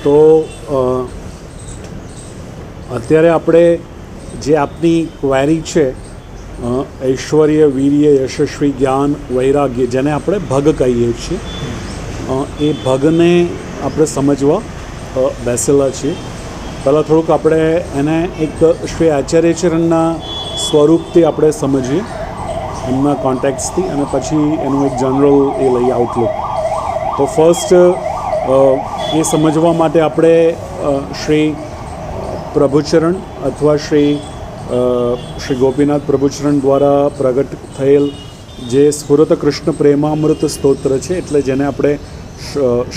તો અત્યારે આપણે જે આપની ક્વેરી છે ઐશ્વર્ય, વીર્ય, યશસ્વી, જ્ઞાન, વૈરાગ્ય, જેને આપણે ભગ કહીએ છીએ, એ ભગને આપણે સમજવા બેસેલા છીએ. પહેલાં થોડુંક આપણે એને એક શ્રી આચાર્યચરણના સ્વરૂપથી આપણે સમજીએ, એમના કોન્ટેક્સથી, અને પછી એનું એક જનરલ એ લઈએ આઉટલુક. તો ફર્સ્ટ એ સમજવા માટે આપણે શ્રી પ્રભુચરણ અથવા શ્રી ગોપીનાથ પ્રભુચરણ દ્વારા પ્રગટ થયેલ જે સ્ફુરત કૃષ્ણ પ્રેમામૃત સ્તોત્ર છે, એટલે જેને આપણે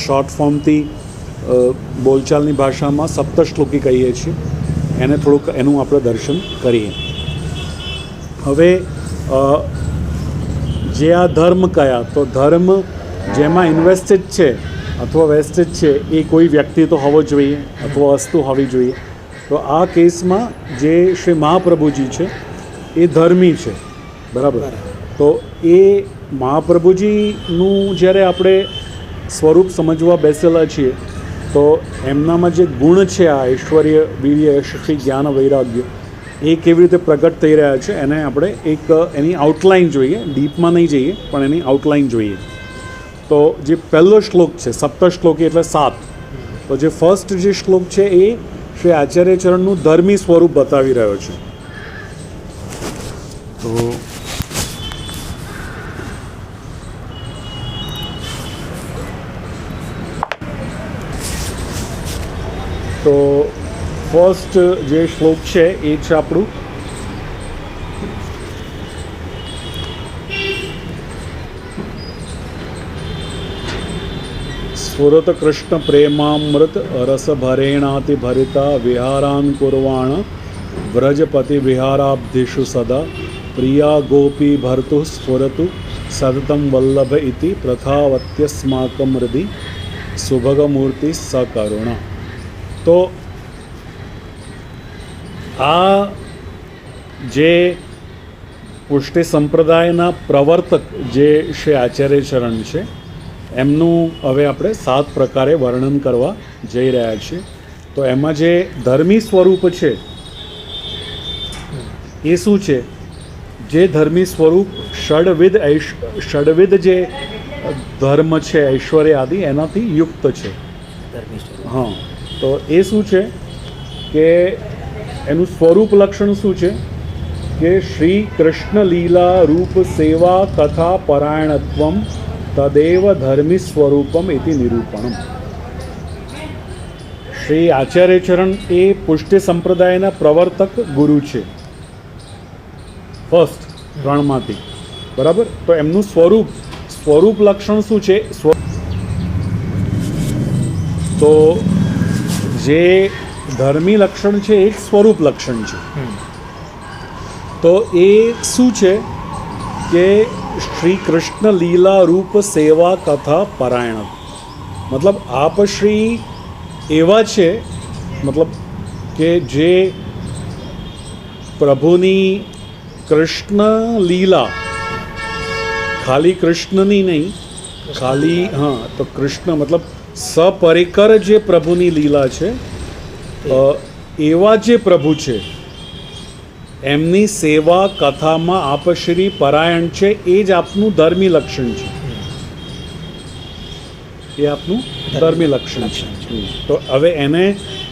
શોર્ટ ફોર્મથી બોલચાલની ભાષામાં સપ્તશ્લોકી કહીએ છીએ, એને થોડુંક એનું આપણે દર્શન કરીએ. હવે જે આ ધર્મ કયા, તો ધર્મ જેમાં ઇન્વેસ્ટેડ છે અથવા વેસ્ટેજ છે એ કોઈ વ્યક્તિ તો હોવો જોઈએ અથવા વસ્તુ હોવી જોઈએ. તો આ કેસમાં જે શ્રી મહાપ્રભુજી છે એ ધર્મી છે, બરાબર. તો એ મહાપ્રભુજીનું જ્યારે આપણે સ્વરૂપ સમજવા બેસેલા છીએ, તો એમનામાં જે ગુણ છે, આ ઐશ્વર્ય, વીર્ય, યશસ્વી, જ્ઞાન, વૈરાગ્ય, એ કેવી રીતે પ્રગટ થઈ રહ્યા છે એને આપણે એક એની આઉટલાઇન જોઈએ. ડીપમાં નહીં જઈએ, પણ એની આઉટલાઇન જોઈએ. તો જે પહેલો શ્લોક છે, સપ્તશ્લોકી એટલે 7, તો જે ફર્સ્ટ જે શ્લોક છે એ શ્રી આચાર્યચરણનું ધર્મી સ્વરૂપ બતાવી રહ્યો છે. તો ફર્સ્ટ જે શ્લોક છે એ છે આપણું સ્ફુરત કૃષ્ણ પ્રેમામૃત રસ ભરેણાતિ ભરિતા વિહારાન કુર્વાણ વ્રજપતિ વિહારાબ્ધિષુ સદા પ્રિયા ગોપી ભર્તુ સ્ફુરતુ સતતમ વલ્લભ ઇતિ પ્રથાવત્યસ્માકમ હૃદિ સુભગમૂર્તિ સકરુણા. તો આ જે પુષ્ટિ સંપ્રદાયના પ્રવર્તક જે શ્રી આચાર્યચરણ છે, એમનું હવે આપણે 7 પ્રકારે વર્ણન કરવા જઈ રહ્યા છીએ. તો એમાં જે ધર્મી સ્વરૂપ છે એ શું છે? જે ધર્મી સ્વરૂપ ષડવિધ જે ધર્મ છે, ઐશ્વર્ય આદિ, એનાથી યુક્ત છે. હા, તો એ શું છે કે એનું સ્વરૂપ લક્ષણ શું છે કે શ્રી કૃષ્ણ લીલા રૂપ સેવા કથા પરાયણત્વમ તદેવ ધર્મી સ્વરૂપમ ઇતિ નિરૂપણમ. શ્રી આચાર્યચરણ એ પુષ્ટિ સંપ્રદાયના પ્રવર્તક ગુરુ છે, ફર્સ્ટ 3માંથી, બરાબર. તો એમનું સ્વરૂપ લક્ષણ શું છે? તો જે ધર્મી લક્ષણ છે એ સ્વરૂપ લક્ષણ છે. તો એ શું છે કે શ્રી કૃષ્ણ લીલા રૂપ સેવા કથા પરાયણ, મતલબ આપ શ્રી એવા છે, મતલબ કે જે પ્રભુની કૃષ્ણ લીલા, ખાલી કૃષ્ણની નહીં, ખાલી તો કૃષ્ણ મતલબ સપરિકર જે પ્રભુની લીલા છે, એવા જે પ્રભુ છે એમની સેવા કથામાં આપ શ્રી પરાયણ છે. એ જ આપનું ધર્મી લક્ષણ છે, એ આપનું ધર્મી લક્ષણ છે. તો હવે એને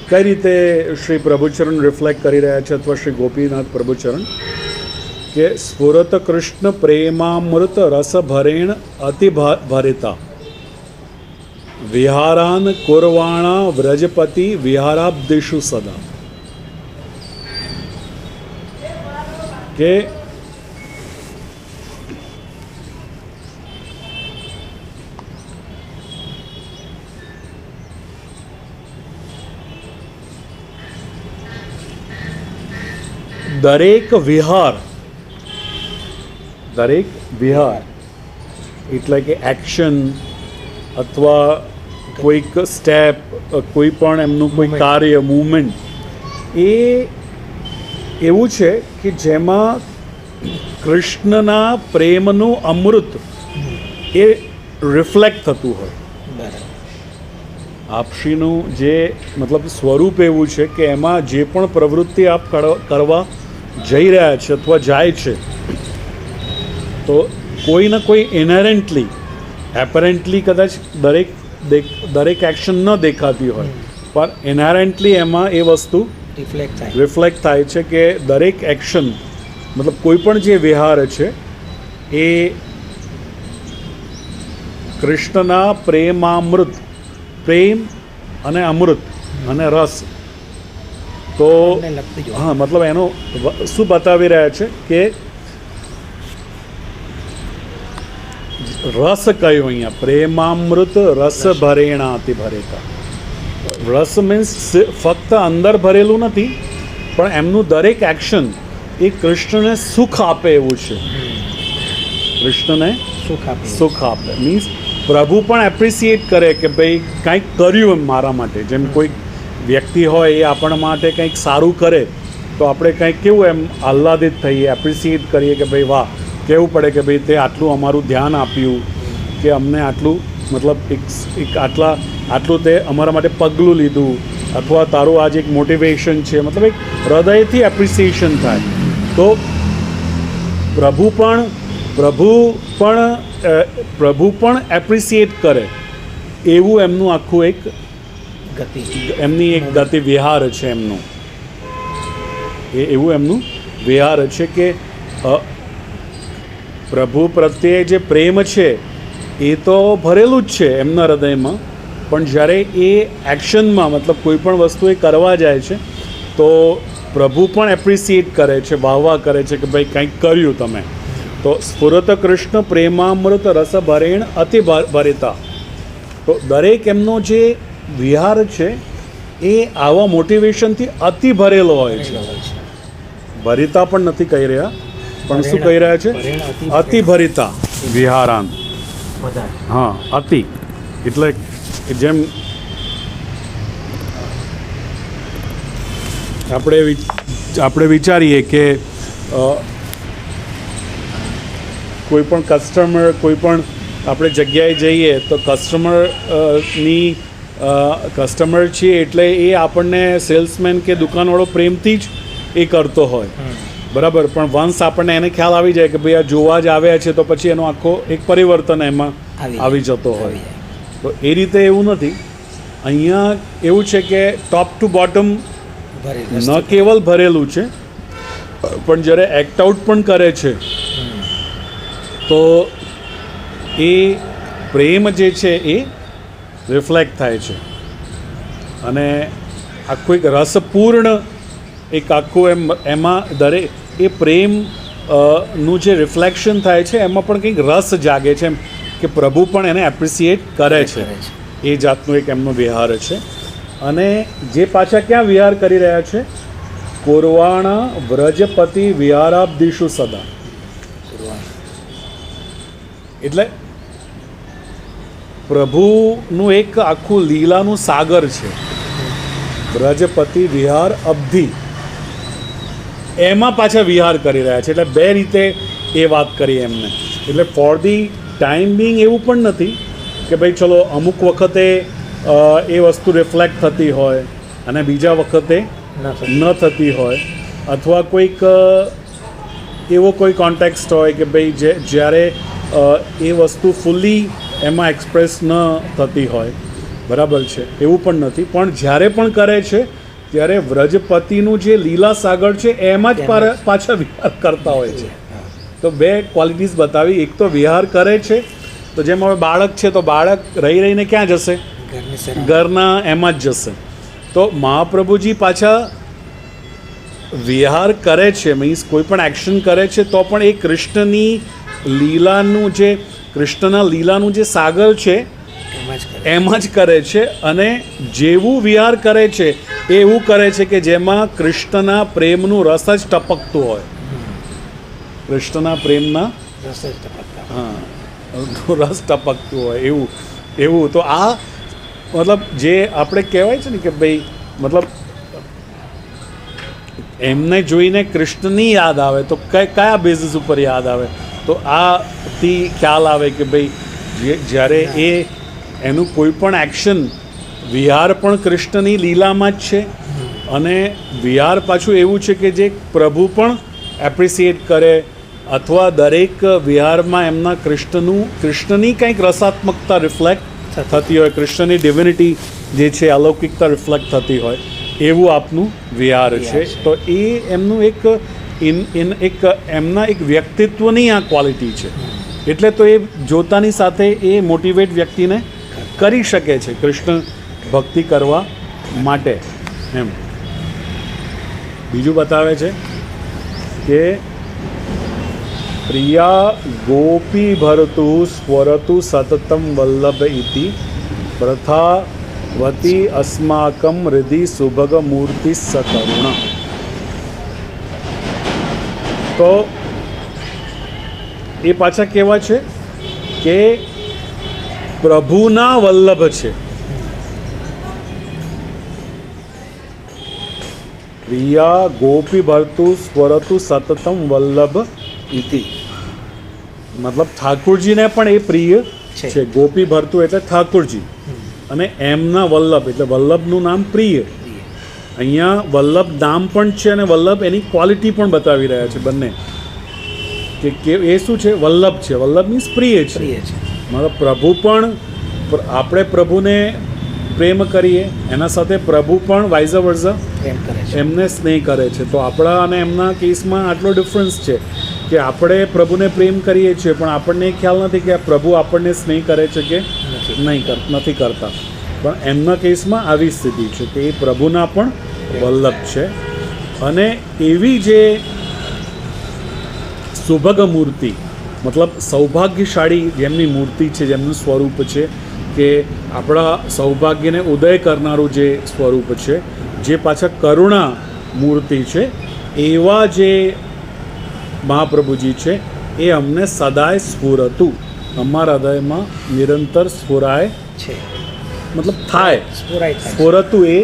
કઈ રીતે શ્રી પ્રભુચરણ રિફ્લેક્ટ કરી રહ્યા છે, અથવા શ્રી ગોપીનાથ પ્રભુચરણ, કે સ્ફુરત કૃષ્ણ પ્રેમામૃત રસ ભરેણ અતિ ભરિતા વિહારાન કુર્વાણા વ્રજપતિ વિહારાબ્ધિષુ સદા. કે દરેક વિહાર એટલે કે એક્શન અથવા કોઈક સ્ટેપ, કોઈ પણ એમનું કોઈ કાર્ય, મૂવમેન્ટ, એ એવું છે કે જેમાં કૃષ્ણના પ્રેમનું અમૃત એ રિફ્લેક્ટ થતું હોય. આપશીનું જે મતલબ સ્વરૂપ એવું છે કે એમાં જે પણ પ્રવૃત્તિ આપ કરવા જઈ રહ્યા છે અથવા જાય છે તો કોઈ ને કોઈ ઇનહેરન્ટલી એપરન્ટલી કદાચ દરેક એક્શન ન દેખાતી હોય પણ ઇનહેરન્ટલી એમાં એ વસ્તુ રિફ્લેક્ટ થાય છે કે દરેક એક્શન મતલબ કોઈ પણ જે વિહાર છે એ કૃષ્ણના પ્રેમામૃત, પ્રેમ અને અમૃત અને રસ, તો હા મતલબ એનો શું બતાવી રહ્યા છે કે રસ કયો અહીંયા પ્રેમામૃત રસ ભરેણાતિ ભરેતા. રસ મીન્સ ફક્ત અંદર ભરેલું નથી પણ એમનું દરેક એક્શન એ કૃષ્ણને સુખ આપે એવું છે. કૃષ્ણને સુખ આપે મીન્સ પ્રભુ પણ એપ્રિસિએટ કરે કે ભાઈ કંઈક કર્યું એમ મારા માટે. જેમ કોઈ વ્યક્તિ હોય એ આપણા માટે કંઈક સારું કરે તો આપણે કંઈક કેવું એમ આહ્લાદિત થઈએ, એપ્રિસિએટ કરીએ કે ભાઈ વાહ, કહેવું પડે કે ભાઈ તે આટલું અમારું ધ્યાન આપ્યું કે અમને આટલું મતલબ એક આટલું તે અમારા માટે પગલું લીધું અથવા તારું આજ એક મોટિવેશન છે, મતલબ એક હૃદયથી એપ્રિસિએશન થાય. તો પ્રભુ પણ એપ્રિસિએટ કરે એવું એમનું આખું એક એમની એક ગતિ વિહાર છે. એમનું એવું એમનું વિહાર છે કે પ્રભુ પ્રત્યે જે પ્રેમ છે એ તો ભરેલું જ છે એમના હૃદયમાં, પણ જ્યારે એ એક્શનમાં મતલબ કોઈ પણ વસ્તુ એ કરવા જાય છે તો પ્રભુ પણ એપ્રિસિએટ કરે છે, વાહવા કરે છે કે ભાઈ કંઈક કર્યું તમે. તો સ્ફુરત કૃષ્ણ પ્રેમામૃત રસ ભરેણ અતિ ભરિતા. તો દરેક એમનો જે વિહાર છે એ આવા મોટિવેશનથી અતિ ભરેલો હોય છે. ભરિતા પણ નથી કહી રહ્યા પણ શું કહી રહ્યા છે? અતિ ભરિતા વિહારાન. હા, અતિ એટલે જેમ આપણે વિચારીએ કે કોઈ પણ કસ્ટમર કોઈ પણ આપણે જગ્યાએ જઈએ તો કસ્ટમર છીએ એટલે એ આપણને સેલ્સમેન કે દુકાનવાળો પ્રેમથી જ એ કરતો હોય, બરાબર. પણ વન્સ આપણને એને ખ્યાલ આવી જાય કે ભાઈ આ જોવા જ આવ્યા છે તો પછી એનો આખો એક પરિવર્તન એમાં આવી જતો હોય. તો એ રીતે એવું નથી. અહીંયા એવું છે કે ટોપ ટુ બોટમ ન કેવલ ભરેલું છે પણ જ્યારે એક્ટ આઉટ પણ કરે છે તો એ પ્રેમ જે છે એ રિફ્લેક્ટ થાય છે અને આખું એક રસપૂર્ણ એક આખું એમાં દરેક એ પ્રેમ નું જે રિફ્લેક્શન થાય છે એમાં પણ કંઈક રસ જાગે છે એમ કે પ્રભુ પણ એને એપ્રિસિએટ કરે છે. એ જાતનું એક એમનો વિહાર છે. અને જે પાછા ક્યાં વિહાર કરી રહ્યા છે? કુરવાણા વ્રજપતિ વિહારાબ્દિષુ સદા. એટલે પ્રભુનું એક આખું લીલાનું સાગર છે. વ્રજપતિ વિહાર અબ્ધિ એમાં પાછા વિહાર કરી રહ્યા છે. એટલે બે રીતે એ વાત કરી એમને. એટલે ફોર ધી ટાઈમ બિંગ એવું પણ નથી કે ભાઈ ચલો અમુક વખતે એ વસ્તુ રિફ્લેક્ટ થતી હોય અને બીજા વખતે ન થતી હોય, અથવા કોઈક એવો કોઈ કોન્ટેક્સ્ટ હોય કે ભાઈ જ્યારે એ વસ્તુ ફૂલ્લી એમાં એક્સપ્રેસ ન થતી હોય, બરાબર છે. એવું પણ નથી. પણ જ્યારે પણ કરે છે ત્યારે વ્રજપતિનું જે લીલા સાગર છે એમાં જ પાછા વિહાર કરતા હોય છે. તો બે ક્વોલિટીઝ બતાવી. એક તો વિહાર કરે છે તો જેમ હવે બાળક છે તો બાળક રહીને ક્યાં જશે? ઘરના એમાં જ જશે. તો મહાપ્રભુજી પાછા વિહાર કરે છે, મીન્સ કોઈ પણ એક્શન કરે છે તો પણ એ કૃષ્ણની લીલાનું જે સાગર છે એમાં જ કરે છે. અને જેવું વિહાર કરે છે એવું કરે છે કે જેમાં કૃષ્ણના પ્રેમનું રસ જ ટપકતું હોય. કૃષ્ણના પ્રેમના રસ ટપકતું હોય એવું. તો આ મતલબ જે આપણે કહેવાય છે ને કે ભાઈ મતલબ એમને જોઈને કૃષ્ણની યાદ આવે તો કયા બેઝિસ ઉપર યાદ આવે? તો આથી ખ્યાલ આવે કે ભાઈ જ્યારે એ એનું કોઈ પણ એક્શન વિહાર પણ કૃષ્ણની લીલામાં જ છે અને વિહાર પાછું એવું છે કે જે પ્રભુ પણ એપ્રિસિએટ કરે અથવા દરેક વિહારમાં એમના કૃષ્ણની કંઈક રસાત્મકતા રિફ્લેક્ટ થતી હોય, કૃષ્ણની ડિવિનિટી જે છે અલૌકિકતા રિફ્લેક્ટ થતી હોય એવું આપનું વિહાર છે. તો એ એમનું એક એમના એક વ્યક્તિત્વની આ ક્વોલિટી છે. એટલે તો એ જોતાની સાથે એ મોટિવેટ વ્યક્તિને કરી શકે છે કૃષ્ણ ભક્તિ કરવા માટે. એમ બીજું બતાવે છે કે પ્રિયા ગોપી ભરતુ સ્વરતુ સતતમ વલ્લભ ઇતિ પ્રથાવતી અસ્માકમ હૃદિ સુભગ મૂર્તિ સકરુણ. તો એ પાછા કેવા છે કે પ્રભુના વલ્લભ છે. પ્રિયા ગોપી ભરતુ સ્વરતુ સતતમ વલ્લભ ઇતિ, મતલબ ઠાકુરજીને પણ એ પ્રિય છે. ગોપી ભરતુ એટલે ઠાકુરજી અને એમના વલ્લભ એટલે વલ્લભનું નામ પ્રિય. અહીંયા વલ્લભ નામ પણ છે અને વલ્લભ એની ક્વોલિટી પણ બતાવી રહ્યા છે બંને, કે એ શું છે? વલ્લભ છે. વલ્લભ મીન્સ પ્રિય છે. મતલબ પ્રભુ પણ, આપણે પ્રભુને પ્રેમ કરીએ એના સાથે પ્રભુ પણ વાઇઝ વર્ઝા એમને સ્નેહ કરે છે. તો આપણા અને એમના કેસમાં આટલો ડિફરન્સ છે કે આપણે પ્રભુને પ્રેમ કરીએ છીએ પણ આપણને ખ્યાલ નથી કે પ્રભુ આપણને સ્નેહ કરે છે કે નથી કરતા. પણ એમના કેસમાં આવી સ્થિતિ છે કે એ પ્રભુના પણ વલ્લભ છે. અને એવી જે સુભગ મૂર્તિ, મતલબ સૌભાગ્યશાળી જેમની મૂર્તિ છે, જેમનું સ્વરૂપ છે, કે આપણા સૌભાગ્યને ઉદય કરનારું જે સ્વરૂપ છે, જે પાછા કરુણા મૂર્તિ છે, એવા જે મહાપ્રભુજી છે એ અમને સદાય સ્ફુરતું, અમારા હૃદયમાં નિરંતર સ્ફુરાય છે. મતલબ થાય, સ્ફુરતું એ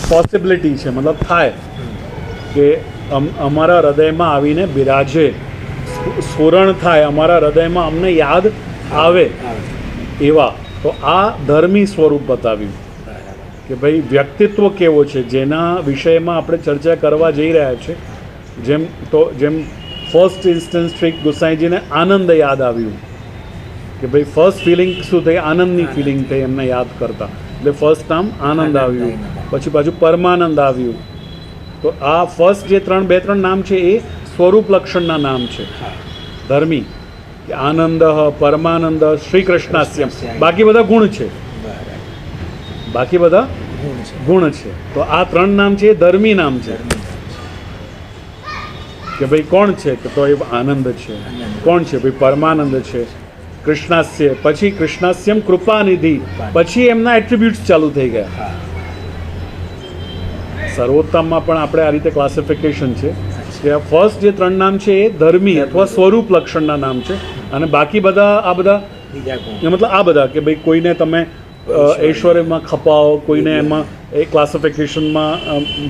પોસિબિલિટી છે, મતલબ થાય કે અમારા હૃદયમાં આવીને બિરાજે, સ્ફુરણ થાય, અમારા હૃદયમાં અમને યાદ આવે એવા. તો આ ધર્મી સ્વરૂપ બતાવ્યું કે ભાઈ વ્યક્તિત્વ કેવો છે, જેના વિષયમાં આપણે ચર્ચા કરવા જઈ રહ્યા છે. જેમ ફર્સ્ટ ઇન્સ્ટન્સ શ્રી ગુસાઈજીને આનંદ યાદ આવ્યું કે ભાઈ ફર્સ્ટ ફિલિંગ શું થઈ? આનંદની ફિલિંગ થઈ એમને યાદ કરતા, એટલે ફર્સ્ટ નામ આનંદ આવ્યું. પછી પાછું પરમાનંદ આવ્યું. તો આ ફર્સ્ટ જે બે ત્રણ નામ છે એ સ્વરૂપ લક્ષણના નામ છે ધર્મી, કે આનંદ, પરમાનંદ, શ્રી કૃષ્ણાસ્યમ. બાકી બધા ગુણ છે, બાકી બધા ગુણ છે. તો આ ત્રણ નામ છે એ ધર્મી નામ છે. કે ભાઈ કોણ છે? તો એ આનંદ છે. કોણ છે? ભાઈ પરમાનંદ છે. કૃષ્ણાસ્ય, પછી કૃષ્ણાસ્યમ કૃપાનિધિ, પછી એમના એટ્રીબ્યુટ્સ ચાલુ થઈ ગયા. સર્વોત્તમમાં પણ આપણે આ રીતે ક્લાસિફિકેશન છે કે ફર્સ્ટ જે ત્રણ નામ છે એ ધર્મી અથવા સ્વરૂપ લક્ષણના નામ છે, અને બાકી બધા આ બધા મતલબ આ બધા કે ભાઈ કોઈને તમે ઐશ્વર્યમાં ખપાવો, કોઈને એમાં એ ક્લાસિફિકેશનમાં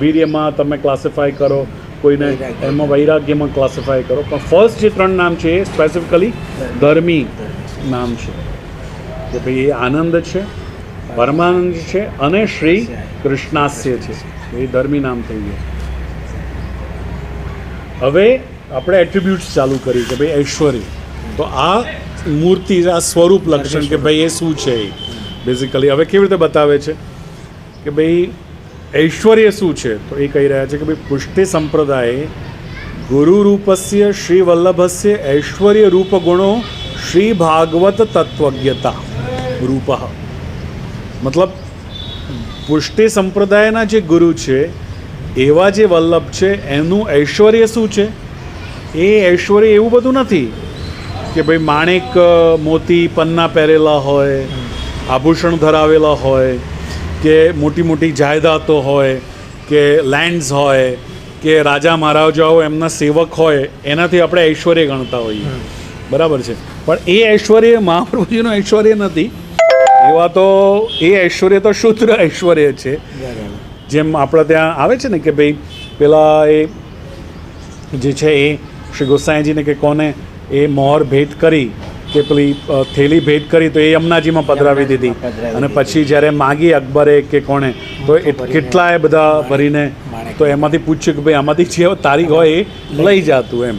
વીર્યમાં તમે ક્લાસિફાય કરો, કોઈને એમાં વૈરાગ્યમાં ક્લાસિફાય કરો. પણ ફર્સ્ટ જે ત્રણ નામ છે એ સ્પેસિફિકલી ધર્મી નામ છે કે ભાઈ એ આનંદ છે, પરમાનંદ છે અને શ્રી કૃષ્ણાસ્ય છે. એ ધર્મી નામ થઈ ગયા. હવે આપણે એટ્રીબ્યુટ્સ ચાલુ કરી કે ભાઈ ઐશ્વર્ય. તો આ મૂર્તિ, આ સ્વરૂપ લક્ષણ કે ભાઈ એ શું છે બેઝિકલી હવે કેવી રીતે બતાવે છે કે ભાઈ ઐશ્વર્ય શું છે? તો એ કહી રહ્યા છે કે ભાઈ પુષ્ટિ સંપ્રદાયે ગુરુ રૂપસ્ય શ્રી વલ્લભસ્ય ઐશ્વર્ય રૂપ ગુણો શ્રી ભાગવત તત્વજ્ઞતા રૂપ. મતલબ પુષ્ટિ સંપ્રદાયના જે ગુરુ છે એવા જે વલ્લભ છે એનું ઐશ્વર્ય શું છે? એ ઐશ્વર્ય એવું બધું નથી કે ભાઈ માણેક મોતી પન્ના પહેરેલા હોય, આભૂષણ ધરાવેલા હોય, કે મોટી મોટી જાયદાદો હોય, કે લેન્ડ્સ હોય, કે રાજા મહારાજાઓ એમના સેવક હોય, એનાથી આપણે ઐશ્વર્ય ગણતા હોઈએ. બરાબર છે. પણ એ ઐશ્વર્ય મહાપ્રભુજીનું ઐશ્વર્ય નથી. એવા તો એ ઐશ્વર્ય તો શુદ્ધ ઐશ્વર્ય છે. જેમ આપણે ત્યાં આવે છે ને કે ભાઈ પેલા એ જે છે એ શ્રી ગોસાઈજીને કે કોને એ મોહર ભેટ કરી કે પેલી થેલી ભેટ કરી તો એ યમુનાજીમાં પધરાવી દીધી, અને પછી જ્યારે માગી અકબરે કે કોણે તો કેટલાય બધા ભરીને, તો એમાંથી પૂછ્યું કે ભાઈ આમાંથી જે તારીખ હોય એ લઈ જાતું એમ,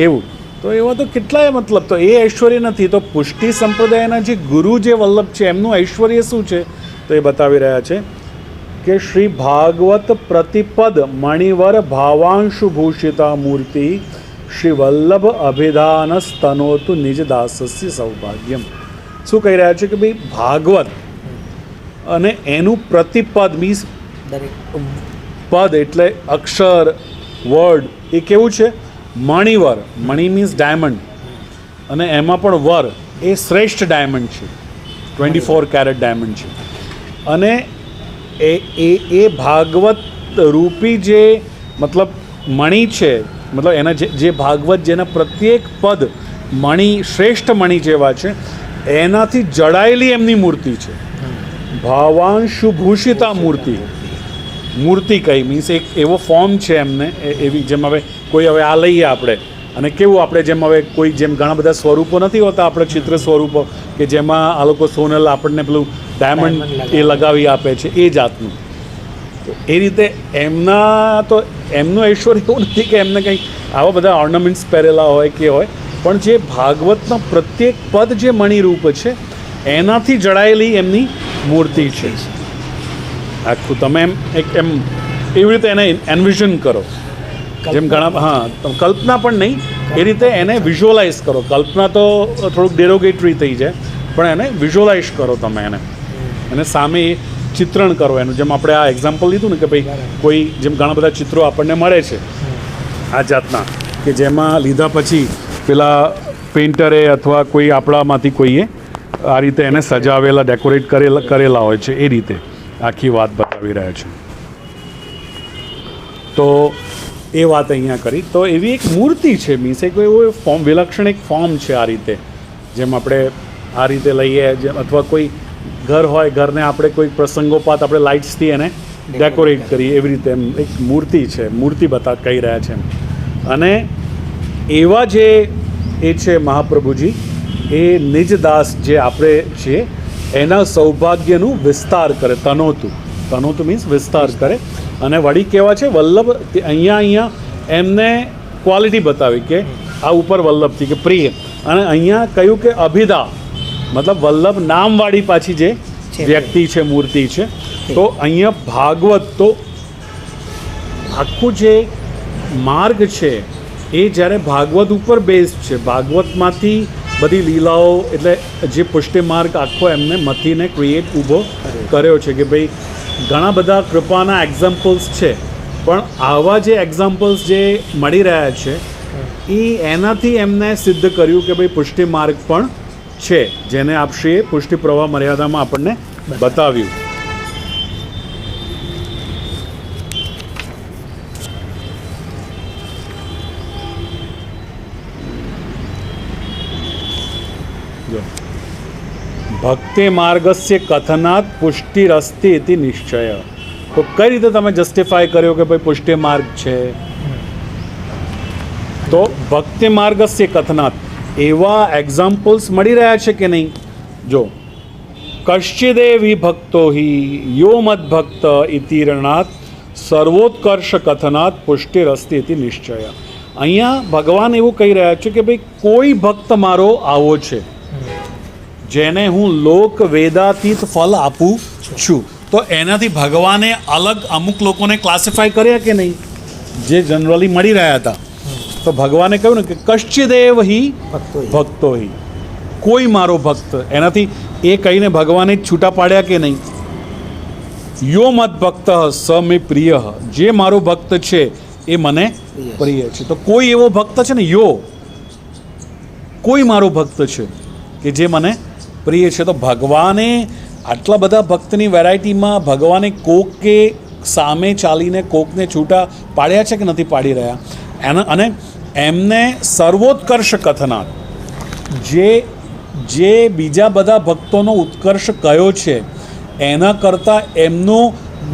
એવું. તો એવા તો કેટલાય મતલબ, તો એ ઐશ્વર્ય નથી. તો પુષ્ટિ સંપ્રદાયના જે ગુરુ જે વલ્લભ છે એમનું ઐશ્વર્ય શું છે તો એ બતાવી રહ્યા છે કે શ્રી ભાગવત પ્રતિપદ મણિવર ભાવાંશુ ભૂષિતા મૂર્તિ શ્રી વલ્લભ અભિધાન સ્તનોતુ નિજ દાસસ્ય સૌભાગ્યમ. શું કહી રહ્યા છે કે ભાઈ ભાગવત અને એનું પ્રતિપદ મીન્સ પદ એટલે અક્ષર, વર્ડ, એ કેવું છે? મણિવર, મણિ મીન્સ ડાયમંડ, અને એમાં પણ વર એ શ્રેષ્ઠ ડાયમંડ છે, 24 કેરેટ ડાયમંડ છે. અને એ ભાગવત રૂપી જે મતલબ મણિ છે, મતલબ એના જે ભાગવત જેના પ્રત્યેક પદ મણિ શ્રેષ્ઠ મણિ જેવા છે, એનાથી જડાયેલી એમની મૂર્તિ છે. ભાવાંશુ ભૂષિતા મૂર્તિ, મૂર્તિ કઈ મીન્સ એક એવો ફોર્મ છે એમને, એવી જેમ હવે કોઈ હવે આ લઈએ આપણે, અને કેવું આપણે જેમ હવે કોઈ જેમ ઘણા બધા સ્વરૂપો નથી હોતા આપણે ચિત્ર સ્વરૂપો કે જેમાં આ લોકો સોનલ આપણને પેલું ડાયમંડ એ લગાવી આપે છે એ જાતનું. તો એ રીતે એમના તો એમનું ઐશ્વર્ય એવું નથી કે એમને કંઈક આવા બધા ઓર્નામેન્ટ્સ પહેરેલા હોય કે હોય, પણ જે ભાગવતનો પ્રત્યેક પદ જે મણિરૂપ છે એનાથી જડાયેલી એમની મૂર્તિ છે આખું. તમે એમ એવી રીતે એને એન્વિઝન કરો, જેમ ઘણા, હા, કલ્પના પણ નહીં, એ રીતે એને વિઝ્યુઅલાઇઝ કરો. કલ્પના તો થોડુંક ડેરોગેટરી થઈ જાય, પણ એને વિઝ્યુઅલાઇઝ કરો તમે એને સામે ચિત્રણ કરો એનું. જેમ આપણે આ એક્ઝામ્પલ લીધું ને કે ભાઈ કોઈ જેમ ઘણા બધા ચિત્રો આપણને મળે છે આ જાતના કે જેમાં લીધા પછી પેલા પેઇન્ટરે અથવા કોઈ આપણામાંથી કોઈએ આ રીતે એને સજાવેલા, ડેકોરેટ કરેલા હોય છે, એ રીતે આખી વાત બતાવી રહ્યા છે. તો એ વાત અહીંયા કરી. તો એવી એક મૂર્તિ છે, મીન્સ કોઈ એવો ફોર્મ, વિલક્ષણ એક ફોર્મ છે આ રીતે. જેમ આપણે આ રીતે લઈએ, જેમ અથવા કોઈ ઘર હોય, ઘરને આપણે કોઈ પ્રસંગોપાત આપણે લાઇટ્સથી એને ડેકોરેટ કરીએ, એવી રીતે એમ એક મૂર્તિ છે, મૂર્તિ કહી રહ્યા છે. અને એવા જે એ છે મહાપ્રભુજી, એ નિજદાસ જે આપણે છીએ એના સૌભાગ્યનું વિસ્તાર કરે. તનોતું મીન્સ વિસ્તાર કરે. અને વળી કેવા છે વલ્લભ, અહીંયા એમને ક્વોલિટી બતાવી કે આ ઉપર વલ્લભથી કે પ્રિય, અને અહીંયા કહ્યું કે અભિધા મતલબ વલ્લભ નામવાળી પાછી જે વ્યક્તિ છે, મૂર્તિ છે. તો અહીંયા ભાગવત, તો આખું જે માર્ગ છે એ જ્યારે ભાગવત ઉપર બેઝ છે, ભાગવતમાંથી બધી લીલાઓ, એટલે જે પુષ્ટિ માર્ગ આખો એમને મથીને ક્રિએટ ઊભો કર્યો છે કે ભાઈ ઘણા બધા કૃપાના એક્ઝામ્પલ્સ છે, પણ આવા જે એક્ઝામ્પલ્સ જે મળી રહ્યા છે એ એનાથી એમને સિદ્ધ કર્યું કે ભાઈ પુષ્ટિ માર્ગ પણ છે, જેને આપશ્રીએ પુષ્ટિ પ્રવાહ મર્યાદામાં આપણને બતાવ્યું. ભક્તિ માર્ગસ્ય કથનાત પુષ્ટિરસ્તિ ઇતિ નિશ્ચય. તો કઈ રીતે તમે જસ્ટિફાય કર્યો કે ભાઈ પુષ્ટિ માર્ગ છે? તો ભક્તિ માર્ગસ્ય કથનાત એવા એક્ઝામ્પલ્સ મળી રહ્યા છે કે નહીં? જો કશ્ચિદે વિભક્તો હિ યો મદભક્ત ઇતિ રણાત સર્વોત્કર્ષ કથનાત પુષ્ટિરસ્તિ ઇતિ નિશ્ચય. અહીંયા ભગવાન એવું કહી રહ્યા છે કે ભાઈ કોઈ ભક્ત મારો આવો છે જેને હું લોક વેદાતીત ફલ આપું છું. તો એનાથી ભગવાને અલગ અમુક લોકોને ક્લાસિફાય કર્યા કે નહીં, જે જનરલી મળી રહ્યા હતા. તો ભગવાને કહ્યું ને કે કશ્ચિદેવ હિ ભક્તો હિ, કોઈ મારો ભક્ત, એનાથી એ કહીને ભગવાને છૂટા પાડ્યા કે નહીં. યો મત ભક્ત સ મે પ્રિય, જે મારો ભક્ત છે એ મને પ્રિય છે. તો કોઈ એવો ભક્ત છે ને, યો કોઈ મારો ભક્ત છે કે જે મને પ્રિય છે. તો ભગવાને આટલા બધા ભક્તની વેરાયટીમાં ભગવાને કોકે સામે ચાલીને કોકને છૂટા પાડ્યા છે કે નથી પાડી રહ્યા? અને એમને સર્વોત્કર્ષ કથનાત, જે બીજા બધા ભક્તોનો ઉત્કર્ષ કયો છે એના કરતાં એમનો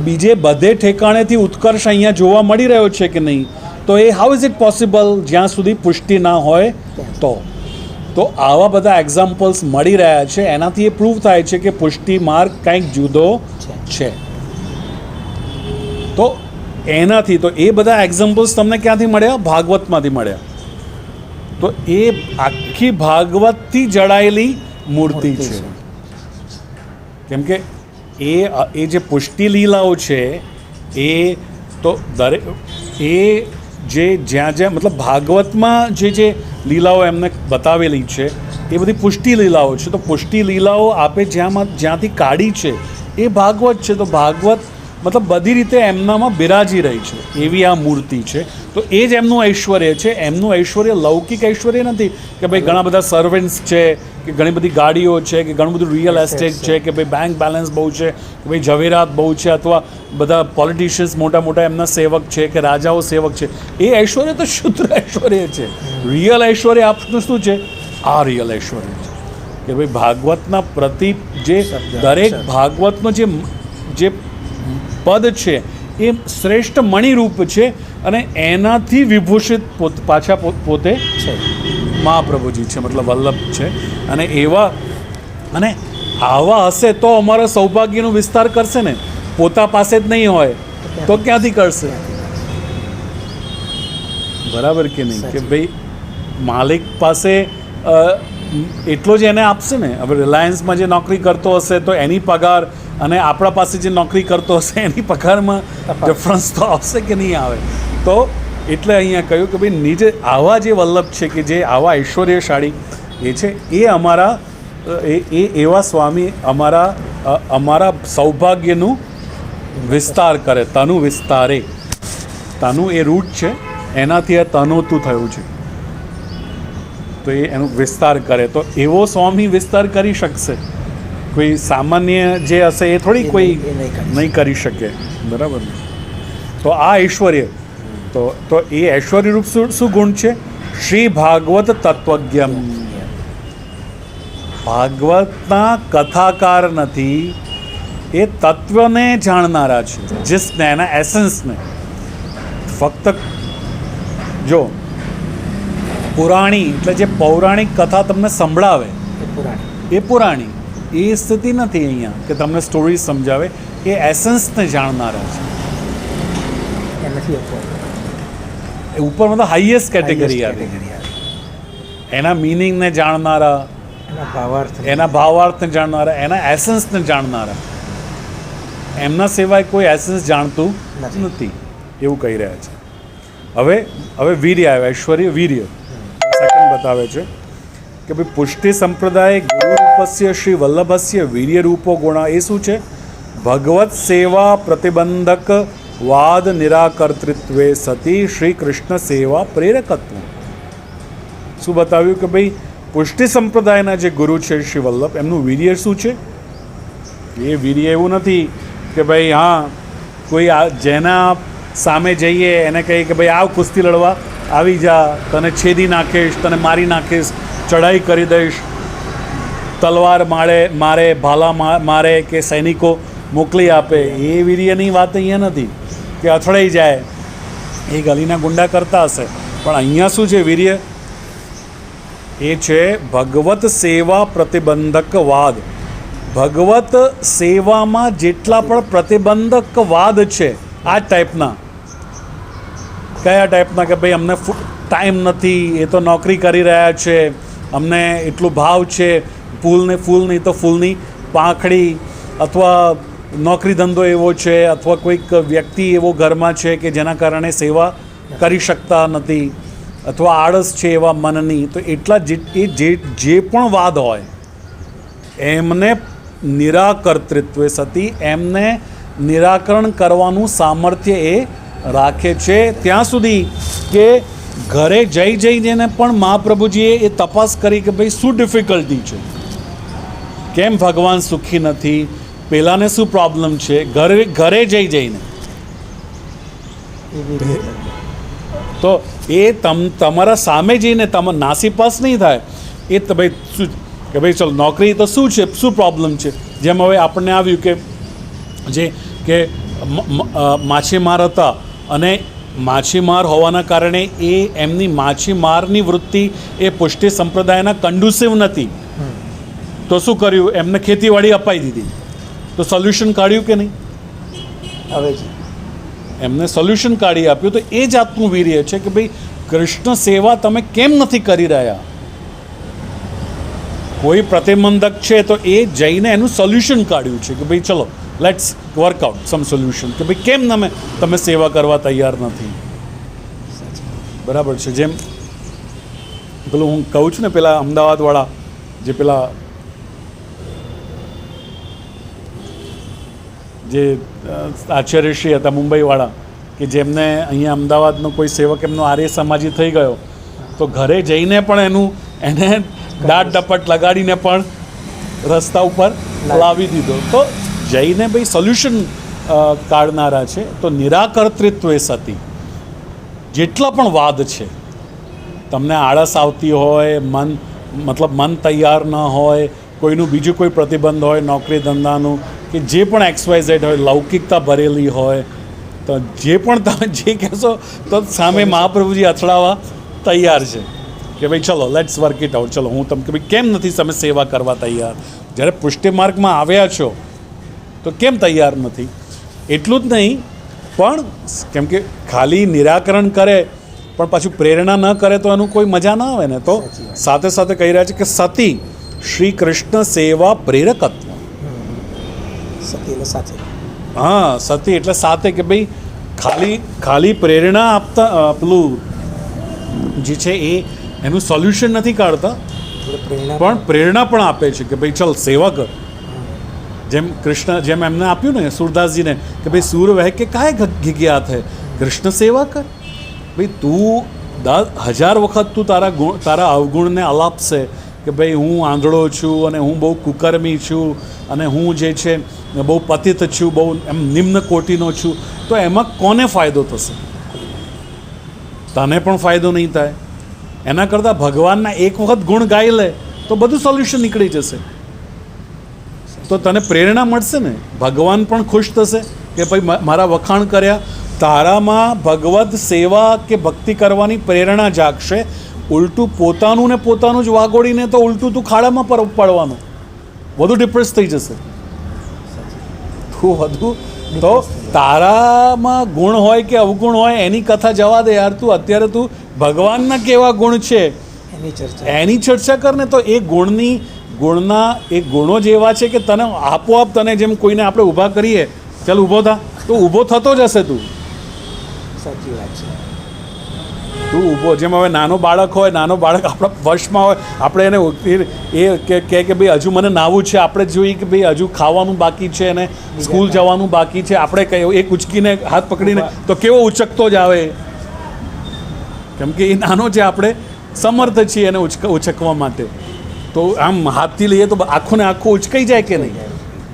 બીજે બધે ઠેકાણેથી ઉત્કર્ષ અહીંયા જોવા મળી રહ્યો છે કે નહીં? તો એ હાઉ ઇઝ ઇટ પોસિબલ જ્યાં સુધી પુષ્ટિ ના હોય તો તો આવા બધા એક્ઝામ્પલ્સ મળી રહ્યા છે, એનાથી એ પ્રૂવ થાય છે કે પુષ્ટિ માર્ગ કંઈક જુદો છે. તો એનાથી તો એ બધા એક્ઝામ્પલ્સ તમને ક્યાંથી મળ્યા? ભાગવતમાંથી મળ્યા. તો એ આખી ભાગવતથી જડાયેલી મૂર્તિ છે. કેમ કે એ જે પુષ્ટિ લીલાઓ છે એ તો દરેક એ જે જ્યાં મતલબ ભાગવતમાં જે લીલાઓ એમને બતાવેલી છે એ બધી પુષ્ટિ લીલાઓ છે. તો પુષ્ટિ લીલાઓ આપે જ્યાંથી કાઢી છે એ ભાગવત છે. તો ભાગવત મતલબ બધી રીતે એમનામાં બિરાજી રહી છે એવી આ મૂર્તિ છે. તો એ જ એમનું ઐશ્વર્ય છે. એમનું ઐશ્વર્ય લૌકિક ઐશ્વર્ય નથી કે ભાઈ ઘણા બધા સર્વન્ટ્સ છે, કે ઘણી બધી ગાડીઓ છે, કે ઘણું બધું રિયલ એસ્ટેટ છે, કે ભાઈ બેંક બેલેન્સ બહુ છે, કે ભાઈ ઝવેરાત બહુ છે, અથવા બધા પોલિટિશિયન્સ મોટા મોટા એમના સેવક છે, કે રાજાઓ સેવક છે. એ ઐશ્વર્ય તો શુદ્ધ ઐશ્વર્ય છે. રિયલ ઐશ્વર્ય આપનું શું છે? આ રિયલ ઐશ્વર્ય છે કે ભાઈ ભાગવતના પ્રતિ જે દરેક ભાગવતનો જે પદ છે એ શ્રેષ્ઠ મણિરૂપ છે, અને એનાથી વિભૂષિત પાછા પોતે મહાપ્રભુજી છે, મતલબ વલ્લભ છે. અને આવા હશે તો અમારા સૌભાગ્યનો વિસ્તાર કરશે ને. પોતા પાસે જ નહીં હોય તો ક્યાંથી કરશે? બરાબર કે નહીં? કે ભાઈ માલિક પાસે એટલો જ એને આપશે ને. હવે રિલાયન્સમાં જે નોકરી કરતો હશે તો એની પગાર અને આપણા પાસે જે નોકરી કરતો હશે એની પગારમાં ડિફરન્સ તો આવશે કે નહીં આવે? તો એટલે અહીંયા કહ્યું કે ભાઈ નીચે આવા જે વલ્લભ છે, કે જે આવા ઐશ્વર્યશાળી એ છે, એ અમારા એવા સ્વામી અમારા સૌભાગ્યનું વિસ્તાર કરે. તનુ વિસ્તારે, તનુ એ રૂટ છે, એનાથી આ તનોતું થયું છે. તો એ એનું વિસ્તાર કરે. તો એવો સ્વામી વિસ્તાર કરી શકશે. કોઈ સામાન્ય જે હશે એ થોડી કોઈ નહીં કરી શકે. બરાબર ને? તો આ ઐશ્વર્ય તો એ ઐશ્વર્ય રૂપ શું ગુણ છે? શ્રી ભાગવત તત્વજ્ઞમ. ભાગવતના કથાકાર નથી, એ તત્વને જાણનારા છે, જીસને, એના એસન્સને. ફક્ત જો પુરાણી એટલે જે પૌરાણિક કથા તમને સંભળાવે એ પુરાણી, એ સ્થિતિ નથી અહીંયા કે તમને સ્ટોરી સમજાવે. એ એસન્સને જાણનારા છે. એ ઉપર મતલબ હાઈએસ્ટ કેટેગરી આવે. એના મિનિંગને જાણનારા, એના ભાવાર્થને જાણનારા, એના એસન્સને જાણનારા. એમના સિવાય કોઈ એસન્સ જાણતું નથી એવું કહી રહ્યા છે. હવે વીર્ય આવે. ઐશ્વર્ય વીર્ય સેકન્ડ બતાવે છે કે ભાઈ પુષ્ટિ સંપ્રદાય ગુરુરૂપસ્ય શ્રી વલ્લભસ્ય વીર્ય રૂપો ગુણ. એ શું છે? ભગવત સેવા પ્રતિબંધક વાદ નિરાકર્તૃત્વે સતી શ્રી કૃષ્ણ સેવા પ્રેરકત્વ. શું બતાવ્યું? કે ભાઈ પુષ્ટિ સંપ્રદાયના જે ગુરુ છે શ્રી વલ્લભ, એમનું વીર્ય શું છે? એ વીર્ય એવું નથી કે ભાઈ હા કોઈ જેના સામે જઈએ એને કહીએ કે ભાઈ આવ કુસ્તી લડવા, આવી જા, તને છેદી નાખીશ, તને મારી નાખીશ, ચઢાઈ કરી દઈશ, તલવાર મારે ભાલા મારે કે સૈનિકો મોકલી આપે. એ વીર્યની વાત અહીંયા નથી કે અથડાઈ જાય. એ ગલીના ગુંડા કરતા હશે, પણ અહીંયા શું છે વીર્ય? એ છે ભગવત સેવા પ્રતિબંધક વાદ. ભગવત સેવામાં જેટલા પણ પ્રતિબંધક વાદ છે આ ટાઈપના. કયા ટાઈપના? કે ભાઈ અમને ટાઈમ નથી, એ તો નોકરી કરી રહ્યા છે, અમને એટલું ભાવ છે, ફૂલ નહીં તો ફૂલની પાંખડી, અથવા નોકરી ધંધો એવો છે, અથવા કોઈક વ્યક્તિ એવો ઘરમાં છે કે જેના કારણે સેવા કરી શકતા નથી, અથવા આળસ છે એવા મનની. તો એટલા જે પણ વાદ હોય એમને નિરાકર્તૃત્વે સતી, એમને નિરાકરણ કરવાનું સામર્થ્ય એ રાખે છે. ત્યાં સુધી કે ઘરે જઈને પણ મહાપ્રભુજીએ એ તપાસ કરી કે ભાઈ શું ડિફિકલ્ટી છે, કેમ ભગવાન સુખી નથી, પેલાને શું પ્રોબ્લેમ છે. ઘરે જઈને તો એ તમારા સામે જઈને નાસીપાસ નહીં થાય. એ તો ભાઈ શું કે ભાઈ ચલો નોકરી તો શું છે, શું પ્રોબ્લેમ છે. જેમ હવે આપણને આવ્યું કે માછીમાર હતા અને માછીમાર હોવાના કારણે એ એમની માછીમારની વૃત્તિ એ પુષ્ટિ સંપ્રદાયના કંડુસિવ નથી. તો શું કર્યું? એમને ખેતીવાડી અપાઈ દીધી. તો સોલ્યુશન કાઢ્યું કે નહીં? હવે એમને સોલ્યુશન કાઢી આપ્યું. તો એ જાતનું વીર્ય છે કે ભાઈ કૃષ્ણ સેવા તમે કેમ નથી કરી રહ્યા? કોઈ પ્રતિબંધક છે તો એ જઈને એનું સોલ્યુશન કાઢ્યું છે કે ભાઈ ચલો લેટ્સ વર્કઆઉટ સમ સોલ્યુશન કે ભાઈ કેમ તમે સેવા કરવા તૈયાર નથી. બરાબર છે. જેમ પેલું હું કહું છું ને, પેલા અમદાવાદવાળા જે પેલા જે આચાર્યશ્રી હતા મુંબઈવાળા, કે જેમને અહીંયા અમદાવાદનો કોઈ સેવક એમનો આર્ય સમાજી થઈ ગયો તો ઘરે જઈને પણ એને દાટ ડપટ લગાડીને પણ રસ્તા ઉપર લાવી દીધો. તો જઈને ભાઈ સોલ્યુશન કાઢનારા છે. તો નિરાકર્તૃત્વ એ સતી. જેટલા પણ વાદ છે, તમને આળસ આવતી હોય, મન તૈયાર ન હોય, કોઈનું બીજું કોઈ પ્રતિબંધ હોય, નોકરી ધંધાનું કે જે પણ XYZ હોય, લૌકિકતા ભરેલી હોય, તો જે પણ તમે જે કહેશો તો સામે મહાપ્રભુજી અથડાવા તૈયાર છે કે ભાઈ ચલો લેટ્સ વર્ક ઇટ આઉટ. ચલો હું તમને કે ભાઈ કેમ નથી તમે સેવા કરવા તૈયાર? જ્યારે પુષ્ટિ માર્ગમાં આવ્યા છો તો કેમ તૈયાર નથી? એટલું જ નહીં, પણ કેમ કે ખાલી નિરાકરણ કરે પણ પાછું પ્રેરણા ન કરે તો એનું કોઈ મજા ના આવે ને. તો સાથે સાથે કહી રહ્યા છે કે સતી શ્રી કૃષ્ણ સેવા પ્રેરકત્વ. સતી એટલે સાથે. હા, સતી એટલે સાથે કે ભાઈ ખાલી પ્રેરણા આપતા પેલું જે છે એનું સોલ્યુશન નથી કાઢતા, પણ પ્રેરણા પણ આપે છે કે ભાઈ ચલ સેવા કર. જેમ એમને આપ્યું ને સુરદાસજીને કે ભાઈ સૂર વહે કે કાય ઘિગ્યાત હે, કૃષ્ણ સેવા કર. ભાઈ તું 1000 વખત તું તારા અવગુણને અલાપશે કે ભાઈ હું આંધળો છું અને હું બહુ કુકર્મી છું અને હું જે છે બહુ પતિત છું, બહુ એમ નિમ્ન કોટીનો છું. તો એમાં કોને ફાયદો થશે? તને પણ ફાયદો નહીં થાય. એના કરતાં ભગવાનના એક વખત ગુણ ગાઈ લે તો બધું સોલ્યુશન નીકળી જશે. તો તને પ્રેરણા મળશે ને, ભગવાન પણ ખુશ થશે કે ભાઈ મારા વખાણ કર્યા. તારામાં ભગવદ સેવા કે ભક્તિ કરવાની પ્રેરણા જાગશે. ઉલટું પોતાનું ને પોતાનું જ વાગોડીને તો ઉલટું તું ખાડામાં પડવાનું, વધુ ડિપ્રેસ થઈ જશે. તો તારામાં ગુણ હોય કે અવગુણ હોય એની કથા જવા દે યાર. તું અત્યારે ભગવાનના કેવા ગુણ છે એની ચર્ચા કર ને. તો એ ગુણના એ ગુણો જ એવા છે કે તને આપોઆપ, તને જેમ કોઈને આપણે ઊભા કરીએ, ચાલ ઊભો થા, તો ઊભો થતો જ હશે તું. સાચી વાત છે. તું ઊભો, જેમ હવે નાનો બાળક આપણા વશમાં હોય, આપણે એને એ કહે કે ભાઈ હજુ મને નાહવું છે, આપણે જોઈએ કે ભાઈ હજુ ખાવાનું બાકી છે અને સ્કૂલ જવાનું બાકી છે, આપણે કહ્યું એક ઉચકીને હાથ પકડીને તો કેવો ઉચકતો જ આવે, કેમ કે એ નાનો છે, આપણે સમર્થ છીએ એને ઉચકવા માટે. તો આમ હાથથી લઈએ તો આખો ને આખો ઉચકાઈ જાય કે નહીં?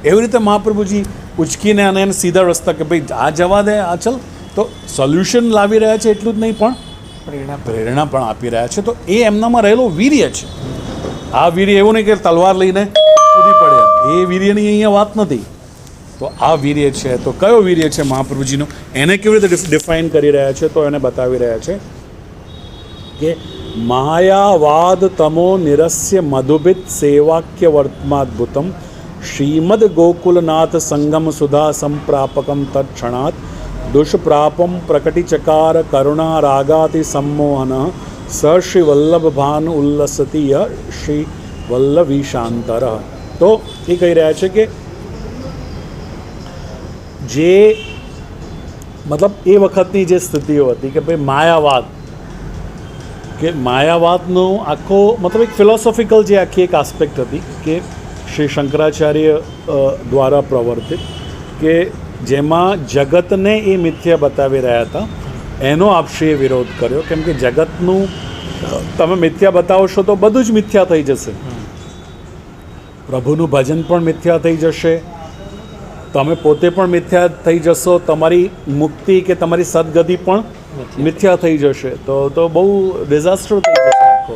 એવી રીતે મહાપ્રભુજી ઉચકીને અને એને સીધા રસ્તા કે ભાઈ આ જવા દે, આ ચલ. તો સોલ્યુશન લાવી રહ્યા છે. એટલું જ નહીં પણ પ્રેરણા પણ આપી રહ્યા છે. તો એ એમનામાં રહેલો વીર્ય છે. આ વીર્ય એવું નહીં કે તલવાર લઈને કૂદી પડ્યા, એ વીર્યની અહીંયા વાત નથી. તો આ વીર્ય છે. તો કયો વીર્ય છે મહાપ્રભુજીનો? એને કેવી રીતે ડિફાઇન કરી રહ્યા છે? તો એને બતાવી રહ્યા છે કે માયાવાદ તમો નિરસ્ય મધુભિત સેવાક્ય વર્તમાદ્ભુતમ શ્રીમદ ગોકુલનાથ સંગમ સુધા સંપ્રાપકમ તત્ક્ષણાત દુષ્પ્રાપમ પ્રકટિચકાર કરુણા રાગાતિ સંમોહન સ શ્રી વલ્લભ ભાન ઉલ્લસતી શ્રી વલ્લભીશાંતર. તો એ કહી રહ્યા છે કે જે મતલબ એ વખતની જે સ્થિતિઓ હતી કે ભાઈ માયાવાદનો આખો મતલબ એક ફિલોસોફિકલ જે આખી એક આસ્પેક્ટ હતી કે શ્રી શંકરાચાર્ય દ્વારા પ્રવર્તિત, કે જેમાં જગતને એ મિથ્યા બતાવી રહ્યા હતા. એનો આપશ્રીએ વિરોધ કર્યો, કેમ કે જગતનું તમે મિથ્યા બતાવશો તો બધું જ મિથ્યા થઈ જશે. પ્રભુનું ભજન પણ મિથ્યા થઈ જશે, તમે પોતે પણ મિથ્યા થઈ જશો, તમારી મુક્તિ કે તમારી સદગતિ પણ મિથ્યા થઈ જશે. તો બહુ ડિઝાસ્ટર થઈ જશે આખો.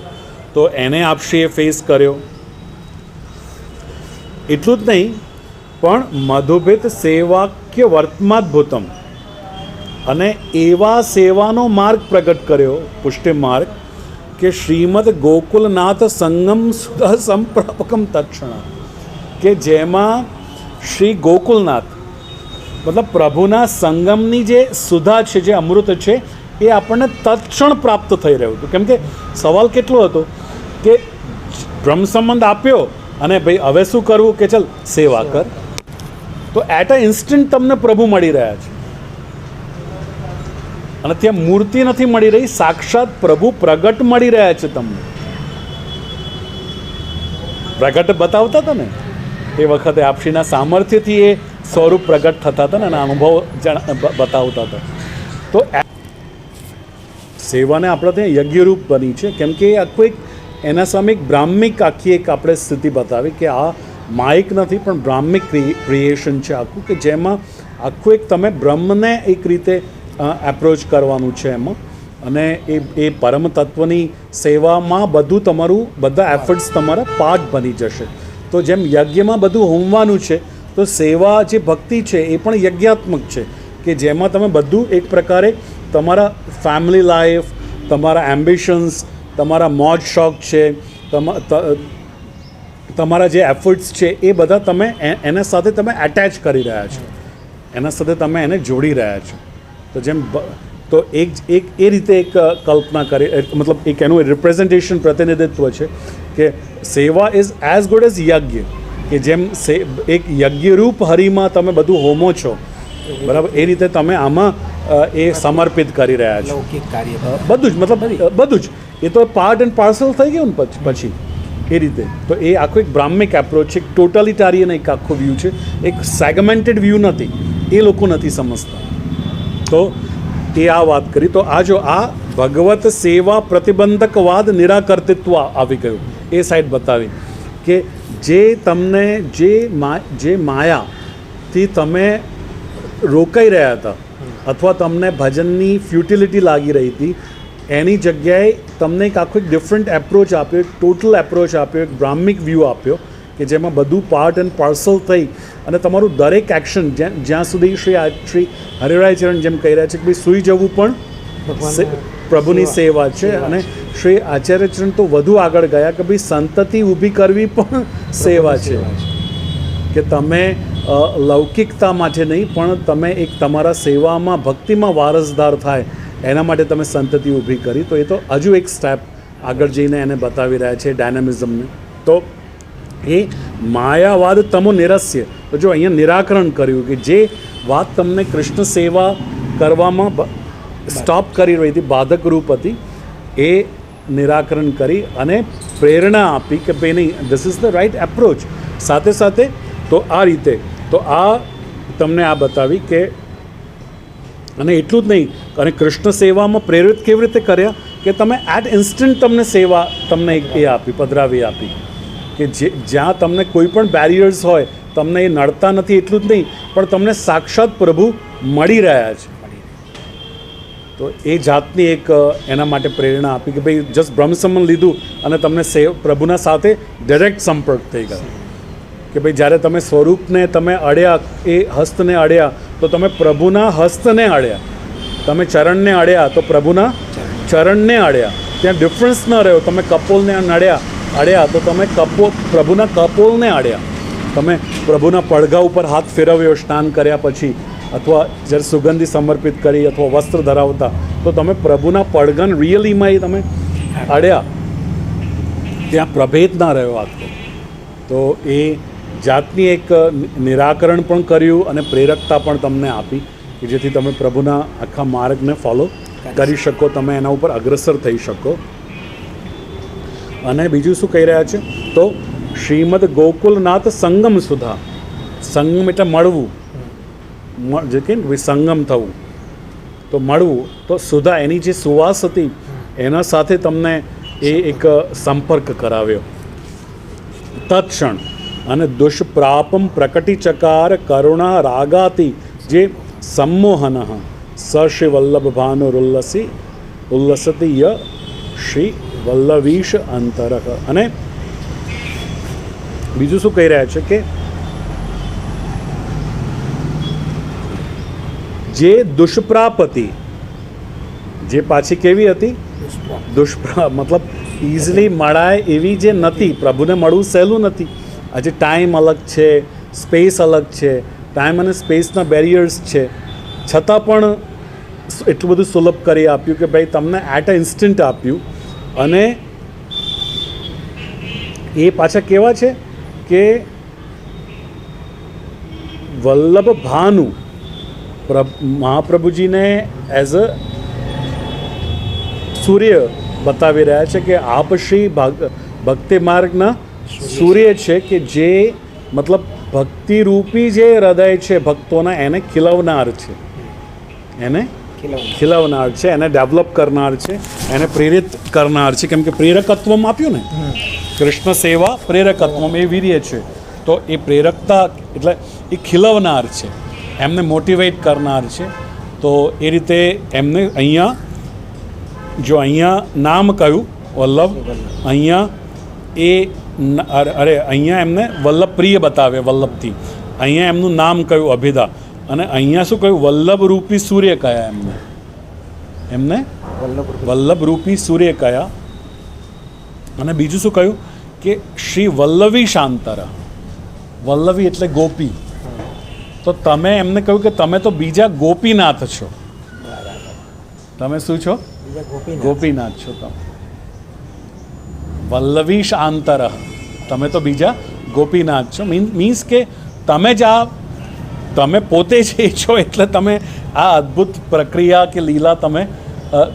તો એને આપશ્રીએ ફેસ કર્યો. એટલું જ નહીં પણ મધુભિત સેવાક્ય વર્તમાદ્ભુતમ, અને એવા સેવાનો માર્ગ પ્રગટ કર્યો, પુષ્ટિ માર્ગ, કે શ્રીમદ ગોકુલનાથ સંગમ સુધ સંપ્રાપકમ તત્ક્ષણા, કે જેમાં શ્રી ગોકુલનાથ મતલબ પ્રભુના સંગમની જે સુધા છે, જે અમૃત છે, એ આપણને તત્ક્ષણ પ્રાપ્ત થઈ રહ્યું હતું. કેમ કે સવાલ કેટલો હતો કે બ્રહ્મ સંબંધ આપ્યો અને ભાઈ હવે શું કરવું, કે ચલ સેવા કર. તો એટ અ ઇન્સ્ટન્ટ તમને પ્રભુ મળી રહ્યા છે. અને ત્યાં મૂર્તિ નથી મળી રહી, સાક્ષાત પ્રભુ પ્રગટ મળી રહ્યા છે તમને. પ્રગટ બતાવતા હતા ને એ વખતે આપશીના સામર્થ્યથી એ સ્વરૂપ પ્રગટ થતા હતા ને, અનુભવ બતાવતા હતા. તો સેવાને આપણે ત્યાં યજ્ઞરૂપ બની છે. કેમ કે આખું એક એના સામે એક બ્રાહ્મિક આખી એક આપણે સ્થિતિ બતાવી કે આ માઇક નથી પણ બ્રાહ્મિક ક્રિએશન છે આખું, કે જેમાં આખું એક તમે બ્રહ્મને એક રીતે એપ્રોચ કરવાનું છે એમાં. અને એ પરમ તત્વની સેવામાં બધું તમારું બધા એફર્ટ્સ તમારા પાર્ટ બની જશે. તો જેમ યજ્ઞમાં બધું હોમવાનું છે, તો સેવા જે ભક્તિ છે એ પણ યજ્ઞાત્મક છે, કે જેમાં તમે બધું એક પ્રકારે તમારા ફેમિલી લાઈફ, તમારા એમ્બિશન્સ, તમારા મોજ શોખ છે, તમારા જે એફર્ટ્સ છે એ બધા તમે એના સાથે તમે એટેચ કરી રહ્યા છો, એના સાથે તમે એને જોડી રહ્યા છો. તો જેમ તો એક એ રીતે એક કલ્પના કરી, મતલબ એક એનું રિપ્રેઝન્ટેશન પ્રતિનિધિત્વ છે કે સેવા ઇઝ એઝ ગુડ એઝ યજ્ઞ, કે જેમ એક યજ્ઞરૂપ હરિમાં તમે બધું હોમો છો, બરાબર, એ રીતે તમે આમાં એ સમર્પિત કરી રહ્યા છો લૌકિક કાર્ય. બધું જ, મતલબ બધું જ. એ તો પાર્ટ એન્ડ પાર્સલ થઈ ગયું ને પછી એ રીતે. તો એ આખું એક બ્રાહ્મિક એપ્રોચ છે, એક ટોટલિટારિયન એક આખો વ્યૂ છે, એક સેગમેન્ટેડ વ્યૂ નથી. એ લોકો નથી સમજતા. તો એ આ વાત કરી. તો આ જો આ ભગવત સેવા પ્રતિબંધકવાદ નિરાકર્તૃત્વ આવી ગયું, એ સાઈડ બતાવી કે જે તમને જે માયાથી તમે રોકાઈ રહ્યા હતા અથવા તમને ભજનની ફ્યુટિલિટી લાગી રહી હતી, એની જગ્યાએ તમને એક આખો એક ડિફરન્ટ એપ્રોચ આપ્યો, એક ટોટલ એપ્રોચ આપ્યો, એક બ્રાહ્મિક વ્યૂ આપ્યો, કે જેમાં બધું પાર્ટ એન્ડ પાર્સલ થઈ અને તમારું દરેક એક્શન, જ્યાં સુધી શ્રી હરિરાયચરણ જેમ કહી રહ્યા છે કે ભાઈ સૂઈ જવું પણ પ્રભુની સેવા છે. અને શ્રી આચાર્યચરણ તો વધુ આગળ ગયા કે ભાઈ સંતતિ ઊભી કરવી પણ સેવા છે, કે તમે લૌકિકતા માટે નહીં પણ તમે એક તમારા સેવામાં ભક્તિમાં વારસદાર થાય એના માટે તમે સંતતિ ઊભી કરી. તો એ તો હજુ એક સ્ટેપ આગળ જઈને એને બતાવી રહ્યા છે ડાયનામિઝમને. તો એ માયાવાદ તમો નિરસ્ય, તો જો અહીંયા નિરાકરણ કર્યું કે જે વાત તમને કૃષ્ણ સેવા કરવામાં સ્ટોપ કરી રહી હતી, બાધક રૂપ હતી, એ નિરાકરણ કરી અને પ્રેરણા આપી કે ભાઈ નહીં, this is the right approach. સાથે સાથે તો આ રીતે તો આ તમને આ બતાવી કે, અને એટલું જ નહીં, અને કૃષ્ણ સેવામાં પ્રેરિત કેવી રીતે કર્યા કે તમે એટ ઇન્સ્ટન્ટ તમને સેવા તમને એ આપી, પધરાવી આપી, કે જ્યાં તમને કોઈ પણ બેરિયર્સ હોય તમને એ નડતા નથી. એટલું જ નહીં પણ તમને સાક્ષાત પ્રભુ મળી રહ્યા છે. તો એ જાતની એક એના માટે પ્રેરણા આપી કે ભાઈ જસ્ટ બ્રહ્મ સંબંધ લીધું અને તમને પ્રભુના સાથે ડાયરેક્ટ સંપર્ક થઈ ગયો, કે ભાઈ જ્યારે તમે સ્વરૂપને તમે અડ્યા, એ હસ્તને અડ્યા તો તમે પ્રભુના હસ્તને અડ્યા, તમે ચરણને અડ્યા તો પ્રભુના ચરણને અડ્યા. ત્યાં ડિફરન્સ ન રહ્યો. તમે કપોલને અડ્યા તો તમે પ્રભુના કપોલને અડ્યા. તમે પ્રભુના પડઘા ઉપર હાથ ફેરવ્યો સ્નાન કર્યા પછી, અથવા જ્યારે સુગંધી સમર્પિત કરી અથવા વસ્ત્ર ધરાવતા, તો તમે પ્રભુના પડઘાને રિયલીમાં તમે અડ્યા. ત્યાં પ્રભેદ ના રહ્યો આખો. તો એ જાતની એક નિરાકરણ પણ કર્યું અને પ્રેરકતા પણ તમને આપી કે જેથી તમે પ્રભુના આખા માર્ગને ફોલો કરી શકો, તમે એના ઉપર અગ્રસર થઈ શકો. અને બીજું શું કહી રહ્યા છે તો શ્રીમદ ગોકુલનાથ સંગમ સુધા. સંગમ એટલે મળવું, જે કે સંગમ થવું, તો મળવું. તો સુધા એની જે સુવાસ હતી એના સાથે તમને એ એક સંપર્ક કરાવ્યો તત્ક્ષણ. અને દુષ્પ્રાપમ પ્રકટીચકાર કરુણા રાગાતી જે સંમોહન શ્રી વલ્લભ ભાનુરુલ્લસી ઉલ્લસતી ય શ્રી વલ્લવીશ અંતરઃ. અને બીજું શું કહી રહ્યા છે કે જે દુષ્પ્રાપતિ, જે પાછી કેવી હતી? મતલબ ઇઝીલી મળાય એવી જે નથી. પ્રભુને મળવું સહેલું નથી. આજે ટાઈમ અલગ છે, સ્પેસ અલગ છે, ટાઈમ અને સ્પેસના બેરિયર્સ છે, છતાં પણ એટલું બધું સુલભ કરી આપ્યું કે ભાઈ તમને એટ અ ઇન્સ્ટન્ટ આપ્યું. અને એ પાછા કેવા છે કે વલ્લભ ભાનુ મહાપ્રભુજીને એઝ અ સૂર્ય બતાવી રહ્યા છે કે આપ શ્રી ભક્તિ માર્ગના સૂર્ય છે કે જે મતલબ ભક્તિરૂપી જે હૃદય છે ભક્તોના એને ખીલવનાર છે, એને ખીલવનાર છે, એને ડેવલપ કરનાર છે, એને પ્રેરિત કરનાર છે. કેમ કે પ્રેરકત્વમ આપ્યું ને, કૃષ્ણ સેવા પ્રેરકત્વમ એ વીર્ય છે. તો એ પ્રેરકતા એટલે એ ખીલવનાર છે, એમને મોટિવેટ કરનાર છે. તો એ રીતે એમને અહીંયા જો અહીંયા નામ કહ્યું વલ્લભ, અહીંયા એ અરે અહીંયા એમને વલ્લભ પ્રિય બતાવે વલ્લભથી, અહીંયા એમનું નામ કહ્યું અભિધા, અને અહીંયા શું કહ્યું? વલ્લભ રૂપી સૂર્ય કયા એમને વલ્લભ રૂપી સૂર્ય કયા. અને બીજું શું કહ્યું કે શ્રી વલ્લવી શાંતરા. વલ્લવી એટલે ગોપી. તો તમે એમને કહ્યું કે તમે તો બીજા ગોપીનાથ છો. તમે શું છો? ગોપીનાથ છો તમે. વલ્લવી શાંતર, તમે તો બીજા ગોપીનાથ છો. મીન્સ કે તમે જ તમે પોતે જ એ છો, એટલે તમે આ અદ્ભુત પ્રક્રિયા કે લીલા તમે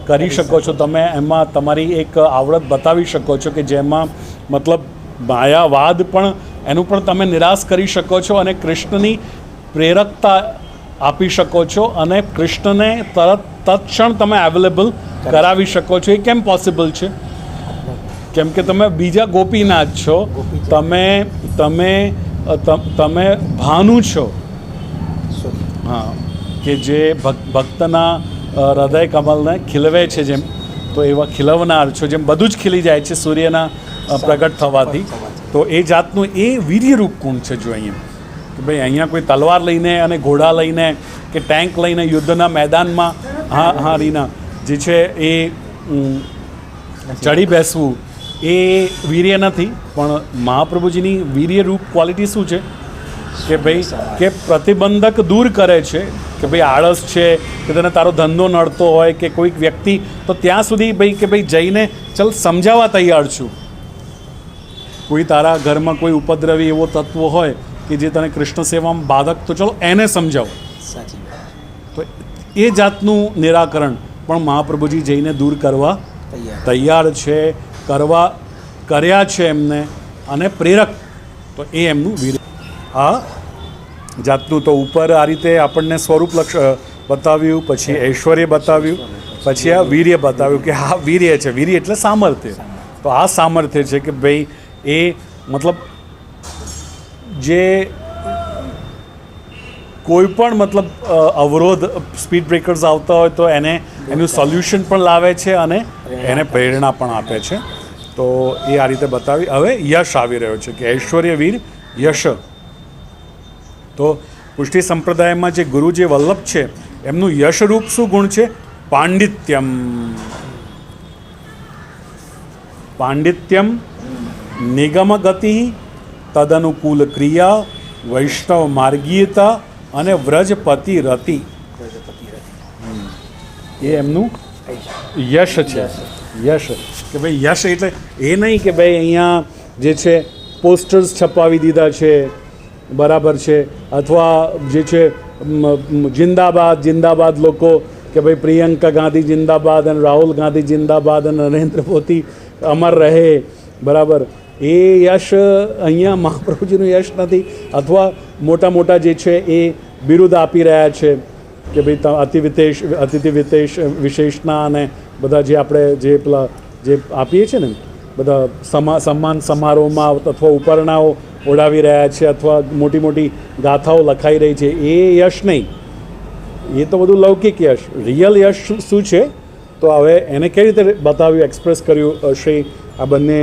કરી શકો છો. તમે એમાં તમારી એક આવડત બતાવી શકો છો કે જેમાં મતલબ માયાવાદ પણ એનું પણ તમે નિરાશ કરી શકો છો અને કૃષ્ણની પ્રેરકતા આપી શકો છો અને કૃષ્ણને તત્ક્ષણ તમે અવેલેબલ કરાવી શકો છો. એ કેમ પોસિબલ છે? કેમ કે તમે બીજા ગોપીનાથ છો, તમે તમે તમે ભાનુ છો. હા, કે જે ભક્તના હૃદય કમલને ખીલવે છે, જેમ તો એવા ખીલવનાર છો, જેમ બધું જ ખીલી જાય છે સૂર્યના પ્રગટ થવાથી. તો એ જાતનું એ વીર્યરૂપ ગુણ છે. જો અહીંયા કે ભાઈ અહીંયા કોઈ તલવાર લઈને અને ઘોડા લઈને કે ટેન્ક લઈને યુદ્ધના મેદાનમાં હારીના જે છે એ ચડી બેસવું એ વીર્ય નથી. પણ મહાપ્રભુજીની વીર્યરૂપ ક્વોલિટી શું છે કે ભાઈ કે પ્રતિબંધક દૂર કરે છે. કે ભાઈ આળસ છે કે તને તારો ધંધો નડતો હોય કે કોઈક વ્યક્તિ, તો ત્યાં સુધી ભાઈ કે ભાઈ જઈને ચલ સમજાવવા તૈયાર છું. કોઈ તારા ઘરમાં કોઈ ઉપદ્રવી એવો તત્વ હોય કે જે તને કૃષ્ણ સેવામાં બાધક, તો ચલો એને સમજાવો. તો એ જાતનું નિરાકરણ પણ મહાપ્રભુજી જઈને દૂર કરવા તૈયાર છે, કર્યા છે એમને, અને પ્રેરક. તો એ એમનું વીર આ જાતનું. તો ઉપર આ રીતે આપણને સ્વરૂપ બતાવ્યું, પછી ઐશ્વર્ય બતાવ્યું, પછી આ વીર્ય બતાવ્યું કે હા વીર્ય છે. વીર્ય એટલે સામર્થ્ય. તો આ સામર્થ્ય છે કે ભાઈ એ મતલબ જે કોઈ પણ મતલબ અવરોધ, સ્પીડ બ્રેકર્સ આવતા હોય તો એને એનું સોલ્યુશન પણ લાવે છે અને એને પ્રેરણા પણ આપે છે. તો એ આ રીતે બતાવી. હવે યશ આવી રહ્યો છે કે ઐશ્વર્ય વીર યશ. તો પુષ્ટિ સંપ્રદાયમાં જે ગુરુ જે વલ્લભ છે એમનું યશરૂપ શું ગુણ છે? પાંડિત્યમ. પાંડિત્યમ, નિગમ ગતિ, તદનુકૂલ ક્રિયા, વૈષ્ણવ માર્ગીયતા અને વ્રજપતિ રતિ. એ એમનું યશ છે. યશ કે ભાઈ યશ એટલે એ નહીં કે ભાઈ અહીંયા જે છે પોસ્ટર્સ છપાવી દીધા છે, બરાબર છે, અથવા જે છે જિંદાબાદ જિંદાબાદ લોકો કે ભાઈ પ્રિયંકા ગાંધી જિંદાબાદ અને રાહુલ ગાંધી જિંદાબાદ અને નરેન્દ્ર મોદી અમર રહે, બરાબર. એ યશ અહીંયા મહાપ્રભુજીનું યશ નથી. અથવા મોટા મોટા જે છે એ બિરુદ આપી રહ્યા છે કે ભાઈ અતિથિ વિશેષના અને બધા જે આપણે જે પેલા જે આપીએ છીએ ને બધા સન્માન સમારોહમાં અથવા ઉપરણાઓ ઓઢાવી રહ્યા છે અથવા મોટી મોટી ગાથાઓ લખાઈ રહી છે. એ યશ નહીં, એ તો બધું લૌકિક યશ. રિયલ યશ શું છે? તો હવે એને કેવી રીતે બતાવ્યું, એક્સપ્રેસ કર્યું શ્રી આ બંને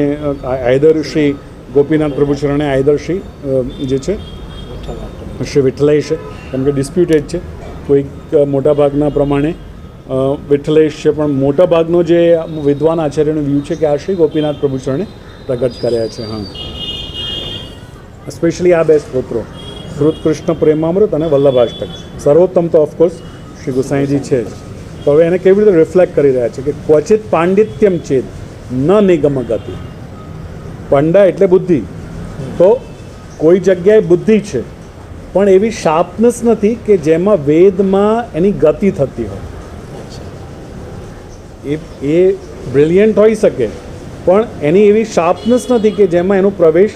આયદર શ્રી ગોપીનાથ પ્રભુચરણે, આયદર શ્રી જે છે શ્રી વિઠ્ઠલાઈ છે, કેમ કે ડિસ્પ્યુટેડ છે. કોઈક મોટાભાગના પ્રમાણે વિઠ્ઠલેશ છે, પણ મોટાભાગનો જે વિદ્વાન આચાર્યનો વ્યૂ છે કે આ શ્રી ગોપીનાથ પ્રભુચરણે પ્રગટ કર્યા છે. હા, સ્પેશિયલી આ બે સ્તોત્રો, શ્રુત કૃષ્ણ પ્રેમામૃત અને વલ્લભાષ્ટક. સર્વોત્તમ તો ઓફકોર્સ શ્રી ગુસાઈજી છે જ. તો હવે એને કેવી રીતે રિફ્લેક્ટ કરી રહ્યા છે કે ક્વચિત પાંડિત્યમ ચેત ન નિગમ ગતિ. પંડા એટલે બુદ્ધિ, તો કોઈ જગ્યાએ બુદ્ધિ છે પણ એવી શાર્પનેસ નથી કે જેમાં વેદમાં એની ગતિ થતી હોય. એ બ્રિલિયન્ટ હોઈ શકે પણ એની એવી શાર્પનેસ નથી કે જેમાં એનો પ્રવેશ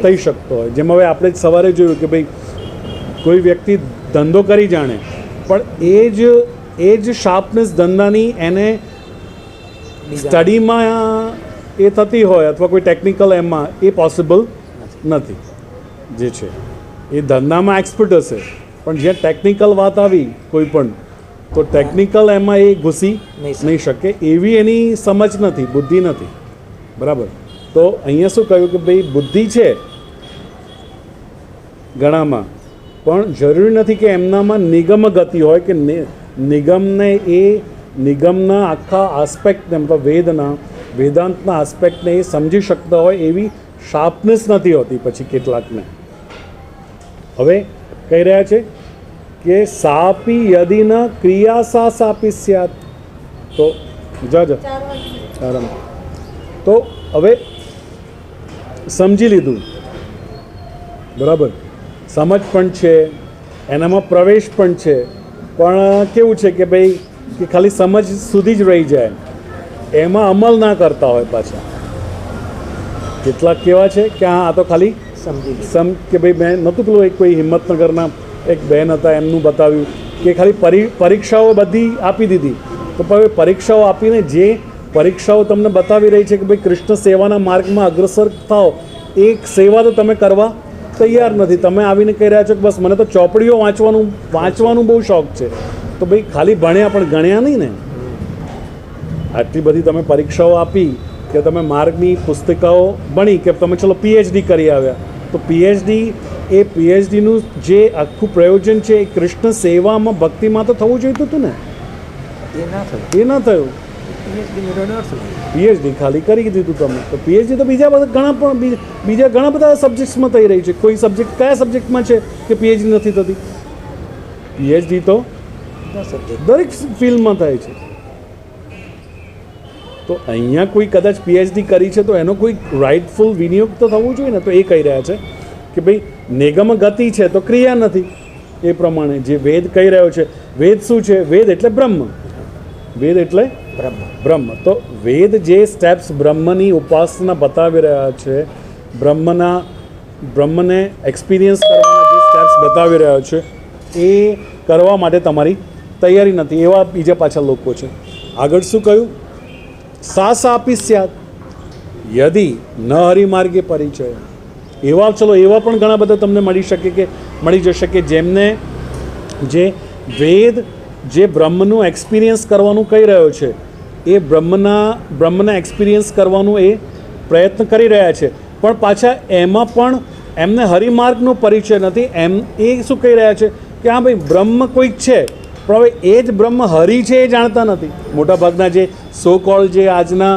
થઈ શકતો હોય. જેમ હવે આપણે સવારે જોયું કે ભાઈ કોઈ વ્યક્તિ ધંધો કરી જાણે પણ એ જ શાર્પનેસ ધંધાની એને સ્ટડીમાં એ થતી હોય અથવા કોઈ ટેકનિકલ એમાં એ પોસિબલ નથી. જે છે એ ધંધામાં એક્સપર્ટ હશે પણ જ્યાં ટેકનિકલ વાત આવી કોઈ પણ, તો ટેકનિકલ એમાં એ ઘૂસી નહીં શકે. એવી એની સમજ નથી, બુદ્ધિ નથી. બરાબર. તો અહીંયા શું કહ્યું કે ભાઈ બુદ્ધિ છે ઘણામાં, પણ જરૂરી નથી કે એમનામાં નિગમ ગતિ હોય કે નિગમના આખા આસ્પેક્ટને, મતલબ વેદાંતના આસ્પેક્ટને એ સમજી શકતા હોય એવી શાર્પનેસ નથી હોતી પછી કેટલાકને. હવે કહી રહ્યા છે કે સાપી યદિ ન ક્રિયા સા સાપી સ્યાત. તો આરામ. તો હવે સમજી લીધું, બરાબર, સમજ પણ છે, એનામાં પ્રવેશ પણ છે, પણ કેવું છે કે ભાઈ કે ખાલી સમજ સુધી જ રહી જાય, એમાં અમલ ના કરતા હોય પાછા. કેટલાક કેવા છે કે હા આ તો ખાલી કે ભાઈ મેં નહોતું પેલું એક કોઈ હિંમતનગરના એક બહેન હતા એમનું બતાવ્યું કે ખાલી પરીક્ષાઓ બધી આપી દીધી. તો હવે પરીક્ષાઓ આપીને જે પરીક્ષાઓ તમને બતાવી રહી છે કે ભાઈ કૃષ્ણ સેવાના માર્ગમાં અગ્રસર થાઓ, એક સેવા તો તમે કરવા તૈયાર નથી. તમે આવીને કહી રહ્યા છો કે બસ મને તો ચોપડીઓ વાંચવાનું બહુ શોખ છે. તો ભાઈ ખાલી ભણ્યા પણ ગણ્યા નહીં ને. આટલી બધી તમે પરીક્ષાઓ આપી કે તમે માર્ગની પુસ્તિકાઓ ભણી કે તમે ચલો પીએચડી કરી આવ્યા, તો પીએચડીનું જે આખું પ્રયોજન છે એ કૃષ્ણ સેવામાં ભક્તિમાં તો થવું જોઈતું હતું ને. એ ના થયું. પીએચડી ખાલી કરી દીધું તમે. તો પીએચડી તો બીજા ઘણા બધા સબ્જેક્ટ્સમાં થઈ રહી છે. કોઈ સબ્જેક્ટ કયા સબ્જેક્ટમાં છે કે પીએચડી નથી થતી? પીએચડી તો દરેક ફિલ્ડમાં થાય છે. તો અહીંયા કોઈ કદાચ પીએચડી કરી છે તો એનો કોઈ રાઇટફુલ વિનિયોગ તો થવું જોઈએ ને. તો એ કહી રહ્યા છે કે ભાઈ નિગમ ગતિ છે તો ક્રિયા નથી. એ પ્રમાણે જે વેદ કહી રહ્યો છે, વેદ શું છે? વેદ એટલે બ્રહ્મ. વેદ એટલે બ્રહ્મ. તો વેદ જે સ્ટેપ્સ બ્રહ્મની ઉપાસના બતાવી રહ્યા છે, બ્રહ્મને એક્સપિરિયન્સ કરવાના જે સ્ટેપ્સ બતાવી રહ્યા છે, એ કરવા માટે તમારી તૈયારી નથી. એવા બીજા પાછા લોકો છે. આગળ શું કહ્યું? સાપી સ્યાત યદિ ન હરિમાર્ગે પરિચય. એવા પણ ઘણા બધા તમને મળી જશે કે જેમને જે વેદ જે બ્રહ્મનું એક્સપિરિયન્સ કરવાનું કહી રહ્યો છે, એ બ્રહ્મને એક્સપિરિયન્સ કરવાનું એ પ્રયત્ન કરી રહ્યા છે, પણ પાછા એમાં પણ એમને હરિમાર્ગનો પરિચય નથી. એ શું કહી રહ્યા છે કે હા ભાઈ બ્રહ્મ કોઈક છે, પણ હવે એ જ બ્રહ્મ હરિ છે એ જાણતા નથી. મોટાભાગના જે સો કોલ જે આજના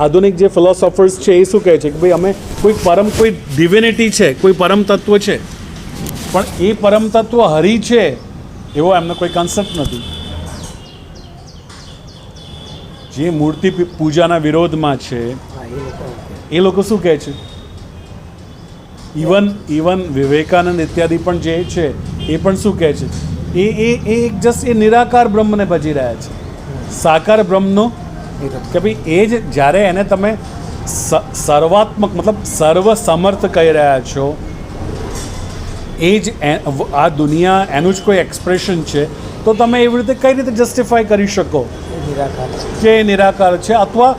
આધુનિક જે ફિલોસોફર્સ છે એ શું કહે છે કે ભાઈ અમે કોઈ ડિવિનિટી છે, કોઈ પરમ તત્વ છે, પણ એ પરમ તત્વ હરિ છે એવો એમને કોઈ કન્સેપ્ટ નથી. જે મૂર્તિ પૂજાના વિરોધમાં છે એ લોકો શું કહે છે? ઇવન વિવેકાનંદ ઇત્યાદિ પણ જે છે એ પણ શું કહે છે? એ જસ્ટ એ નિરાકાર બ્રહ્મને ભજી રહ્યા છે. સાકાર બ્રહ્મનો કે ભાઈ એ જ જ્યારે એને તમે સર્વાત્મક મતલબ સર્વ સમર્થ કહી રહ્યા છો, એ જ આ દુનિયા એનું જ કોઈ એક્સપ્રેશન છે, તો તમે એવી રીતે કઈ રીતે જસ્ટિફાય કરી શકો કે નિરાકાર છે? અથવા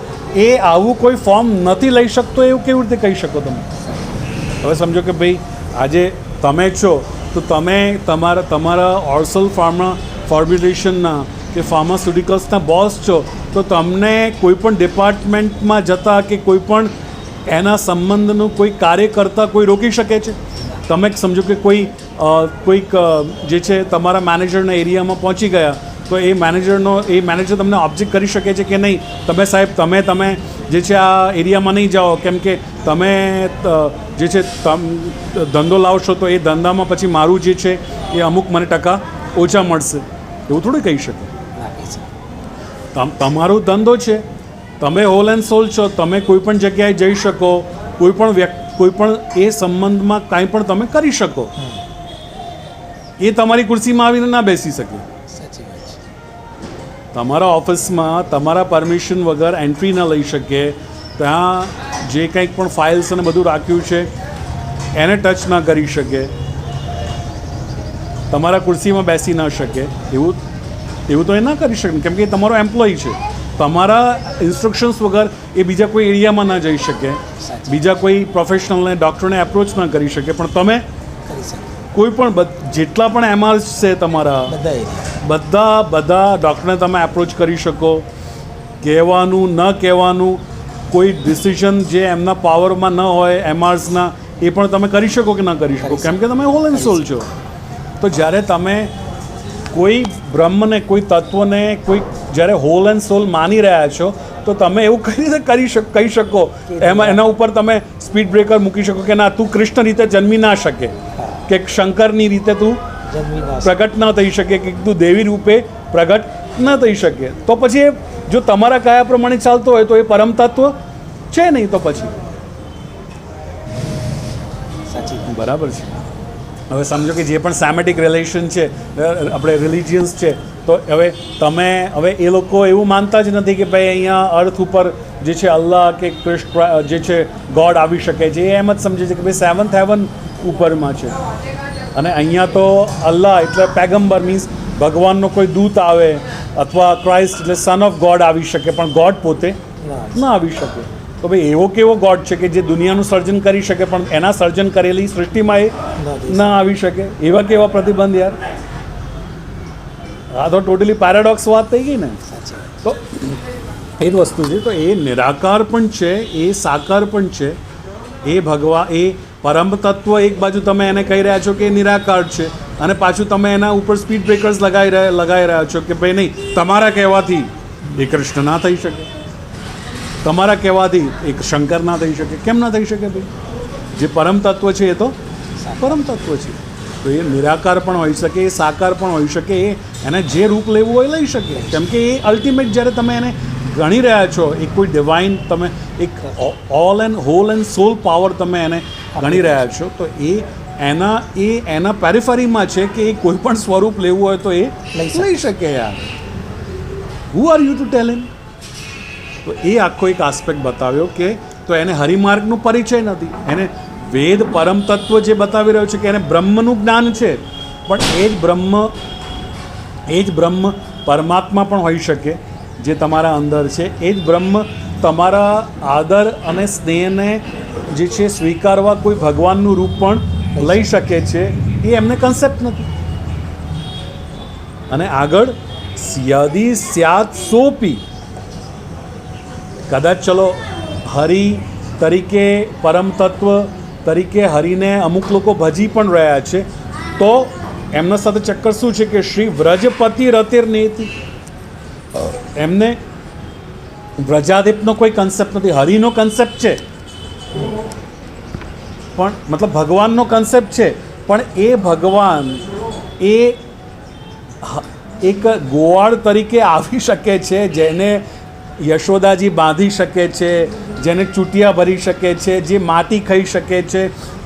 એ આવું કોઈ ફોર્મ નથી લઈ શકતો એવું કેવી રીતે કહી શકો તમે? હવે સમજો કે ભાઈ આજે તમે છો તો તમે તમારા ઓર્સલ ફોર્મ્યુલેશનના કે ફાર્માસ્યુટિકલ્સના બોસ છો, તો તમને કોઈ પણ ડિપાર્ટમેન્ટમાં જતા કે કોઈ પણ એના સંબંધનું કોઈ કાર્ય કરતા કોઈ રોકી શકે છે? તમે સમજો કે કોઈ કોઈક જે છે તમારા મેનેજરના એરિયામાં પહોંચી ગયા તો એ મેનેજર તમને ઓબ્જેક્ટ કરી શકે છે કે નહીં તમે સાહેબ તમે જે છે આ એરિયામાં નહીં જાઓ કેમ કે તમે જે છે ધંધો લાવશો તો એ ધંધામાં પછી મારું જે છે એ અમુક મને ટકા ઓછા મળશે એવું થોડું કહી શકે. ના કહી શકે. તમારો ધંધો છે, તમે હોલ એન્ડ સોલ છો, તમે કોઈ પણ જગ્યાએ જઈ શકો, કોઈ પણ એ સંબંધમાં કાંઈ પણ તમે કરી શકો. એ તમારી ખુરશીમાં આવીને ના બેસી શકે. સાચી વાત છે. તમારા ઓફિસમાં તમારા પરમિશન વગર એન્ટ્રી ન લઈ શકે, ત્યાં જે કંઈક પણ ફાઇલ્સ અને બધું રાખ્યું છે એને ટચ ના કરી શકે, તમારા ખુરશીમાં બેસી ન શકે, એવું તો એ ના કરી શકે કેમ કે એ તમારો એમ્પ્લોય છે. તમારા ઇન્સ્ટ્રક્શન્સ વગર એ બીજા કોઈ એરિયામાં ના જઈ શકે, બીજા કોઈ પ્રોફેશનલને ડૉક્ટરને એપ્રોચ ના કરી શકે, પણ તમે કરી શકે. કોઈ પણ જેટલા પણ એમઆર્સ છે તમારા બધા ડૉક્ટરને તમે એપ્રોચ કરી શકો. કહેવાનું ન કહેવાનું કોઈ ડિસિઝન જે એમના પાવરમાં ન હોય એમઆર્સના એ પણ તમે કરી શકો કે ન કરી શકો કેમ કે તમે હોલ એન્ડ સોલ છો. તો જ્યારે તમે કોઈ બ્રહ્મને કોઈ તત્વને કોઈ જ્યારે હોલ એન્ડ સોલ માની રહ્યા છો તો તમે એવું કઈ રીતે કહી શકો એના ઉપર તમે સ્પીડ બ્રેકર મૂકી શકો કે ના તું કૃષ્ણ રીતે જન્મી ના શકે કે શંકરની રીતે તું પ્રગટ ન થઈ શકે કે તું દેવી રૂપે પ્રગટ ન થઈ શકે. તો પછી જો તમારા કયા પ્રમાણે ચાલતો હોય તો એ પરમ તત્વ છે નહીં તો પછી સાચી બરાબર છે. હવે સમજો કે જે પણ સેમેટિક રિલેશન છે આપણે રિલિજિયન્સ છે તો હવે એ લોકો એવું માનતા જ નથી કે ભાઈ અહીંયા અર્થ ઉપર જે છે અલ્લાહ કે કૃષ્ણ જે છે ગોડ આવી શકે છે. એ એમ જ સમજે છે કે ભાઈ 7th હેવન ઉપરમાં છે અને અહીંયા તો અલ્લાહ એટલે પેગમ્બર મીન્સ ભગવાનનો કોઈ દૂત આવે અથવા ક્રાઇસ્ટ એટલે સન ઓફ ગોડ આવી શકે પણ ગોડ પોતે ન આવી શકે. તો ભાઈ એવો કેવો ગોડ છે કે જે દુનિયાનું સર્જન કરી શકે પણ એના સર્જન કરેલી સૃષ્ટિમાં એ ન આવી શકે? એવા કેવા પ્રતિબંધ યાર! આ તો ટોટલી પેરાડોક્સ વાત થઈ ગઈ ને. તો એ જ વસ્તુ છે. તો એ નિરાકાર પણ છે, એ સાકાર પણ છે. એ ભગવાન એ પરમ તત્વ એક બાજુ તમે એને કહી રહ્યા છો કે એ નિરાકાર છે અને પાછું તમે એના ઉપર સ્પીડ બ્રેકર્સ લગાવી રહ્યા છો કે ભાઈ નહીં તમારા કહેવાથી એ કૃષ્ણ ના થઈ શકે, તમારા કહેવાથી એક શંકર ના થઈ શકે. કેમ ના થઈ શકે ભાઈ? જે પરમ તત્વ છે એ તો પરમ તત્વ છે. તો એ નિરાકાર પણ હોઈ શકે, એ સાકાર પણ હોઈ શકે, એને જે રૂપ લેવું હોય લઈ શકે કેમ કે એ અલ્ટિમેટ જ્યારે તમે એને ગણી રહ્યા છો એક કોઈ ડિવાઇન તમે એક હોલ એન્ડ સોલ પાવર તમે એને ગણી રહ્યા છો તો એના પેરિફરીમાં છે કે એ કોઈ પણ સ્વરૂપ લેવું હોય તો એ લઈ શકે યાર. Who are you to tell him? તો એ આખો એક આસ્પેક્ટ બતાવ્યો કે તો એને હરિમાર્ગનો પરિચય નથી. એને વેદ પરમ તત્વ જે બતાવી રહ્યો છે કે એને બ્રહ્મનું જ્ઞાન છે પણ એ જ બ્રહ્મ પરમાત્મા પણ હોઈ શકે જે તમારા અંદર છે. એ જ બ્રહ્મ તમારા આદર અને સ્નેહને જે છે સ્વીકારવા કોઈ ભગવાનનું રૂપ પણ લઈ શકે છે. એ એમને કન્સેપ્ટ નથી. અને આગળ યદિ સ્યાત સોપી કદાચ ચલો હરિ તરીકે પરમ તત્વ તરીકે હરિને અમુક લોકો ભજી પણ રહ્યા છે તો એમના સાથે ચક્કર શું છે કે શ્રી વ્રજપતિ રતિર નીતિ એમને વ્રજાધિપનો કોઈ કન્સેપ્ટ નથી. હરિનો કન્સેપ્ટ છે પણ મતલબ ભગવાનનો કન્સેપ્ટ છે પણ એ ભગવાન એ એક ગોવાળ તરીકે આવી શકે છે જેને યશોદાજી બાંધી શકે છે, જેને ચૂંટિયા ભરી શકે છે, જે માટી ખાઈ શકે છે,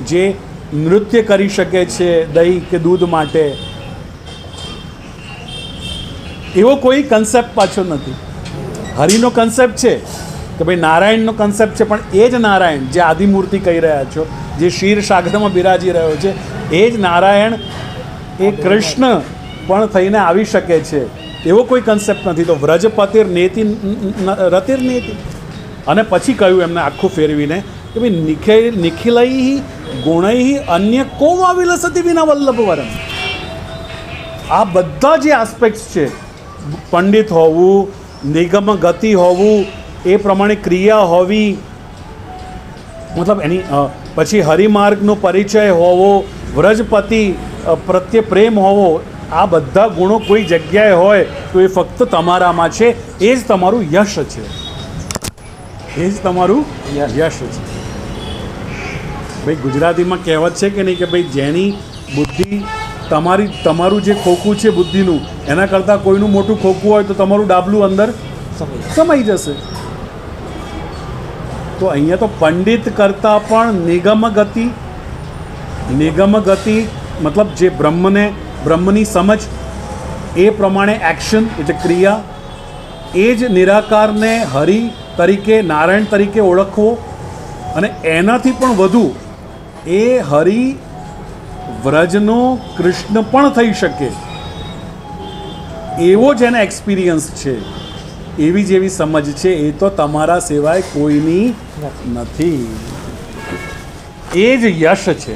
જે નૃત્ય કરી શકે છે દહીં કે દૂધ માટે. એવો કોઈ કન્સેપ્ટ પાછો નથી. હરિનો કન્સેપ્ટ છે કે ભાઈ નારાયણનો કન્સેપ્ટ છે પણ એ જ નારાયણ જે આદિમૂર્તિ કહી રહ્યા છો, જે ક્ષીર સાગરમાં બિરાજી રહ્યો છે, એ જ નારાયણ એ કૃષ્ણ પણ થઈને આવી શકે છે. એવો કોઈ કન્સેપ્ટ નથી. તો વ્રજપતિર નેતિ રતિર નેતિ અને પછી કહ્યું એમને આખું ફેરવીને કે ભાઈ નિખિલૈ ગુણૈ અન્ય કોમાં વિલસતી વિના વલ્લભવરમ. આ બધા જે આસ્પેક્ટ્સ છે પંડિત હોવું, નિગમ ગતિ હોવું, એ પ્રમાણે ક્રિયા હોવી, મતલબ એની પછી હરિમાર્ગનો પરિચય હોવો, વ્રજપતિ પ્રત્યે પ્રેમ હોવો, આ બધા ગુણો કોઈ જગ્યાએ હોય તો એ ફક્ત તમારામાં છે. એ જ તમારું યશ છે, એ જ તમારું યશ છે. ભાઈ ગુજરાતીમાં કહેવત છે કે નહીં કે ભાઈ જેની બુદ્ધિ તમારું જે ખોખું છે બુદ્ધિનું એના કરતાં કોઈનું મોટું ખોખું હોય તો તમારું ડાબલું અંદર સમાઈ જશે. તો અહીંયા તો પંડિત કરતાં પણ નિગમ ગતિ મતલબ જે બ્રહ્મની સમજ એ પ્રમાણે એક્શન એટલે ક્રિયા, એ જ નિરાકારને હરિ તરીકે નારાયણ તરીકે ઓળખવો, અને એનાથી પણ વધુ એ હરિ વ્રજનો કૃષ્ણ પણ થઈ શકે એવો જ એને એક્સપિરિયન્સ છે, એવી જેવી સમજ છે, એ તો તમારા સિવાય કોઈની નથી. એ જ યશ છે.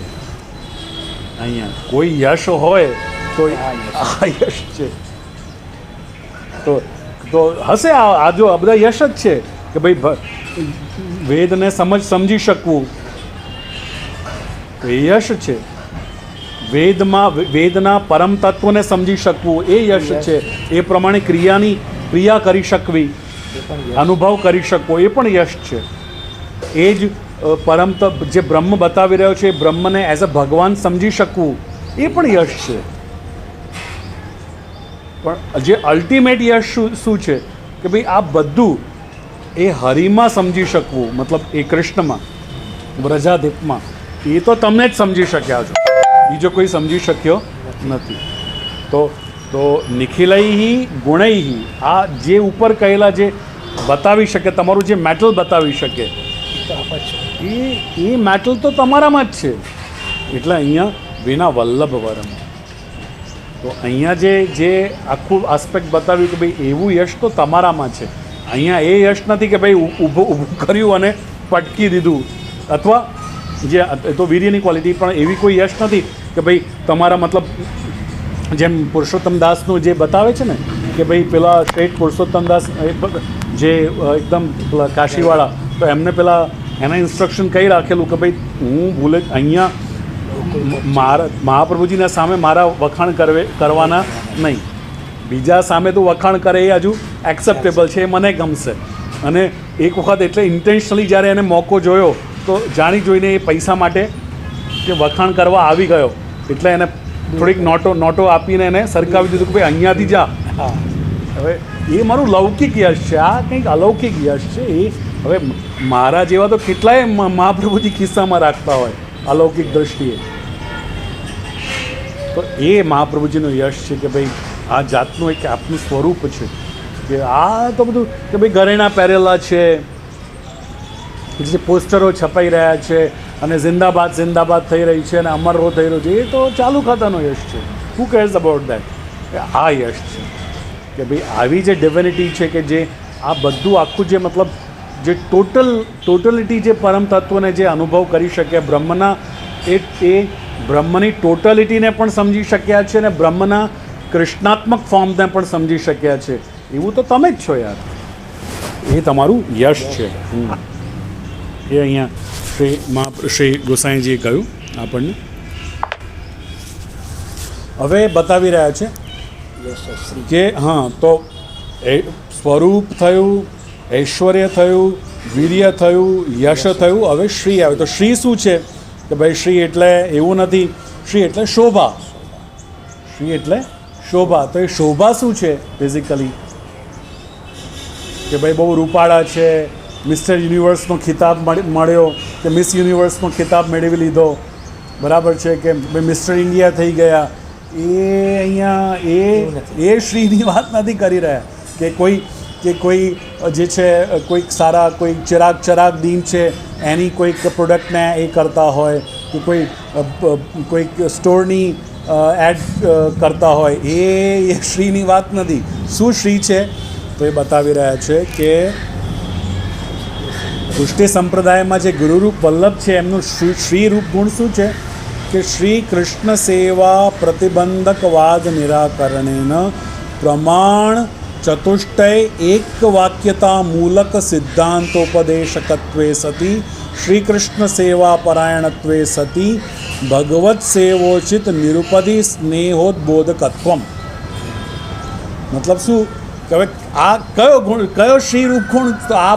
અહીંયા કોઈ યશ હોય તો આ યશ છે. તો હશે આ જો આ બધા યશ જ છે કે ભાઈ વેદને સમજી શકવું તો એ યશ છે. વેદના પરમ તત્વને સમજી શકવું એ યશ છે. એ પ્રમાણે ક્રિયા કરી શકવી, અનુભવ કરી શકવો એ પણ યશ છે. એ જ પરમ જે બ્રહ્મ બતાવી રહ્યો છે એ બ્રહ્મને એઝ અ ભગવાન સમજી શકવું એ પણ યશ છે. પણ જે અલ્ટિમેટ યશ શું છે કે ભાઈ આ બધું એ હરિમાં સમજી શકવું, મતલબ એ કૃષ્ણમાં વ્રજાધિપમાં, એ તો તમને જ સમજી શક્યા છો, બીજો કોઈ સમજી શક્યો નથી. તો નિખિલૈહી ગુણૈહી, આ જે ઉપર કહેલા જે બતાવી શકે, તમારું જે મેટલ બતાવી શકે એ મેટલ તો તમારામાં જ છે. એટલે અહીંયા વિના વલ્લભ વરમ. તો અહીંયા જે આખું આસ્પેક્ટ બતાવ્યું કે ભાઈ એવું યશ તો તમારામાં છે. અહીંયા એ યશ નથી કે ભાઈ ઊભું કર્યું અને પટકી દીધું, અથવા જે તો વીર્યની ક્વોલિટી, પણ એવી કોઈ યશ નથી કે ભાઈ તમારા મતલબ જેમ પુરુષોત્તમ દાસનું જે બતાવે છે ને કે ભાઈ પેલા સ્ટેટ પુરુષોત્તમ દાસ જે એકદમ પેલા કાશીવાળા, તો એમને પેલા એના ઇન્સ્ટ્રક્શન કંઈ રાખેલું કે ભાઈ હું ભૂલે અહીંયા મહાપ્રભુજીના સામે મારા વખાણ કરવાના નહીં, બીજા સામે તો વખાણ કરે એ હજુ એક્સેપ્ટેબલ છે, એ મને ગમશે. અને એક વખત એટલે ઇન્ટેન્શનલી જ્યારે એને મોકો જોયો તો જાણી જોઈને એ પૈસા માટે કે વખાણ કરવા આવી ગયો, એટલે એને થોડીક નોટો આપીને એને સરકાવી દીધું કે ભાઈ અહીંયાથી જા. હવે એ મારું લૌકિક યશ છે, આ કંઈક અલૌકિક યશ છે. એ હવે મારા જેવા તો કેટલાય મહાપ્રભુજી કિસ્સામાં રાખતા હોય અલૌકિક દ્રષ્ટિએ. તો એ મહાપ્રભુજીનું યશ છે કે ભાઈ આ જાતનું એક આપનું સ્વરૂપ છે કે આ તો બધું કે ભાઈ ઘરેણા પહેરેલા છે, જે પોસ્ટરો છપાઈ રહ્યા છે અને જિંદાબાદ જિંદાબાદ થઈ રહી છે અને અમર રહો થઈ રહ્યું છે, એ તો ચાલુ ખાતાનો યશ છે. હુ કેર્સ અબાઉટ દેટ? આ યશ છે કે ભાઈ આવી જે ડિવિનિટી છે કે જે આ બધું આખું જે મતલબ જે ટોટલિટી જે પરમ તત્વને જે અનુભવ કરી શકે, બ્રહ્મના એ બ્રહ્મની ટોટલિટીને પણ સમજી શક્યા છે અને બ્રહ્મના કૃષ્ણાત્મક ફોર્મને પણ સમજી શક્યા છે, એવું તો તમે જ છો યાર. એ તમારું યશ છે. એ અહીંયા શ્રી ગોસાઈજીએ કહ્યું આપણને. હવે બતાવી રહ્યા છે કે હા, તો એ સ્વરૂપ થયું, ઐશ્વર્ય થયું, વીર્ય થયું, યશ થયું, હવે શ્રી આવે. તો શ્રી શું છે કે ભાઈ શ્રી એટલે એવું નથી, શ્રી એટલે શોભા. શ્રી એટલે શોભા. તો એ શોભા શું છે બેઝિકલી કે ભાઈ બહુ રૂપાળા છે, મિસ્ટર યુનિવર્સનો ખિતાબ મળ્યો કે મિસ યુનિવર્સનો ખિતાબ મેળવી લીધો, બરાબર છે, કે ભાઈ મિસ્ટર ઇન્ડિયા થઈ ગયા. એ અહીંયા એ શ્રીની વાત નથી કરી રહ્યા કે કોઈ જે છે કોઈક સારા કોઈ ચિરાગ દીન છે એની કોઈક પ્રોડક્ટને એ કરતા હોય કે કોઈક સ્ટોરની એડ કરતા હોય, એ શ્રીની વાત નથી. શું શ્રી છે તો એ બતાવી રહ્યા છે કે પુષ્ટિ સંપ્રદાયમાં જે ગુરુરૂપ વલ્લભ છે એમનું શ્રી રૂપ ગુણ શું છે કે શ્રી કૃષ્ણ સેવા પ્રતિબંધક વાદ નિરાકરણેન પ્રમાણ ચતુષ્ટય એક વાક્યતા મૂલક સિદ્ધાંતોપદેશકત્વે સતી શ્રી કૃષ્ણ સેવા પરાયણત્વે સતી ભગવત સેવોચિત નિરુપધિ સ્નેહોદબોધકત્વમ. મતલબ શું કે હવે આ કયો શ્રી રૂપગુણ? તો આ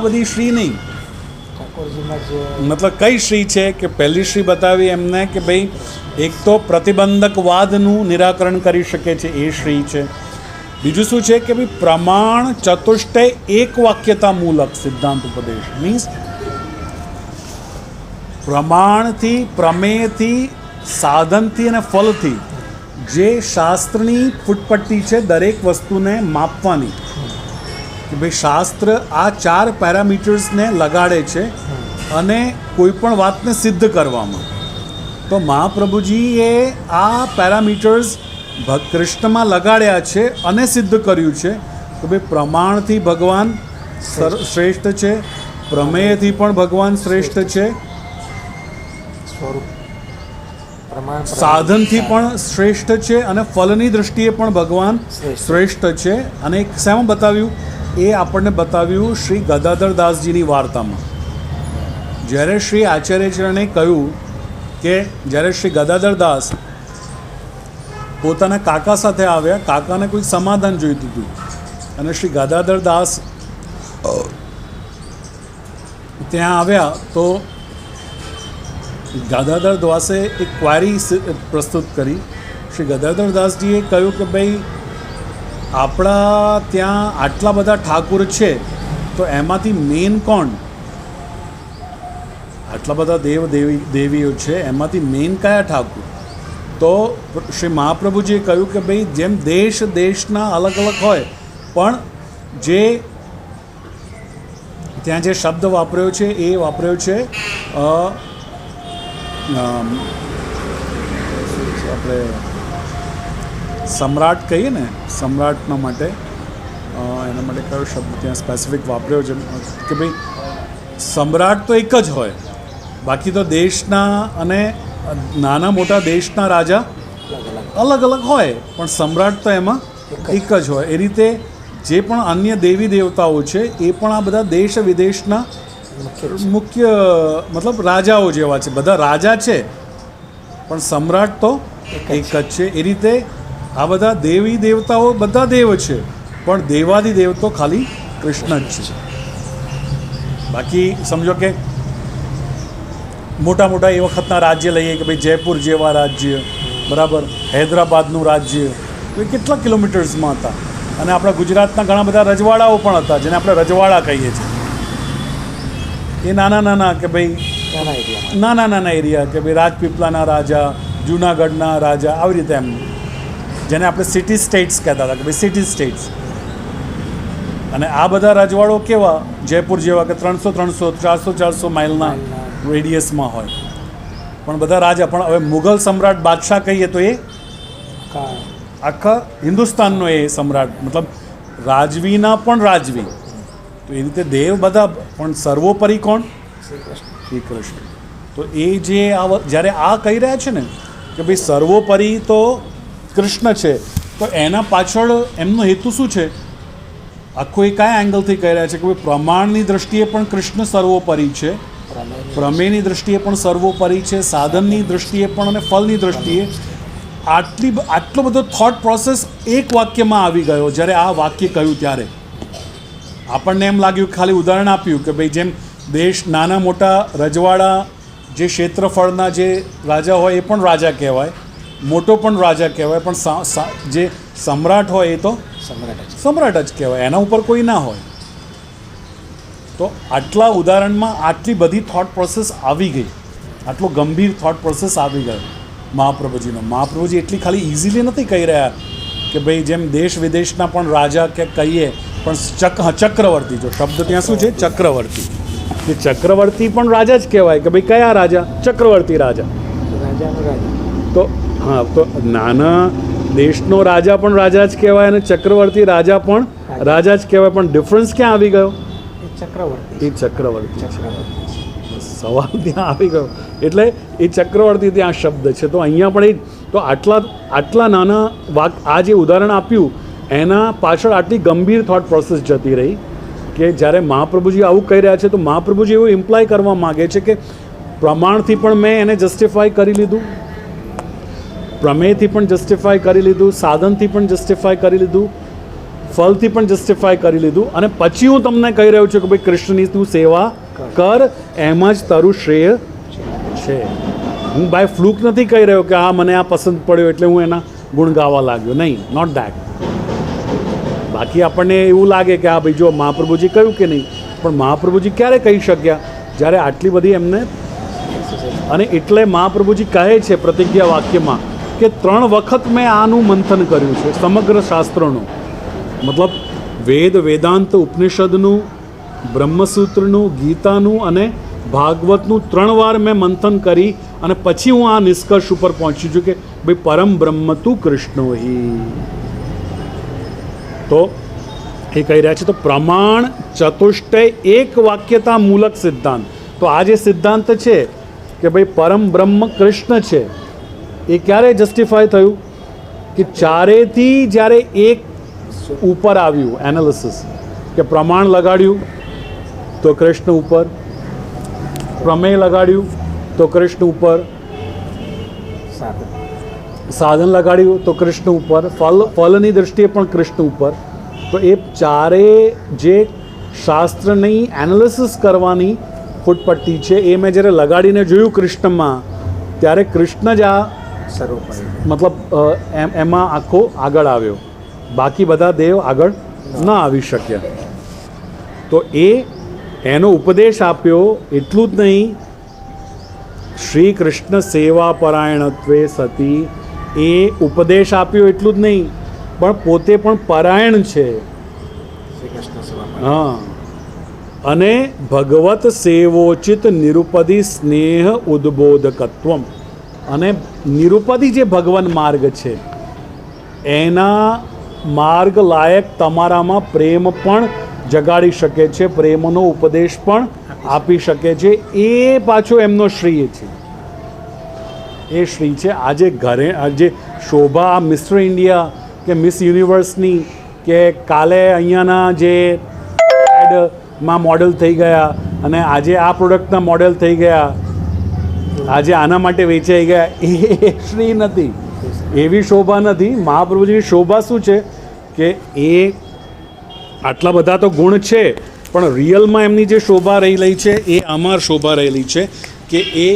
બધી શ્રી નહીં. ઠાકોરજીમાં જે મતલબ કઈ શ્રી છે કે પહેલી શ્રી બતાવી એમને કે ભાઈ એક તો પ્રતિબંધકવાદનું નિરાકરણ કરી શકે છે, એ શ્રી છે. બીજું શું છે કે ભાઈ પ્રમાણ ચતુષ્ટય એક વાક્યતા મૂલક સિદ્ધાંત ઉપદેશ. મીન્સ પ્રમાણથી, પ્રમેયથી, સાધનથી અને ફલથી જે શાસ્ત્રની ફૂટપટ્ટી છે દરેક વસ્તુને માપવાની, કે ભાઈ શાસ્ત્ર આ 4 પેરામીટર્સને લગાડે છે અને કોઈ પણ વાતને સિદ્ધ કરવામાં. તો મહાપ્રભુજીએ આ પેરામીટર્સ કૃષ્ણમાં લગાડ્યા છે અને સિદ્ધ કર્યું છે કે ભાઈ પ્રમાણથી ભગવાન શ્રેષ્ઠ છે, પ્રમેયથી પણ ભગવાન શ્રેષ્ઠ છે, સ્વરૂપ પ્રમાણ સાધનથી પણ શ્રેષ્ઠ છે અને ફલની દૃષ્ટિએ પણ ભગવાન શ્રેષ્ઠ છે. અને એક શેમાં બતાવ્યું? એ આપણને બતાવ્યું શ્રી ગદાધર દાસજીની વાર્તામાં. જ્યારે શ્રી આચાર્યચરણે કહ્યું કે જ્યારે શ્રી ગદાધર દાસ પોતાના કાકા સાથે આવ્યા, કાકાને કોઈ સમાધાન જોઈતું હતું અને શ્રી ગદાધર દાસ ત્યાં આવ્યા તો ગદાધર દાસે એક ક્વારી પ્રસ્તુત કરી. શ્રી ગદાધર દાસજીએ કહ્યું કે ભાઈ આપણા ત્યાં આટલા બધા ઠાકુર છે તો એમાંથી મેન કોણ? આટલા બધા દેવીઓ છે એમાંથી મેન કયા ઠાકુર? તો શ્રી મહાપ્રભુજીએ કહ્યું કે ભાઈ જેમ દેશના અલગ અલગ હોય પણ જે ત્યાં જે શબ્દ વાપર્યો છે એ વાપર્યો છે આપણે સમ્રાટ કહીએ ને, સમ્રાટના માટે એના માટે કયો શબ્દ ત્યાં સ્પેસિફિક વાપર્યો છે કે ભાઈ સમ્રાટ તો એક જ હોય, બાકી તો દેશના અને નાના મોટા દેશના રાજા અલગ અલગ હોય પણ સમ્રાટ તો એમાં એક જ હોય. એ રીતે જે પણ અન્ય દેવી દેવતાઓ છે એ પણ આ બધા દેશ વિદેશના મુખ્ય મતલબ રાજાઓ જેવા છે. બધા રાજા છે પણ સમ્રાટ તો એક જ છે. એ રીતે આ બધા દેવી દેવતાઓ બધા દેવ છે પણ દેવાદિદેવ તો ખાલી કૃષ્ણ જ છે. બાકી સમજો કે મોટા મોટા એ વખતના રાજ્ય લઈએ કે ભાઈ જયપુર જેવા રાજ્ય, બરાબર, હૈદરાબાદનું રાજ્ય, તો એ કેટલા કિલોમીટર્સમાં હતા. અને આપણા ગુજરાતના ઘણા બધા રજવાડાઓ પણ હતા જેને આપણે રજવાડા કહીએ છીએ. એ નાના કે ભાઈ નાના એરિયા કે ભાઈ રાજપીપળાના રાજા, જૂનાગઢના રાજા, આવી રીતે એમ જેને આપણે સિટી સ્ટેટ્સ કહેતા હતા કે ભાઈ સિટી સ્ટેટ્સ. અને આ બધા રજવાડો કેવા? જયપુર જેવા કે 300 400 માઇલના રેડિયસમાં હોય પણ બધા રાજા. પણ હવે મુઘલ સમ્રાટ બાદશાહ કહીએ તો એ આખા હિન્દુસ્તાનનો એ સમ્રાટ, મતલબ રાજવીના પણ રાજવી. તો એ રીતે દેવ બધા પણ સર્વોપરી કોણ? શ્રી કૃષ્ણ. તો એ જે જ્યારે આ કહી રહ્યા છે ને કે ભાઈ સર્વોપરી તો કૃષ્ણ છે, તો એના પાછળ એમનો હેતુ શું છે? આખું એ કયા એંગલથી કહી રહ્યા છે કે ભાઈ પ્રમાણની દૃષ્ટિએ પણ કૃષ્ણ સર્વોપરી છે, પ્રમેયની દૃષ્ટિએ પણ સર્વોપરી છે, સાધનની દૃષ્ટિએ પણ અને ફલની દૃષ્ટિએ. આટલો બધો થોટ પ્રોસેસ એક વાક્યમાં આવી ગયો. જ્યારે આ વાક્ય કહ્યું ત્યારે આપણને એમ લાગ્યું, ખાલી ઉદાહરણ આપ્યું કે ભાઈ જેમ દેશ નાના મોટા રજવાડા જે ક્ષેત્રફળના જે રાજા હોય એ પણ રાજા કહેવાય, મોટો પણ રાજા કહેવાય, પણ જે સમ્રાટ હોય એ તો સમ્રાટ જ કહેવાય, એના ઉપર કોઈ ના હોય. તો આટલા ઉદાહરણમાં આટલી બધી થોટ પ્રોસેસ આવી ગઈ, આટલો ગંભીર થોટ પ્રોસેસ આવી ગયો મહાપ્રભુજીનો. મહાપ્રભુજી એટલી ખાલી ઇઝીલી નથી કહી રહ્યા કે ભાઈ જેમ દેશ વિદેશના પણ રાજા કે કહીએ પણ ચક્રવર્તી. જો શબ્દ ત્યાં શું છે? ચક્રવર્તી. એ ચક્રવર્તી પણ રાજા જ કહેવાય કે ભાઈ કયા રાજા? ચક્રવર્તી રાજા. તો હા, તો નાના દેશનો રાજા પણ રાજા જ કહેવાય અને ચક્રવર્તી રાજા પણ રાજા જ કહેવાય. પણ ડિફરન્સ ક્યાં આવી ગયો? એ ચક્રવર્તી. સવાલ ત્યાં આવી ગયો. એટલે એ ચક્રવર્તી ત્યાં શબ્દ છે. તો અહીંયા પણ એ તો આટલા નાના આ જે ઉદાહરણ આપ્યું એના પાછળ આટલી ગંભીર થોટ પ્રોસેસ જતી રહી કે જ્યારે મહાપ્રભુજી આવું કહી રહ્યા છે તો મહાપ્રભુજી એવું ઇમ્પ્લાય કરવા માગે છે કે પ્રમાણથી પણ મેં એને જસ્ટિફાઈ કરી લીધું, પ્રમેયથી પણ જસ્ટિફાઈ કરી લીધું, સાધનથી પણ જસ્ટિફાઈ કરી લીધું, ફલથી પણ જસ્ટિફાઈ કરી લીધું, અને પછી હું તમને કહી રહ્યો છું કે ભાઈ કૃષ્ણની તું સેવા કર, એમાં જ તારું શ્રેય છે. હું બાય ફ્લુક નથી કહી રહ્યો કે હા મને આ પસંદ પડ્યો એટલે હું એના ગુણ ગાવા લાગ્યો, નહીં, નોટ દેટ. બાકી આપણને એવું લાગે કે હા ભાઈ જો મહાપ્રભુજી કહ્યું કે નહીં, પણ મહાપ્રભુજી ક્યારે કહી શક્યા જ્યારે આટલી બધી એમને, અને એટલે મહાપ્રભુજી કહે છે પ્રતિજ્ઞા વાક્યમાં કે 3 વખત મેં આનું મંથન કર્યું છે સમગ્ર શાસ્ત્રોનું, મતલબ વેદ, વેદાંત, ઉપનિષદનું, બ્રહ્મસૂત્રનું, ગીતાનું અને ભાગવતનું 3 વાર મેં મંથન કરી અને પછી હું આ નિષ્કર્ષ ઉપર પહોંચી છું કે ભાઈ પરમ બ્રહ્મ તું કૃષ્ણો હિ. તો એ કહી રહ્યા છે તો પ્રમાણ ચતુષ્ટય એક વાક્યતા મૂલક સિદ્ધાંત. તો આ જે સિદ્ધાંત છે કે ભાઈ પરમ બ્રહ્મ કૃષ્ણ છે, એ ક્યારે જસ્ટિફાય થયું કે ચારેથી જ્યારે એક ઉપર આવ્યું એનાલિસિસ, કે પ્રમાણ લગાડ્યું તો કૃષ્ણ ઉપર, પ્રમેય લગાડ્યું તો કૃષ્ણ ઉપર, સાધન લગાડ્યું તો કૃષ્ણ ઉપર, ફલની દૃષ્ટિએ પણ કૃષ્ણ ઉપર. તો એ ચારે જે શાસ્ત્રની એનાલિસિસ કરવાની ફૂટપટ્ટી છે એ મેં જ્યારે લગાડીને જોયું કૃષ્ણમાં, ત્યારે કૃષ્ણ જ આ મતલબ એમાં આખો આગળ આવ્યો, બાકી બધા દેવ આગળ ન આવી શક્યા. તો એનો ઉપદેશ આપ્યો. એટલું જ નહીં, શ્રી કૃષ્ણ સેવા પરાયણત્વે સતી એ ઉપદેશ આપ્યો. એટલું જ નહીં, પણ પોતે પણ પરાયણ છે. હા, અને ભગવત સેવોચિત નિરુપદી સ્નેહ ઉદ્બોધકત્વમ, અને નિરુપદી જે ભગવાન માર્ગ છે એના માર્ગ લાયક તમારામાં પ્રેમ પણ જગાડી શકે છે, પ્રેમનો ઉપદેશ પણ આપી શકે છે. એ પાછો એમનો શ્રી છે, એ શ્રી છે. આજે ઘરે આજે શોભા મિસ્ટર ઇન્ડિયા કે મિસ યુનિવર્સની, કે કાલે અહીંયાના જે એડમાં મોડેલ થઈ ગયા અને આજે આ પ્રોડક્ટના મોડેલ થઈ ગયા, આજે આના માટે વેચાઈ ગયા, એ શ્રી નથી, એવી શોભા નથી. મહાપ્રભુજીની શોભા શું છે કે એ આટલા બધા તો ગુણ છે, પણ રિયલમાં એમની જે શોભા રહેલી છે એ અમાર શોભા રહેલી છે કે એ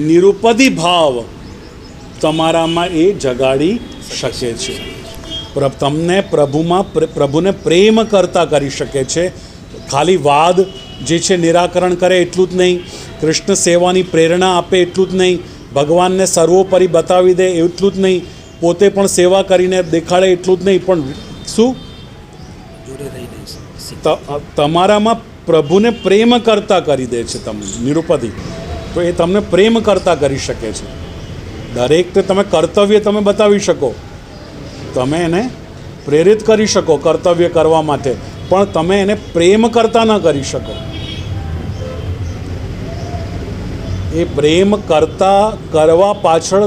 નિરુપદી ભાવ તમારામાં એ જગાડી શકે છે, તમને પ્રભુને પ્રેમ કરતા કરી શકે છે. ખાલી વાદ જે છે નિરાકરણ કરે એટલું જ નહીં, કૃષ્ણ સેવાની પ્રેરણા આપે એટલું જ નહીં, ભગવાનને સર્વોપરી બતાવી દે એટલું જ નહીં, પોતે પણ સેવા કરીને દેખાડે એટલું જ નહીં, પણ શું તમારામાં પ્રભુને પ્રેમ કરતા કરી દે છે તમને નિરુપદી. તો એ તમને પ્રેમ કરતા કરી શકે છે. દરેકને તમે કર્તવ્ય તમે બતાવી શકો, તમે એને પ્રેરિત કરી શકો કર્તવ્ય કરવા માટે, પણ તમે એને પ્રેમ કરતા ન કરી શકો. એ પ્રેમ કરતા કરવા પાછળ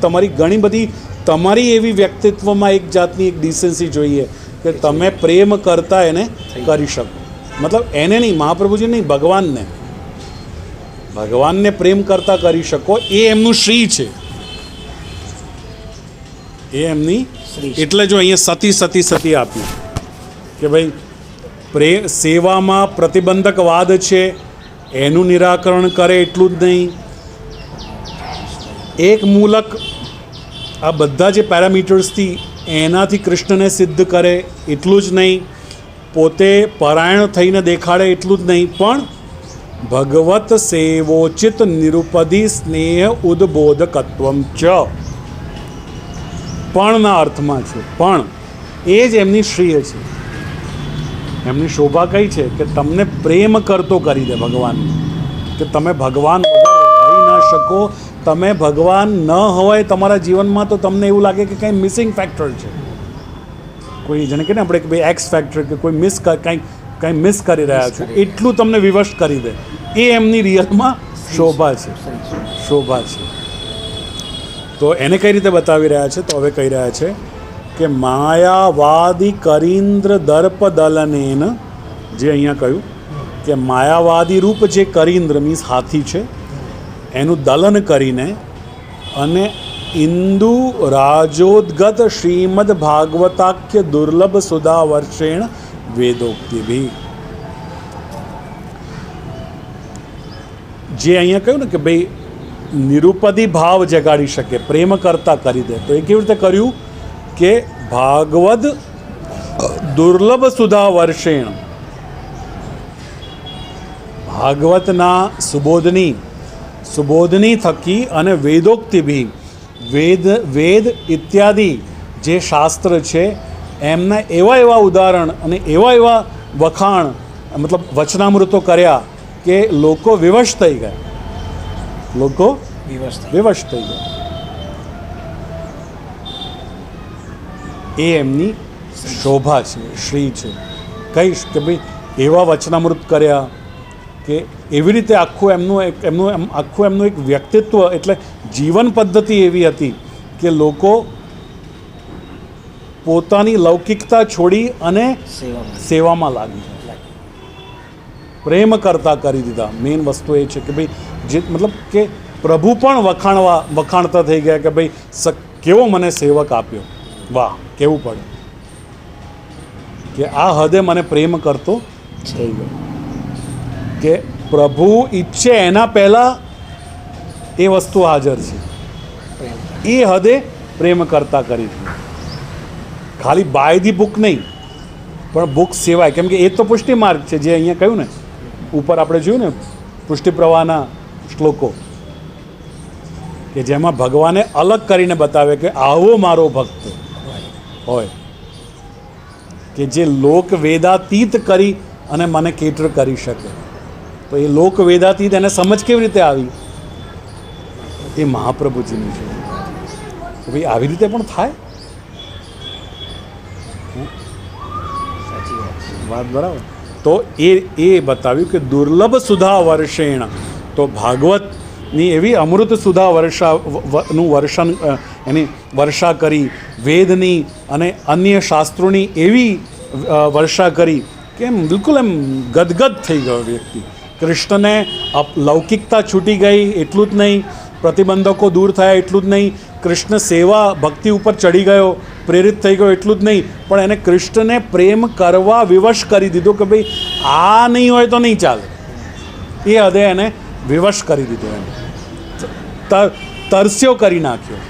તમારી ઘણી બધી તમારી એવી વ્યક્તિત્વમાં એક જાતની એક ડિસેન્સી જોઈએ કે તમે પ્રેમ કરતા એને કરી શકો. મતલબ એને નહીં, મહાપ્રભુજી નહીં, ભગવાનને પ્રેમ કરતા કરી શકો. એ એમનું શ્રી છે, એ એમની. એટલે જો અહીંયા સતી આપ્યું કે ભાઈ સેવામાં પ્રતિબંધક વાદ છે એનું નિરાકરણ કરે એટલું જ નહીં, એક મૂલક આ બધા જે પેરામીટર્સથી એનાથી કૃષ્ણને સિદ્ધ કરે એટલું જ નહીં, પોતે પરાયણ થઈને દેખાડે એટલું જ નહીં, પણ ભગવત સેવોચિત નિરુપદી સ્નેહ ઉદ્બોધકત્વમ ચ, પણના અર્થમાં છે. પણ એ જ એમની શ્રેય છે. એમની શોભા કઈ છે કે તમને પ્રેમ કરતો કરી દે ભગવાન, કે તમે ભગવાન વગર રહી ન શકો. તમે ભગવાન ન હોય તમારા જીવનમાં તો તમને એવું લાગે કે કંઈ મિસિંગ ફેક્ટર છે, કોઈ જેને કે ને આપણે કે ભાઈ એક્સ ફેક્ટર, કે કોઈ કંઈ મિસ કરી રહ્યા છો, એટલું તમને વિવશ કરી દે. એ એમની રિયલમાં શોભા છે, શોભા છે. તો એને કઈ રીતે બતાવી રહ્યા છે? તો હવે કહી રહ્યા છે કે માયાવાદી કરીન્દ્ર દર્પ દલનેન, જે અહીંયા કહ્યું કે માયાવાદી રૂપ જે કરીન્દ્ર મીન્સ હાથી છે, એનું દલન કરીને અને ઇન્દુ રાજોદ્ગત શ્રીમદ ભાગવતાખ્ય દુર્લભ સુધા વર્ષેણ વેદોક્તિભી. જે અહીંયા કહ્યું ને કે ભાઈ નિરુપદી ભાવ જગાડી શકે, પ્રેમ કરતા કરી દે, તો એ કેવી રીતે કર્યું કે ભાગવદ દુર્લભ સુધા વર્ષેણ, ભાગવતના સુબોધની થકી અને વેદોક્તિભી, વેદ ઇત્યાદિ જે શાસ્ત્ર છે એમના એવા ઉદાહરણ અને એવા વખાણ મતલબ વચનામૃતો કર્યા કે લોકો વિવશ થઈ ગયા, લોકો વિવશ થઈ ગયા. એ એમની શોભા છે, શ્રી છે. કહીશ કે ભાઈ એવા વચનામૃત કર્યા કે એવી રીતે આખું એમનું એક વ્યક્તિત્વ એટલે જીવન પદ્ધતિ એવી હતી કે લોકો પોતાની લૌકિકતા છોડી અને સેવામાં લાગી, પ્રેમ કરતા કરી દીધા. મેઇન વસ્તુ એ છે કે ભાઈ જે મતલબ કે પ્રભુ પણ વખાણતા થઈ ગયા કે ભાઈ કેવો મને સેવક આપ્યો, વાહ કેવું પડે કે આ હદે મને પ્રેમ કરતો થઈ ગયો કે પ્રભુ ઈચ્છે એના પહેલાં એ વસ્તુ હાજર છે, એ હદે પ્રેમ કરતા કરી દીધું. ખાલી બાય ધી બુક નહીં પણ બુક સિવાય, કેમ કે એ તો પુષ્ટિ માર્ગ છે જે અહીંયા કહ્યું ને ઉપર આપણે જોયું ને પુષ્ટિ પ્રવાહના શ્લોકો કે જેમાં ભગવાને અલગ કરીને બતાવે કે આવો મારો ભક્ત હોય કે જે લોક વેદાતીત કરી અને મને કેટર કરી શકે. તો એ લોક વેદાતીત એને સમજ કેવી રીતે આવી? એ મહાપ્રભુજીની છે. ભાઈ આવી રીતે પણ થાય, વાત બરાબર. તો એ બતાવ્યું કે દુર્લભ સુધા વર્ષેણ, તો ભાગવતની એવી અમૃત સુધા એની વર્ષા કરી, વેદની અને અન્ય શાસ્ત્રોની એવી વર્ષા કરી કે એમ બિલકુલ એમ ગદગદ થઈ ગયો વ્યક્તિ. કૃષ્ણને લૌકિકતા છૂટી ગઈ એટલું જ નહીં, પ્રતિબંધકો દૂર થયા એટલું જ નહીં, કૃષ્ણ સેવા ભક્તિ ઉપર ચડી ગયો, પ્રેરિત થઈ ગયો એટલું જ નહીં, પણ એને કૃષ્ણને પ્રેમ કરવા વિવશ કરી દીધો કે ભાઈ આ નહીં હોય તો નહીં ચાલે. એ હદે એને વિવશ કરી દીધો, એને તરસ્યો કરી નાખ્યો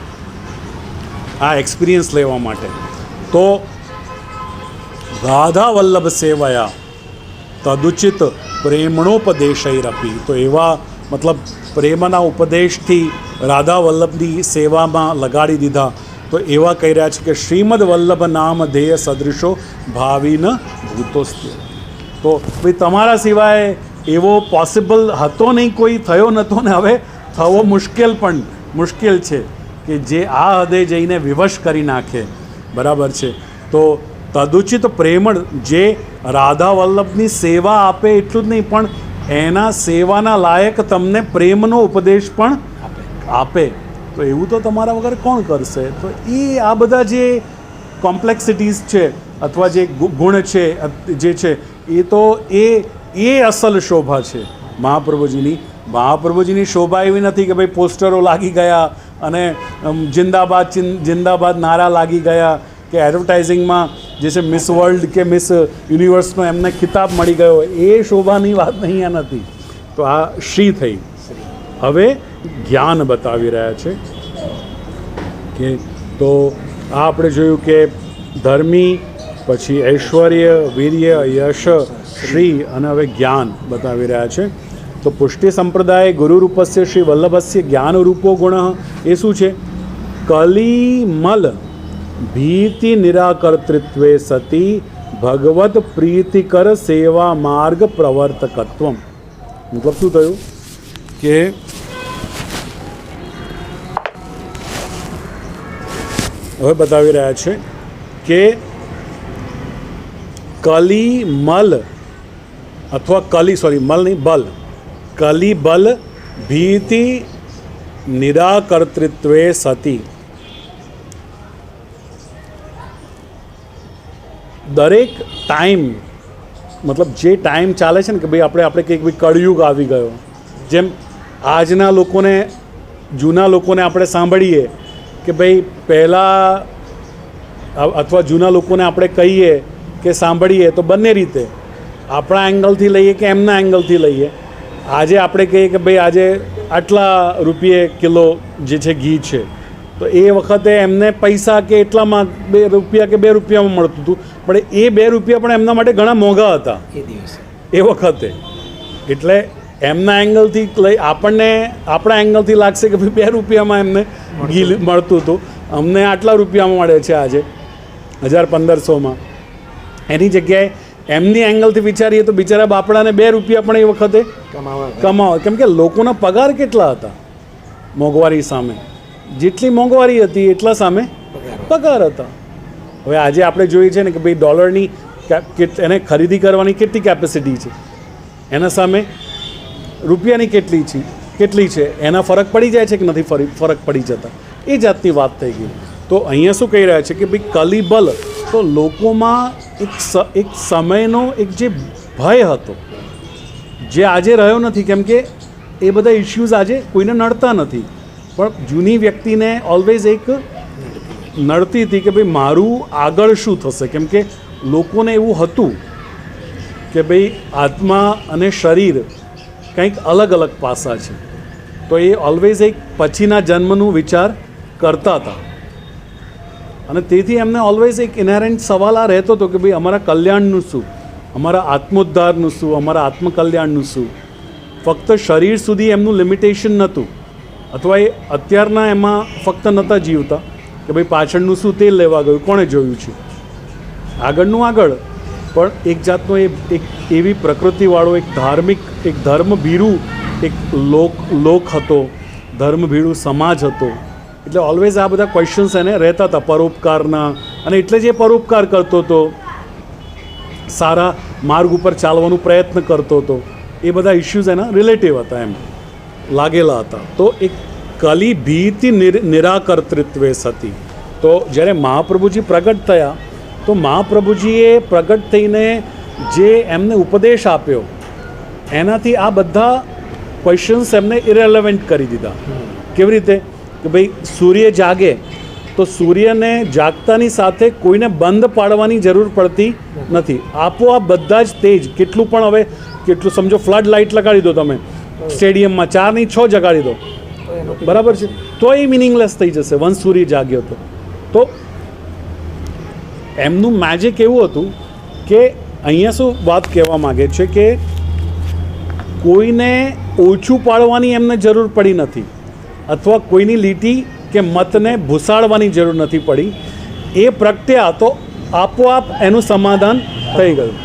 આ એક્સપિરિયન્સ લેવા માટે. તો રાધા વલ્લભ સેવયા તદુચિત પ્રેમણોપદેશૈરપી, તો એવા મતલબ પ્રેમના ઉપદેશથી રાધા વલ્લભની સેવામાં લગાડી દીધા. તો એવા કહી રહ્યા છે કે શ્રીમદ વલ્લભ નામ ધેય સદૃશો ભાવિન ભૂતોસ્ત્ય. તો ભાઈ તમારા સિવાય એવો પોસિબલ હતો નહીં, કોઈ થયો નહોતો ને હવે થવો મુશ્કેલ છે કે જે આ હદે જઈને વિવશ કરી નાખે. બરાબર છે. તો તદુચિત પ્રેમણ, જે રાધા વલ્લભની સેવા આપે એટલું જ નહીં પણ એના સેવાના લાયક તમને પ્રેમનો ઉપદેશ પણ આપે. તો એવું તો તમારા વગર કોણ કરશે? તો એ આ બધા જે કોમ્પ્લેક્સિટીઝ છે અથવા જે ગુણ છે જે છે એ તો એ અસલ શોભા છે મહાપ્રભુજીની. મહાપ્રભુજીની શોભા એવી નથી કે ભાઈ પોસ્ટરો લાગી ગયા અને જિંદાબાદ નારા લાગી ગયા કે એડવર્ટાઇઝિંગમાં જે છે મિસ વર્લ્ડ કે મિસ યુનિવર્સનો એમને ખિતાબ મળી ગયો, એ શોભાની વાત અહીંયા નથી. તો આ શ્રી થઈ. હવે જ્ઞાન બતાવી રહ્યા છે કે તો આ આપણે જોયું કે ધર્મી, પછી ઐશ્વર્ય, વીર્ય, યશ, શ્રી અને હવે જ્ઞાન બતાવી રહ્યા છે. તો પુષ્ટિ સંપ્રદાય ગુરુરૂપસ્ય શ્રી વલ્લભસ્ય જ્ઞાનરૂપો ગુણ એ શું છે? કલિમલ ભીતિ નિરાકર્તૃત્વે સતી ભગવત પ્રીતિકર સેવા માર્ગ પ્રવર્તકત્વમ. મતલબ શું થયું કે હવે બતાવી રહ્યા છે કે કલિમલ અથવા મલ નહીં બલ, કલિબલ ભીતિ નિરાકર્તૃત્વે સતી, દરેક ટાઈમ મતલબ જે ટાઈમ ચાલે છે ને કે ભાઈ આપણે કંઈક ભાઈ કળયુગ આવી ગયો, જેમ આજના લોકોને, જૂના લોકોને આપણે સાંભળીએ કે ભાઈ પહેલાં, અથવા જૂના લોકોને આપણે કહીએ કે સાંભળીએ તો બંને રીતે, આપણા એંગલથી લઈએ કે એમના એંગલથી લઈએ. આજે આપણે કહીએ કે ભાઈ આજે આટલા રૂપિયે કિલો જે છે ઘી છે, તો એ વખતે એમને પૈસા કે એટલામાં 2 રૂપિયા કે 2 રૂપિયામાં મળતું હતું, પણ એ 2 રૂપિયા પણ એમના માટે ઘણા મોંઘા હતા એ દિવસે. એ વખતે. એટલે એમના એંગલથી લઈ આપણને, આપણા એંગલથી લાગશે કે ભાઈ 2 રૂપિયામાં એમને ઘી મળતું હતું, અમને આટલા રૂપિયામાં મળે છે આજે 1000-1500માં. એની જગ્યાએ એમની એંગલથી વિચારીએ તો બિચારા બાપડાને 2 રૂપિયા પણ એ વખતે કમાવા, કેમ કે લોકોના પગાર કેટલા હતા મોંઘવારી સામે. જેટલી મોંઘવારી હતી એટલા સામે પગાર હતા. હવે આજે આપણે જોઈએ છે ને કે ભાઈ ડોલરની એને ખરીદી કરવાની કેટલી કેપેસિટી છે, એના સામે રૂપિયાની કેટલી છે, એના ફરક પડી જાય છે કે નથી ફરક પડી જતા, એ જાતની વાત થઈ ગઈ. તો અહીંયા શું કહી રહ્યા છે કે ભાઈ કલિબલ, તો લોકોમાં એક સમયનો એક જે ભય હતો જે આજે રહ્યો નથી, કેમ કે એ બધા ઇશ્યુઝ આજે કોઈને નડતા નથી. પણ જૂની વ્યક્તિને ઓલવેઝ એક નડતી હતી કે ભાઈ મારું આગળ શું થશે, કેમ કે લોકોને એવું હતું કે ભાઈ આત્મા અને શરીર કંઈક અલગ અલગ પાસા છે. તો એ ઓલવેઝ એક પછીના જન્મનું વિચાર કરતા હતા, અને તેથી એમને ઓલવેઝ એક ઇનહેરન્ટ સવાલ આ રહેતો હતો કે ભાઈ અમારા કલ્યાણનું શું, અમારા આત્મોદ્ધારનું શું, અમારા આત્મકલ્યાણનું શું. ફક્ત શરીર સુધી એમનું લિમિટેશન નહોતું, અથવા એ અત્યારના એમાં ફક્ત નહોતા જીવતા કે ભાઈ પાછળનું શું તેલ લેવા ગયું કોણે જોયું છે, આગળનું આગળ. પણ એક જાતનો એક એવી પ્રકૃતિવાળો એક ધાર્મિક, એક ધર્મભીરું એક લોક હતો, ધર્મભીરું સમાજ હતો. એટલે ઓલવેઝ આ બધા ક્વેશ્ચન્સ એને રહેતા હતા પરોપકારના, અને એટલે જ એ પરોપકાર કરતો હતો, સારા માર્ગ ઉપર ચાલવાનો પ્રયત્ન કરતો હતો. એ બધા ઇશ્યુઝ એના રિલેટિવ હતા, એમ લાગેલા હતા. તો એક કલી ભીતિ નિરાકર્તૃત્વે સતી. તો જ્યારે મહાપ્રભુજી પ્રગટ થયા, તો મહાપ્રભુજીએ પ્રગટ થઈને જે એમને ઉપદેશ આપ્યો, એનાથી આ બધા ક્વેશ્ચન્સ એમને ઇરેલેવન્ટ કરી દીધા. કેવી રીતે કે ભાઈ સૂર્ય જાગે તો સૂર્યને જાગતાની સાથે કોઈને બંધ પાડવાની જરૂર પડતી નથી, આપોઆપ બધા જ તેજ, કેટલું પણ, હવે કેટલું સમજો ફ્લડ લાઇટ લગાડી દો તમે સ્ટેડિયમમાં, 4 નહીં 6 જગાડી દો, બરાબર છે, તો એ મિનિંગલેસ થઈ જશે વંશ સૂર્ય જાગ્યો હતો. તો એમનું મેજિક એવું હતું કે અહીંયા શું વાત કહેવા માગે છે કે કોઈને ઓછું પાડવાની એમને જરૂર પડી નથી, અથવા કોઈની લીટી કે મતને ભૂસાડવાની જરૂર નથી પડી. એ પ્રગટ્યા તો આપોઆપ એનું સમાધાન થઈ ગયું,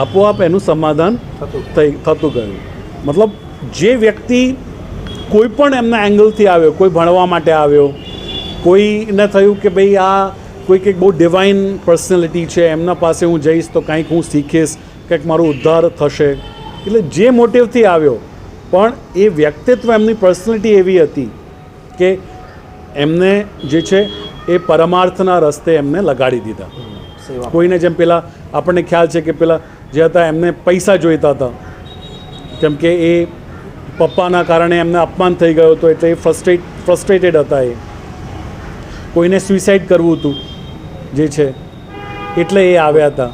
આપોઆપ એનું સમાધાન થતું ગયું. મતલબ જે વ્યક્તિ કોઈ પણ એમના એંગલથી આવ્યો, કોઈ ભણવા માટે આવ્યો, કોઈને થયું કે ભાઈ આ કોઈ કંઈક બહુ ડિવાઇન પર્સનાલિટી છે, એમના પાસે હું જઈશ તો કંઈક હું શીખીશ, કંઈક મારો ઉદ્ધાર થશે, એટલે જે મોટિવથી આવ્યો, પણ એ વ્યક્તિત્વ, એમની પર્સનાલિટી એવી હતી કે એમને જે છે એ પરમાર્થના રસ્તે એમને લગાડી દીધા. કોઈને જેમ પેલા આપણને ખ્યાલ છે કે પેલા જે હતા એમને પૈસા જોઈતા હતા, કેમ કે એ પપ્પાના કારણે એમને અપમાન થઈ ગયો હતો, એટલે એ ફ્રસ્ટ્રેટેડ હતા. એ કોઈને સુઇસાઇડ કરવું હતું જે છે, એટલે એ આવ્યા હતા,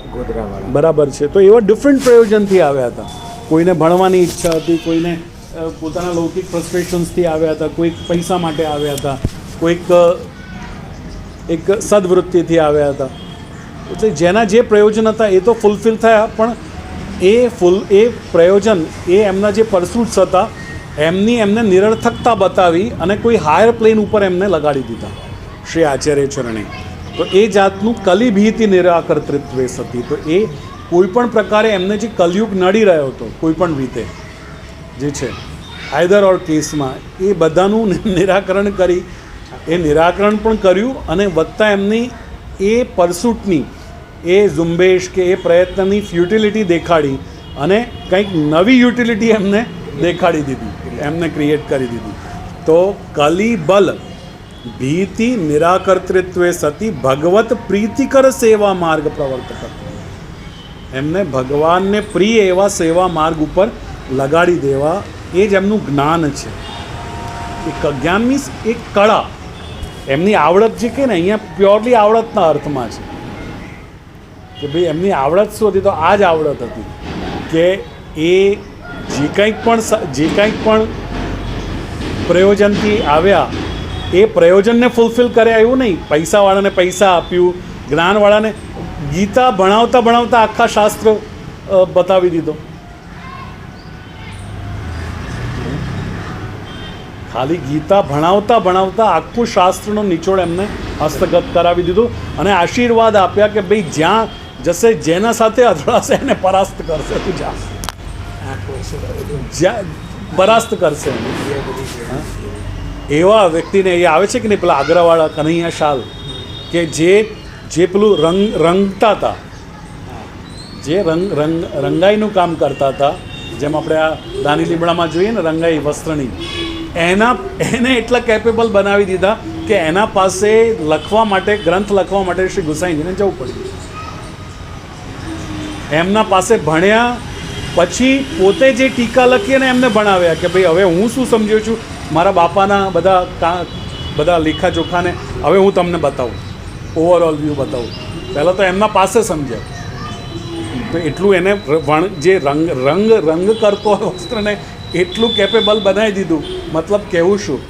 બરાબર છે. તો એવા ડિફરન્ટ પ્રયોજનથી આવ્યા હતા. કોઈને ભણવાની ઈચ્છા હતી, કોઈને પોતાના લૌકિક ફ્રસ્ટ્રેશન્સથી આવ્યા હતા, કોઈક પૈસા માટે આવ્યા હતા, કોઈક એક સદવૃત્તિથી આવ્યા હતા. એટલે જેના જે પ્રયોજન હતા એ તો ફૂલફિલ થયા, પણ એ પ્રયોજન, એ એમના જે પરસૂટ્સ હતા એમને નિરર્થકતા બતાવી અને કોઈ હાયર પ્લેન ઉપર એમને લગાડી દીધા શ્રી આચાર્ય ચરણે. તો એ જાતનું કલિભીતિ નિરાકર્તૃત્વે સતી. તો એ કોઈ પણ પ્રકારે એમને જે કલયુગ નડી રહ્યો હતો કોઈ પણ રીતે જે છે આઈધર ઓર કેસમાં, એ બધાનું નિરાકરણ કરી, એ નિરાકરણ પણ કર્યું, અને વત્તા એમની એ પરસૂટની, એ ઝુંબેશ કે એ પ્રયત્નની ફ્યુટિલિટી દેખાડી, અને કંઈક નવી યુટિલિટી એમને દેખાડી દીધી, એમને ક્રિએટ કરી દીધી. તો કલિબલ ભીતિ નિરાકર્તૃત્વે સતી ભગવત પ્રીતિકર સેવા માર્ગ પ્રવર્તક. એમને ભગવાનને પ્રિય એવા સેવા માર્ગ ઉપર લગાડી દેવા એ જ એમનું જ્ઞાન છે. એક જ્ઞાન મીન્સ એક કળા, એમની આવડત જે કે ને અહીંયા પ્યોરલી આવડતના અર્થમાં છે કે ભાઈ એમની આવડત શું હતી, તો આ જ આવડત હતી કે એ જે કંઈક પણ પ્રયોજનથી આવ્યા એ પ્રયોજનને ફૂલફિલ કર્યા એવું નહીં. પૈસાવાળાને પૈસા આપ્યું, જ્ઞાનવાળાને ગીતા ભણાવતા ભણાવતા આખા શાસ્ત્ર બતાવી દીધો. ખાલી ગીતા ભણાવતા ભણાવતા આખું શાસ્ત્રનો નિચોડ એમને હસ્તગત કરાવી દીધું અને આશીર્વાદ આપ્યા કે ભાઈ જ્યાં જશે, જેના સાથે અથડાશે એને પરાસ્ત કરશે. તું જા, 8 વર્ષે કરેલું. જ્યાં પરાસ્ત કરશે એને. એવા વ્યક્તિને એ આવે છે કે નહીં, પેલા આગ્રાવાળા કનૈયા શાલ કે જે પેલું રંગતા હતા, જે રંગાઈનું કામ કરતા હતા, જેમ આપણે આ દાની લીમડામાં જોઈએ ને રંગાઈ વસ્ત્રની, એને એટલા કેપેબલ બનાવી દીધા કે એના પાસે લખવા માટે, ગ્રંથ લખવા માટે શ્રી ગુસાઈજીને જવું પડ્યું. એમના પાસે ભણ્યા પછી પોતે જે ટીકા લખી અને એમને ભણાવ્યા કે ભાઈ હવે હું શું સમજ્યો છું, મારા બાપાના બધા લેખાજોખાને હવે હું તમને બતાવું, ઓવરઓલ વ્યૂ બતાવું. પહેલાં તો એમના પાસે સમજ્યા. તો એટલું એને જે રંગ કરતો વસ્ત્રને એટલું કેપેબલ બનાવી દીધું. મતલબ કહેવું શું,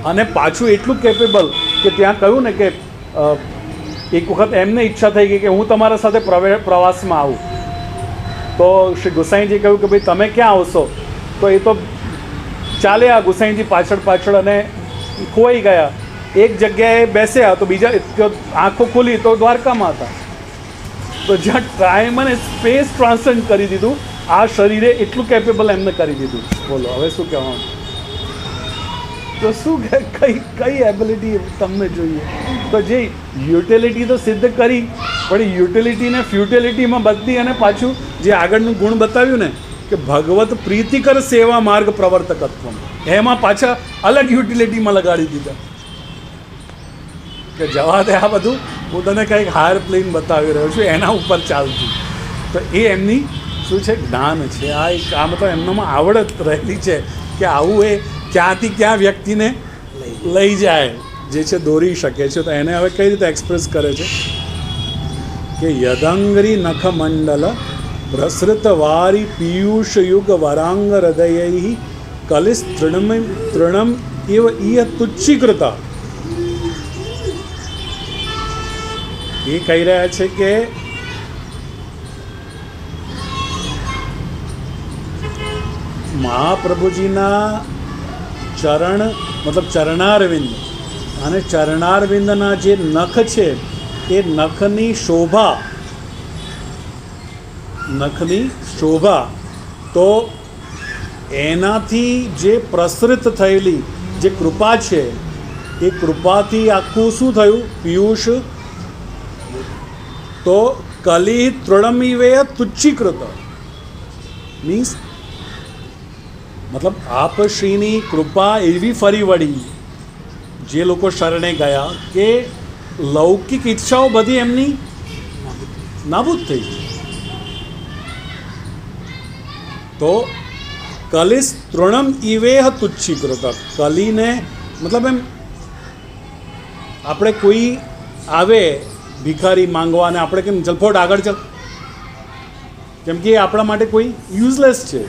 અને પાછું એટલું કેપેબલ કે ત્યાં કહ્યું ને કે એક વખત એમને ઈચ્છા થઈ ગઈ કે હું તમારા સાથે પ્રવાસમાં આવું. તો શ્રી ગુસાઈજી કહ્યું કે ભાઈ તમે ક્યાં આવશો, તો એ તો ચાલ્યા ગુસાઈજી પાછળ અને ખોવાઈ ગયા. એક જગ્યાએ બેસ્યા તો બીજા આંખો ખુલી તો દ્વારકામાં હતા. તો જ્યાં ટાઈમ અને સ્પેસ ટ્રાન્સેન્ડ કરી દીધું, આ શરીરે એટલું કેપેબલ એમને કરી દીધું. બોલો હવે શું કહેવાનું? તો શું કઈ એબિલિટી તમને જોઈએ? તો જે યુટિલિટી તો સિદ્ધ કરી, પણ યુટિલિટીને ફ્યુટિલિટીમાં બદલી અને પાછું જે આગળનું ગુણ બતાવ્યું ને કે ભગવત પ્રીતિકર સેવા માર્ગ પ્રવર્તકત્વ, એમાં પાછા અલગ યુટિલિટીમાં લગાડી દીધા કે જવા દે આ બધું, હું તને કંઈક હાયર પ્લેન બતાવી રહ્યો છું, એના ઉપર ચાલતું. તો એ એમની શું છે, જ્ઞાન છે. આ એક આમ તો એમનામાં આવડત રહેલી છે કે આવું એ ક્યાંથી ક્યાં વ્યક્તિને લઈ જાય જે છે, દોરી શકે છે. તો એને હવે કઈ રીતે એક્સપ્રેસ કરે છે કે યદંગરી નખમંડલ પ્રસૃત વારી પિયુષ યુગ વરાંગ હૃદય કલિસ તૃણમ ઇવ ઇય તુચ્છીકૃતા. એ કહી રહ્યા છે કે મહાપ્રભુજીના ચરણ મતલબ ચરણારવિંદ અને ચરણારવિંદના જે નખ છે એ નખની શોભા તો એનાથી જે પ્રસૃત થયેલી જે કૃપા છે એ કૃપાથી આખું શું થયું, પિયુષ તો કલી તૃણમિવેય તુચ્છીકૃત. મીન્સ મતલબ આપશ્રીની કૃપા એવી ફરી વળી જે લોકો શરણે ગયા કે લૌકિક ઈચ્છાઓ બધી એમની નાબૂદ થઈ. તો કલિસ તૃણમ ઇવેહ તુચ્છીકૃત. કલીને મતલબ એમ આપણે કોઈ આવે ભિખારી માંગવા અને આપણે કેમ ચલ ફોટ આગળ ચાલ, કેમ કે એ આપણા માટે કોઈ યુઝલેસ છે.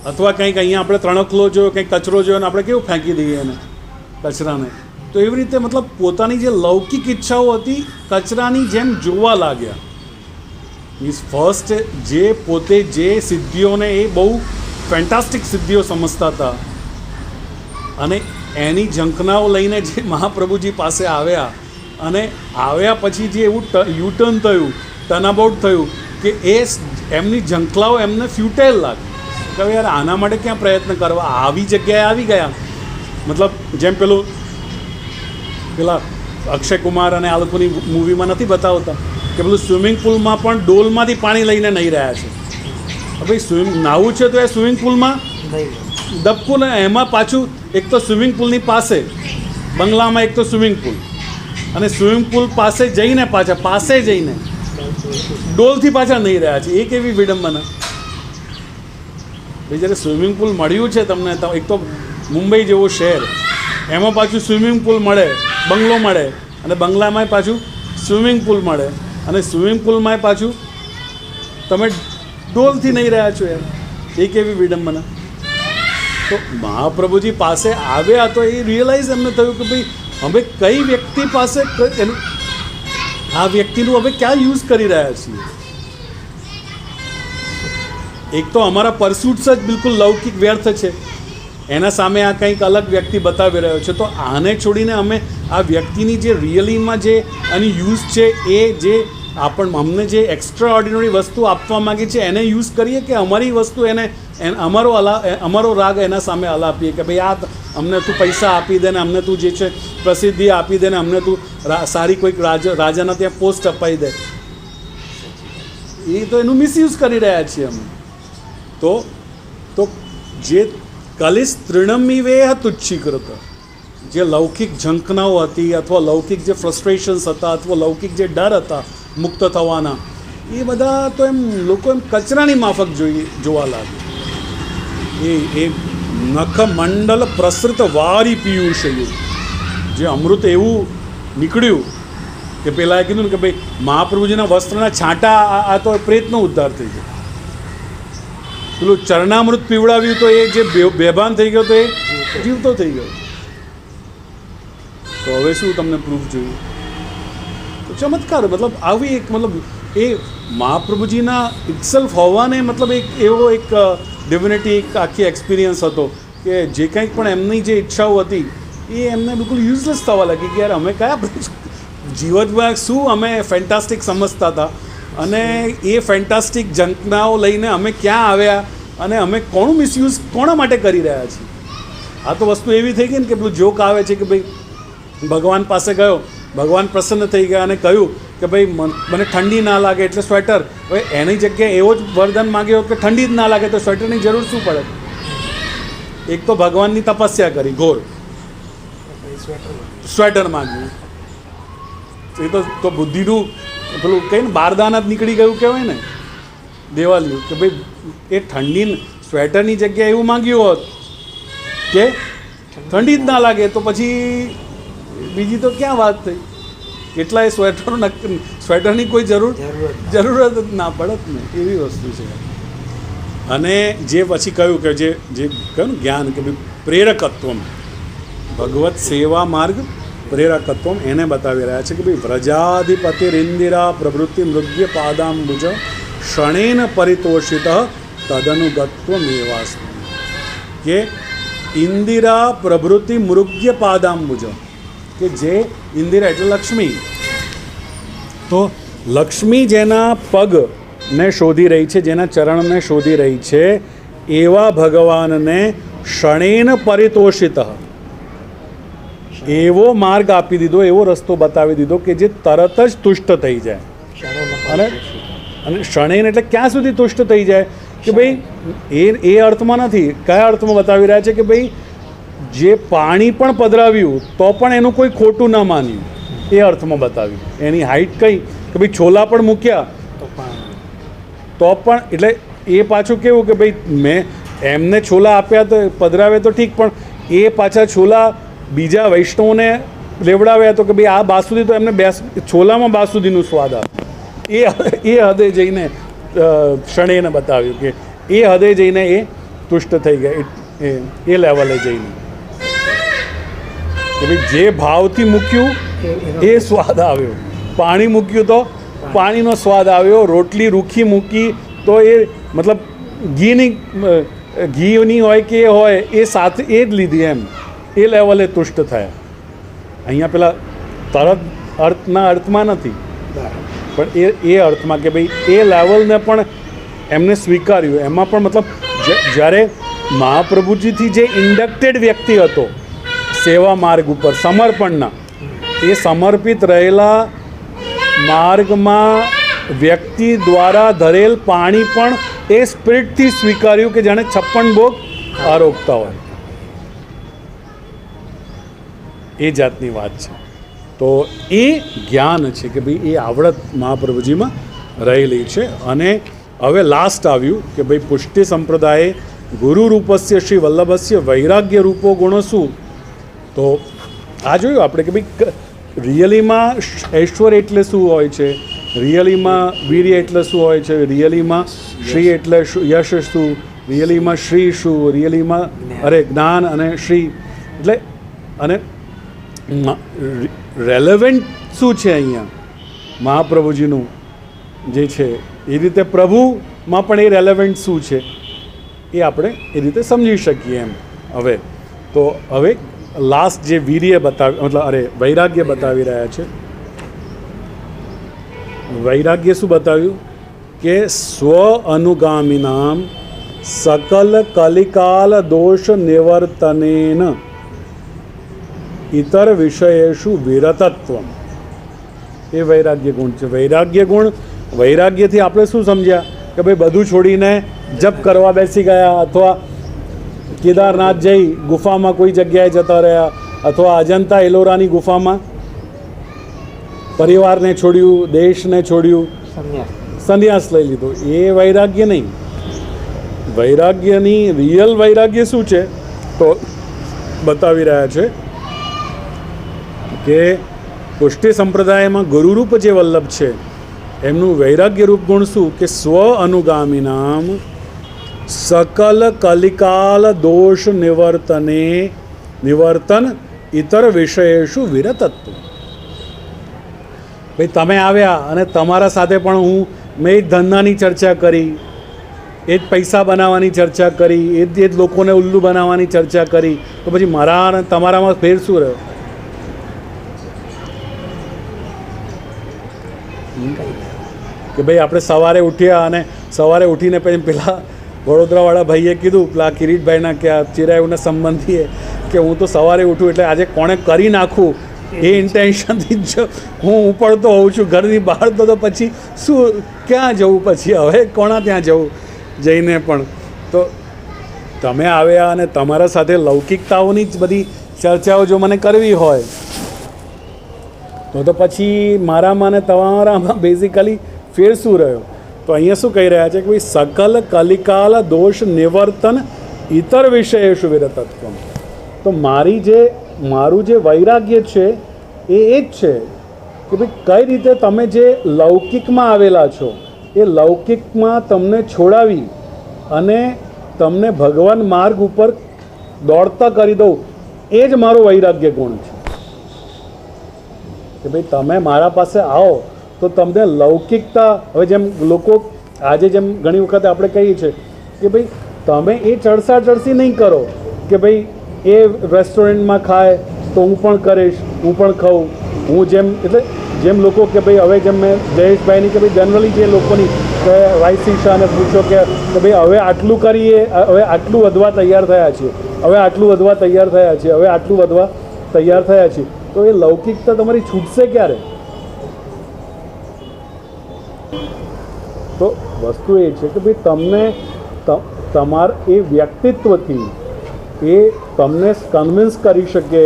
અથવા કંઈક અહીંયા આપણે ત્રણકલો જોયો, કંઈક કચરો જોયો અને આપણે કેવું ફેંકી દઈએ એને કચરાને. તો એવી રીતે મતલબ પોતાની જે લૌકિક ઈચ્છાઓ હતી કચરાની જેમ જોવા લાગ્યા. મીન્સ ફર્સ્ટ જે પોતે જે સિદ્ધિઓને એ બહુ ફેન્ટાસ્ટિક સિદ્ધિઓ સમજતા હતા અને એની ઝંખનાઓ લઈને જે મહાપ્રભુજી પાસે આવ્યા અને આવ્યા પછી જે એવું યુટર્ન થયું, ટર્નઅબાઉટ થયું કે એ એમની ઝંખલાઓ એમને ફ્યુટાઇલ લાગી. કે યાર આના માટે ક્યાં પ્રયત્ન કરવા, આવી જગ્યાએ આવી ગયા. મતલબ જેમ પેલા અક્ષય કુમાર અને આ લોકોની મૂવીમાં નથી બતાવતા કે પેલું સ્વિમિંગ પુલમાં પણ ડોલમાંથી પાણી લઈને નહીં રહ્યા છે. ભાઈ નાહવું છે તો એ સ્વિમિંગ પુલમાં દબકું ને એમાં પાછું એક તો સ્વિમિંગ પુલની પાસે બંગલામાં એક તો સ્વિમિંગ પુલ અને સ્વિમિંગ પુલ પાસે જઈને ડોલથી પાછા નહીં રહ્યા છે. એ કેવી વિડંબના. ભાઈ જ્યારે સ્વિમિંગ પુલ મળ્યું છે તમને, તો એક તો મુંબઈ જેવું શહેર, એમાં પાછું સ્વિમિંગ પુલ મળે, બંગલો મળે, અને બંગલામાંય પાછું સ્વિમિંગ પુલ મળે, અને સ્વિમિંગ પુલમાંય પાછું તમે ડોલથી નહીં રહ્યા છો યાર, એ કેવી વિડંબના. તો મહાપ્રભુજી પાસે આવ્યા તો એ રિયલાઇઝ એમને થયું કે ભાઈ હવે કઈ વ્યક્તિ પાસે આ વ્યક્તિનું હવે ક્યાં યુઝ કરી રહ્યા છીએ. એક તો અમારા પરસ્યુટ્સ જ બિલકુલ લૌકિક વ્યર્થ છે, એના સામે આ કંઈક અલગ વ્યક્તિ બતાવી રહ્યો છે. તો આને છોડીને અમે આ વ્યક્તિની જે રિયલીમાં જે આની યુઝ છે, એ જે અમને જે એક્સ્ટ્રા ઓર્ડિનરી વસ્તુ આપવા માગી છે એને યુઝ કરીએ, કે અમારી વસ્તુ એને અમારો રાગ એના સામે અલાપીએ કે ભાઈ આ અમને તું પૈસા આપી દે ને, અમને તું જે છે પ્રસિદ્ધિ આપી દે ને, અમને તું સારી કોઈક રાજાના ત્યાં પોસ્ટ અપાઈ દે. એ તો એનું મિસયુઝ કરી રહ્યા છીએ અમે. તો જે કલિસ તૃણમિવેહ તુચ્છીકૃત, જે લૌકિક ઝંખનાઓ હતી, અથવા લૌકિક જે ફ્રસ્ટ્રેશન્સ હતા, અથવા લૌકિક જે ડર હતા મુક્ત થવાના, એ બધા તો એમ લોકો એમ કચરાની માફક જોવા લાગે. એ નખમંડલ પ્રસૃત વારી પિયુષયું, જે અમૃત એવું નીકળ્યું કે પહેલાં કીધું ને કે ભાઈ મહાપ્રભુજીના વસ્ત્રના છાંટા આ તો પ્રેતનો ઉદ્ધાર થઈ ગયો. પેલું ચરણામૃત પીવડાવ્યું તો એ જે બેભાન થઈ ગયો તો એ જીવતો થઈ ગયો. તો હવે શું તમને પ્રૂફ જોઈએ? તો ચમત્કાર, મતલબ આવી એક, મતલબ એ મહાપ્રભુજીના ઇટસેલ્ફ હોવાને મતલબ એક એવો એક ડિવિનિટી, એક આખી એક્સપિરિયન્સ હતો કે જે કંઈક પણ એમની જે ઈચ્છાઓ હતી એ એમને બિલકુલ યુઝલેસ થવા લાગી કે યાર અમે કયા જીવનમાં શું અમે ફેન્ટાસ્ટિક સમજતા હતા, અને એ ફેન્ટાસ્ટિક ઝંખનાઓ લઈને અમે ક્યાં આવ્યા, અને અમે કોનું મિસયુઝ કોના માટે કરી રહ્યા છીએ. આ તો વસ્તુ એવી થઈ ગઈ ને કે પેલું જોક આવે છે કે ભાઈ ભગવાન પાસે ગયો, ભગવાન પ્રસન્ન થઈ ગયા અને કહ્યું કે ભાઈ મને ઠંડી ના લાગે એટલે સ્વેટર. હવે એની જગ્યાએ એવો જ વરદાન માગ્યો કે ઠંડી જ ના લાગે તો સ્વેટરની જરૂર શું પડે? એક તો ભગવાનની તપસ્યા કરી ઘોર, સ્વેટર માગ્યું, એ તો બુદ્ધિનું પેલું કંઈ ને બારદાન જ નીકળી ગયું કહેવાય ને, દેવાલિયું, કે ભાઈ એ ઠંડી સ્વેટરની જગ્યાએ એવું માગ્યું હોત કે ઠંડી જ ના લાગે તો પછી બીજી તો ક્યાં વાત થઈ. કેટલાય સ્વેટરની કોઈ જરૂરત જ ના પડત ને, એવી વસ્તુ છે. અને જે પછી કહ્યું કે જે કહ્યું ને જ્ઞાન કે ભાઈ પ્રેરકત્વમ, ભગવત સેવા માર્ગ પ્રેરકત્વમ, એને બતાવી રહ્યા છે કે ભાઈ વ્રજાધિપતિરિન્દિરા પ્રવૃત્તિ મૃગ્ય પાદાંબુજ ક્ષણેન પરિતોષિત તદનુગત્વમેવાસ્મિ. કે ઇન્દિરા પ્રવૃત્તિ મૃગ્ય પાદાંબુજ, કે જે ઇન્દિરા એટલે લક્ષ્મી, તો લક્ષ્મી જેના પગને શોધી રહી છે, જેના ચરણને શોધી રહી છે, એવા ભગવાનને ક્ષણેન પરિતોષિત, એવો માર્ગ આપી દીધો, એવો રસ્તો બતાવી દીધો કે જે તરત જ તુષ્ટ થઈ જાય. અને ક્ષણેન એટલે ક્યાં સુધી તુષ્ટ થઈ જાય કે ભાઈ એ અર્થમાં નથી. કયા અર્થમાં બતાવી રહ્યા છે કે ભાઈ જે પાણી પણ પધરાવ્યું તો પણ એનું કોઈ ખોટું ના માન્યું, એ અર્થમાં બતાવ્યું. એની હાઈટ કઈ કે ભાઈ છોલા પણ મૂક્યા તો પણ, એટલે એ પાછું કેવું કે ભાઈ મેં એમને છોલા આપ્યા તો પધરાવે તો ઠીક, પણ એ પાછા છોલા બીજા વૈષ્ણવોને લેવડાવ્યા તો કે ભાઈ આ બાસુદી તો એમને છોલામાં બાસુદીનું સ્વાદ આવે. એ હદે જઈને ક્ષણેને બતાવ્યું કે એ હદે જઈને એ તુષ્ટ થઈ ગયા, એ લેવલે જઈને કે ભાઈ જે ભાવથી મૂક્યું એ સ્વાદ આવ્યો, પાણી મૂક્યું તો પાણીનો સ્વાદ આવ્યો, રોટલી રૂખી મૂકી તો એ મતલબ ઘીની હોય કે એ હોય એ સાથે એ જ લીધી, એમ એ લેવલે તુષ્ટ થયા. અહીંયા પેલા તરત અર્થમાં નથી, પણ એ અર્થમાં કે ભાઈ એ લેવલને પણ એમને સ્વીકાર્યું. એમાં પણ મતલબ જ્યારે મહાપ્રભુજીથી જે ઇન્ડક્ટેડ વ્યક્તિ હતો સેવા માર્ગ ઉપર સમર્પણના, એ સમર્પિત રહેલા માર્ગમાં વ્યક્તિ દ્વારા ધરેલ પાણી પણ એ સ્પિરિટથી સ્વીકાર્યું કે જાણે 56 ભોગ આરોગતા હોય, એ જાતની વાત છે. તો એ જ્ઞાન છે કે ભાઈ એ આવડત મહાપ્રભુજીમાં રહેલી છે. અને હવે લાસ્ટ આવ્યું કે ભાઈ પુષ્ટિ સંપ્રદાયે ગુરુ રૂપસ્ય શ્રી વલ્લભસ્ય વૈરાગ્ય રૂપો ગુણ શું? તો આ જોયું આપણે કે ભાઈ રિયલીમાં ઐશ્વર્ય એટલે શું હોય છે, રિયલીમાં વીર્ય એટલે શું હોય છે, રિયલીમાં શ્રી એટલે યશ શું, રિયલીમાં શ્રી શું, રિયલીમાં જ્ઞાન અને શ્રી એટલે અને રેલેવન્ટ શું છે અહીંયા મહાપ્રભુજીનું જે છે એ રીતે પ્રભુમાં પણ એ રેલેવન્ટ શું છે એ આપણે એ રીતે સમજી શકીએ એમ. હવે લાસ્ટ જે વીર્ય વૈરાગ્ય બતાવી રહ્યા છે. વૈરાગ્ય શું બતાવ્યું કે સ્વ અનુગામીનામ સકલ કલિકાલ દોષ નિવર્તનેન ઇતર વિષયેષુ વિરતત્વમ. એ વૈરાગ્ય ગુણ છે. વૈરાગ્યથી આપણે શું સમજ્યા કે ભાઈ બધું છોડીને જપ કરવા બેસી ગયા, અથવા કેદારનાથ જઈ ગુફામાં કોઈ જગ્યાએ જતા રહ્યા, અથવા અજંતા એલોરાની ગુફામાં પરિવારને છોડ્યું, દેશને છોડ્યું, સંન્યાસ લઈ લીધો. એ વૈરાગ્ય નહીં. વૈરાગ્યની રિયલ વૈરાગ્ય શું છે તો બતાવી રહ્યા છે કે પુષ્ટિ સંપ્રદાયમાં ગુરુરૂપ જે વલ્લભ છે એમનું વૈરાગ્ય રૂપ ગુણ શું કે સ્વ અનુગામીનામ સકલ કલિકાલ દોષ નિવર્તન ઇતર વિષયેષુ વિરતત્વ. ભાઈ તમે આવ્યા અને તમારા સાથે પણ મેં એ જ ધંધાની ચર્ચા કરી, એ જ પૈસા બનાવવાની ચર્ચા કરી, એ જ લોકોને ઉલ્લુ બનાવવાની ચર્ચા કરી, તો પછી મારા અને તમારામાં ફેર શું રહ્યો? કે ભાઈ આપણે સવારે ઉઠ્યા અને સવારે ઉઠીને પછી પેલા વડોદરાવાળા ભાઈએ કીધું, પેલા કિરીટભાઈના કે આ ચિરાયુના સંબંધીએ કે હું તો સવારે ઉઠું એટલે આજે કોણે કરી નાખું એ ઇન્ટેન્શનથી જ હું ઉપડતો હોઉં છું ઘરની બહાર. તો પછી શું ક્યાં જવું? પછી હવે કોણા ત્યાં જવું જઈને પણ? તો તમે આવ્યા અને તમારા સાથે લૌકિકતાઓની જ બધી ચર્ચાઓ જો મને કરવી હોય તો પછી મારામાં ને તમારામાં બેઝિકલી ફેર શું રહ્યો? તો અહીંયા શું કહી રહ્યા છે કે ભાઈ સકલ કલિકાલ દોષ નિવર્તન ઇતર વિષયેષુ વિરતત્વમ. તો મારું જે વૈરાગ્ય છે એ જ છે કે ભાઈ કઈ રીતે તમે જે લૌકિકમાં આવેલા છો એ લૌકિકમાં તમને છોડાવી અને તમને ભગવાન માર્ગ ઉપર દોડતા કરી દઉં, એ જ મારો વૈરાગ્ય ગુણ છે. કે ભાઈ તમે મારા પાસે આવો તો તમને લૌકિકતા, હવે જેમ લોકો આજે જેમ ઘણી વખત આપણે કહીએ છીએ કે ભાઈ તમે એ ચડસી નહીં કરો કે ભાઈ એ રેસ્ટોરન્ટમાં ખાય તો હું પણ કરીશ, હું પણ ખાઉં, હું જેમ લોકો કે ભાઈ હવે જેમ મેં જયેશભાઈની કે ભાઈ જનરલી જે લોકોની વાઇસી શાહને પૂછો કે ભાઈ હવે આટલું કરીએ, હવે આટલું વધવા તૈયાર થયા છીએ, હવે આટલું વધવા તૈયાર થયા છીએ, હવે આટલું વધવા તૈયાર થયા છીએ, તો એ લૌકિકતા તમારી છૂટશે ક્યારે? તો વસ્તુ એ છે કે ભાઈ તમને તમારા એ વ્યક્તિત્વથી એ તમને કન્વિન્સ કરી શકે,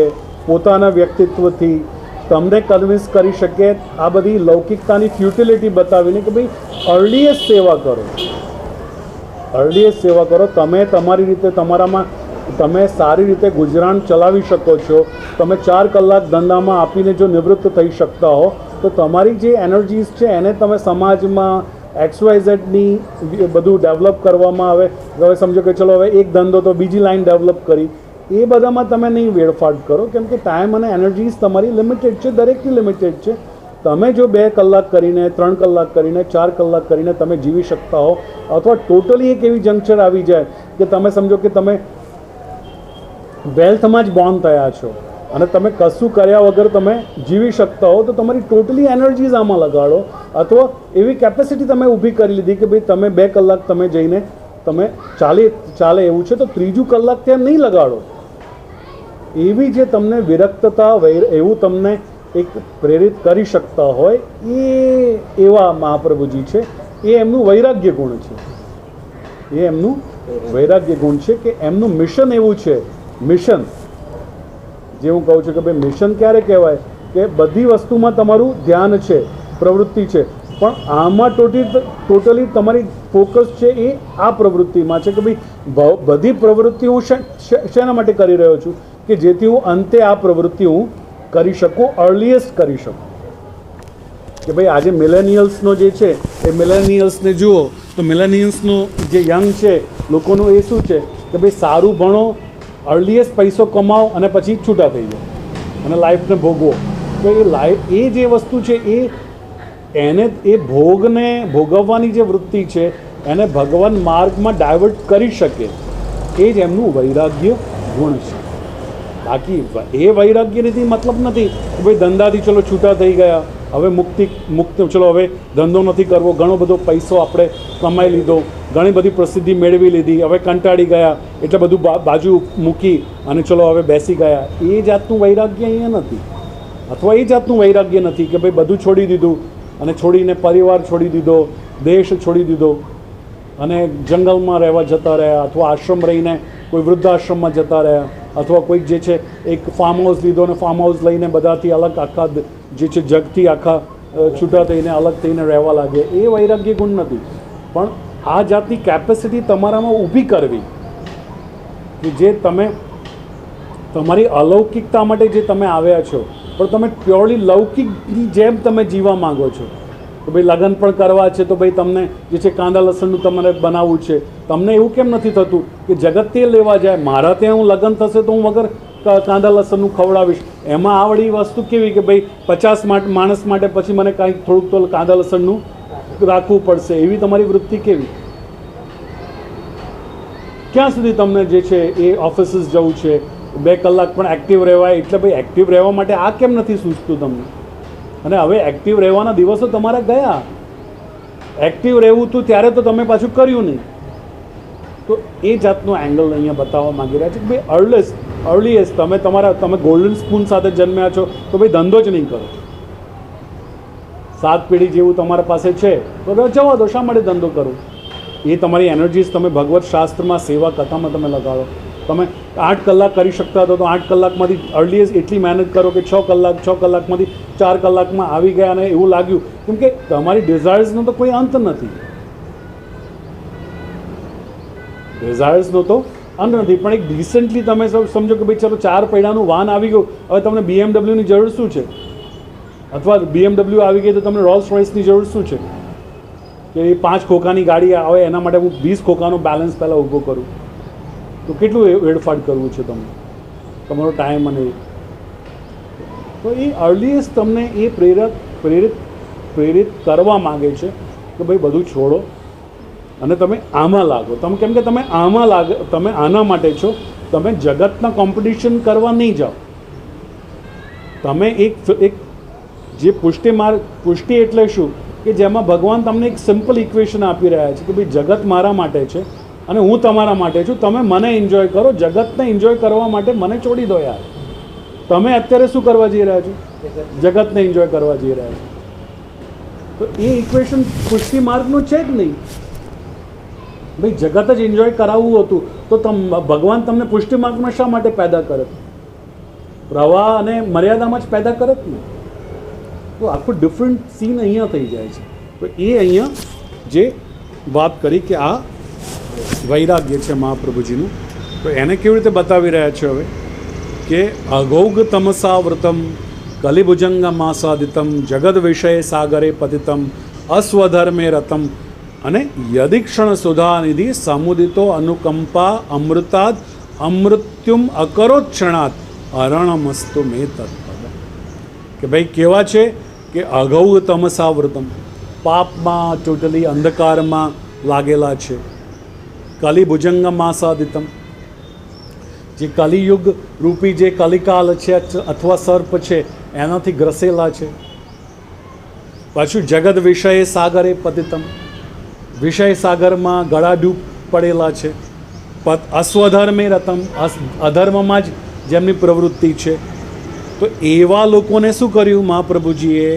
પોતાના વ્યક્તિત્વથી તમને કન્વિન્સ કરી શકે આ બધી લૌકિકતાની ફ્યુટિલિટી બતાવીને કે ભાઈ અર્લીએસ્ટ સેવા કરો, અર્લીએસ્ટ સેવા કરો. તમે તમારી રીતે તમારામાં તમે સારી રીતે ગુજરાન ચલાવી શકો છો. તમે 4 કલાક ધંધામાં આપીને જો નિવૃત્ત થઈ શકતા હો તો તમારી જે એનર્જીસ છે એને તમે સમાજમાં XYZની બધું ડેવલપ કરવામાં આવે. હવે સમજો કે ચલો હવે એક ધંધો તો બીજી લાઈન ડેવલપ કરી, એ બધામાં તમે નહીં વેડફાટ કરો, કેમ કે ટાઈમ અને એનર્જીસ તમારી લિમિટેડ છે, દરેકની લિમિટેડ છે. તમે જો 2 કલાક કરીને 3 કલાક કરીને 4 કલાક કરીને તમે જીવી શકતા હો, અથવા ટોટલી એક એવી જંક્ચર આવી જાય કે તમે સમજો કે તમે વેલ્થમાં જ બોર્ન થયા છો અને તમે કશું કર્યા વગર તમે જીવી શકતા હો, તો તમારી ટોટલી એનર્જીઝ આમાં લગાડો, અથવા એવી કેપેસિટી તમે ઊભી કરી લીધી કે ભાઈ તમે 2 કલાક તમે જઈને તમે ચાલે એવું છે તો 3જું કલાક ત્યાં નહીં લગાડો. એવી જે તમને વિરક્તતા એવું તમને એક પ્રેરિત કરી શકતા હોય એવા મહાપ્રભુજી છે. એ એમનું વૈરાગ્ય ગુણ છે. એ એમનું વૈરાગ્ય ગુણ છે કે એમનું મિશન એવું છે. મિશન જે હું કહું છું કે ભાઈ મિશન ક્યારે કહેવાય કે બધી વસ્તુમાં તમારું ધ્યાન છે, પ્રવૃત્તિ છે, પણ આમાં ટોટલી તમારી ફોકસ છે એ આ પ્રવૃત્તિમાં છે કે ભાઈ બધી પ્રવૃત્તિ હું શેના માટે કરી રહ્યો છું કે જેથી હું અંતે આ પ્રવૃત્તિ હું કરી શકું, અર્લીએસ્ટ કરી શકું. કે ભાઈ આજે મિલેનિયલ્સનો જે છે એ મિલેનિયલ્સને જુઓ તો મિલેનિયલ્સનું જે યંગ છે લોકોનું એ શું છે કે ભાઈ સારું ભણો, અર્લીએસ્ટ પૈસો કમાઓ અને પછી છૂટા થઈ જાઓ અને લાઈફને ભોગવો. તો એ જે વસ્તુ છે એને એ ભોગને ભોગવવાની જે વૃત્તિ છે એને ભગવાન માર્ગમાં ડાયવર્ટ કરી શકે, એ જ એમનું વૈરાગ્ય ગુણ છે. બાકી એ વૈરાગ્યથી મતલબ નથી કે ભાઈ ધંધાથી ચલો છૂટા થઈ ગયા, હવે મુક્ત ચલો હવે ધંધો નથી કરવો, ઘણો બધો પૈસો આપણે કમાઈ લીધો, ઘણી બધી પ્રસિદ્ધિ મેળવી લીધી, હવે કંટાળી ગયા એટલે બધું બાજુ મૂકી અને ચલો હવે બેસી ગયા. એ જાતનું વૈરાગ્ય અહીંયા નથી, અથવા એ જાતનું વૈરાગ્ય નથી કે ભાઈ બધું છોડી દીધું અને છોડીને પરિવાર છોડી દીધો, દેશ છોડી દીધો અને જંગલમાં રહેવા જતા રહ્યા, અથવા આશ્રમ રહીને કોઈ વૃદ્ધાશ્રમમાં જતા રહ્યા, અથવા કોઈક જે છે એક ફાર્મ હાઉસ લીધો અને ફાર્મ હાઉસ લઈને બધાથી અલગ આખા જે છે જગથી આખા છૂટા થઈને અલગ થઈને રહેવા લાગે. એ વૈરાગ્ય ગુણ નથી. પણ આ જાતની કેપેસિટી તમારામાં ઊભી કરવી કે જે તમે તમારી અલૌકિકતા માટે જે તમે આવ્યા છો, પણ તમે પ્યોરલી લૌકિકની જેમ તમે જીવવા માંગો છો કે ભાઈ લગ્ન પણ કરવા છે તો ભાઈ તમને જે છે કાંદા લસણનું તમારે બનાવવું છે. તમને એવું કેમ નથી થતું કે જગત તે લેવા જાય, મારા ત્યાં હું લગ્ન થશે તો હું વગર કાંદા લસણનું ખવડાવીશ. એમાં આવડી વસ્તુ કેવી કે ભાઈ 50 માણસ માટે પછી મને કાંઈક થોડુંક તો કાંદા લસણનું રાખવું પડશે, એવી તમારી વૃત્તિ કેવી? ક્યાં સુધી તમને જે છે એ ઓફિસીસ જવું છે, 2 કલાક પણ એક્ટિવ રહેવાય, એટલે ભાઈ એક્ટિવ રહેવા માટે આ કેમ નથી સૂચતું તમને? અને હવે એક્ટિવ રહેવાના દિવસો તમારા ગયા. એક્ટિવ રહેવું હતું ત્યારે તો તમે પાછું કર્યું નહીં. તો એ જાતનો એંગલ અહીંયા બતાવવા માંગી રહ્યા છે કે ભાઈ અર્લીએસ્ટ તમે ગોલ્ડન સ્પૂન સાથે જન્મ્યા છો તો ભાઈ ધંધો જ નહીં કરો. 7 પેઢી જેવું તમારા પાસે છે તો જવા દો, શા માટે ધંધો કરો? એ તમારી એનર્જીસ તમે ભગવત શાસ્ત્રમાં સેવા કથામાં તમે લગાડો. તમે 8 કલાક કરી શકતા હતો તો 8 કલાકમાંથી અર્લીએસ્ટ એટલી મહેનત કરો કે 6 કલાકમાંથી 4 કલાકમાં આવી ગયા અને એવું લાગ્યું, કેમ કે તમારી ડિઝાયર્સનો તો કોઈ અંત નથી. ડિઝાયર્સનો તો અંત નથી. પણ એક રિસન્ટલી તમે સમજો કે ભાઈ ચલો 4 પૈડાનું વાહન આવી ગયું, હવે તમને BMW ની જરૂર શું છે? અથવા BMW આવી ગઈ તો તમને રોલ્સ રોયસની જરૂર શું છે? કે એ 5 ખોખાની ગાડી આવે એના માટે હું 20 ખોખાનો બેલેન્સ પહેલાં ઊભો કરું તો કેટલું વેડફાટ કરવું છે તમને, તમારો ટાઈમ અને તો એ અર્લીએસ્ટ તમને એ પ્રેરિત કરવા માગે છે કે ભાઈ બધું છોડો અને તમે આમાં લાગો. કેમ કે તમે આના માટે છો, તમે જગતના કોમ્પિટિશન કરવા નહીં જાઓ. તમે એક જે પુષ્ટિ એટલે શું કે જેમાં ભગવાન તમને એક સિમ્પલ ઇક્વેશન આપી રહ્યા છે કે ભાઈ જગત મારા માટે છે અને હું તમારા માટે છું, તમે મને એન્જોય કરો, જગતને એન્જોય કરવા માટે મને છોડી દો યાર. તમે અત્યારે શું કરવા જઈ રહ્યા છો? જગતને એન્જોય કરવા જઈ રહ્યા છો. તો એ ઇક્વેશન પુષ્ટિ માર્ગનું છે જ નહીં. ભાઈ જગત જ એન્જોય કરાવવું હતું તો ભગવાન તમને પુષ્ટિ માર્ગમાં શા માટે પેદા કરે? પ્રવાહ અને મર્યાદામાં જ પેદા કરે જ ને. તો આખું ડિફરન્ટ સીન અહીંયા થઈ જાય છે. તો એ અહીંયા જે વાત કરી કે આ વૈરાગ્ય છે મહાપ્રભુજીનું, તો એને કેવી રીતે બતાવી રહ્યા છે હવે કે અઘૌગ તમસાવૃતમ કલિભુજંગમાસાદિતમ જગદ વિષય સાગરે પતિતમ અસ્વધર્મે રતમ અને યદિક્ષણ સુધાનિધિ સમુદિતો અનુકંપા અમૃતાદ અમૃત્યુમ અકરોક્ષણાત અરણમસ્તુ મે તત્પદ. કે ભાઈ કેવા છે કે અઘૌગ તમસાવૃતમ, પાપમાં ટોટલી અંધકારમાં લાગેલા છે. કલિભુજંગમાસાદિતમ, જે કલિયુગ રૂપી જે કલિકાલ છે અથવા સર્પ છે એનાથી ગ્રસેલા છે. પાછું જગત વિષય સાગરે પતિતમ, વિષય સાગરમાં ગળાડૂબ પડેલા છે. અસ્વધર્મે રતમ, અધર્મમાં જ જેમની પ્રવૃત્તિ છે. તો એવા લોકોને શું કર્યું મહાપ્રભુજીએ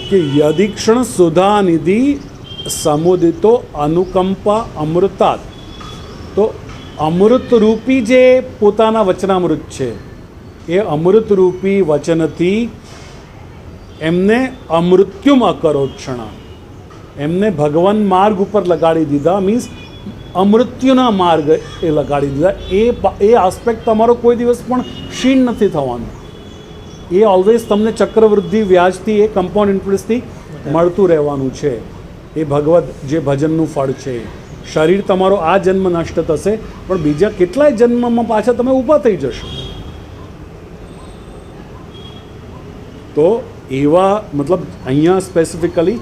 કે યદિક્ષણ સુધાનિધિ સમુદિતો અનુકંપા અમૃતાત. તો અમૃતરૂપી જે પોતાના વચનામૃત છે એ અમૃતરૂપી વચનથી એમને અમૃત્યુમ અકરોક્ષણા, એમને ભગવાન માર્ગ ઉપર લગાડી દીધા, મીન્સ અમૃત્યુના માર્ગ એ લગાડી દીધા. એ આસ્પેક્ટ તમારો કોઈ દિવસ પણ ક્ષીણ નથી થવાનો. એ ઓલવેઝ તમને ચક્રવૃદ્ધિ વ્યાજથી, એ કમ્પાઉન્ડ ઇન્ટરેસ્ટથી મળતું રહેવાનું છે. એ ભગવત જે ભજનનું ફળ છે. શરીર તમારો આ જન્મ નષ્ટ થશે, પણ બીજા કેટલાય જન્મમાં પાછા તમે ઊભા થઈ જશો. તો એવા મતલબ અહીંયા સ્પેસિફિકલી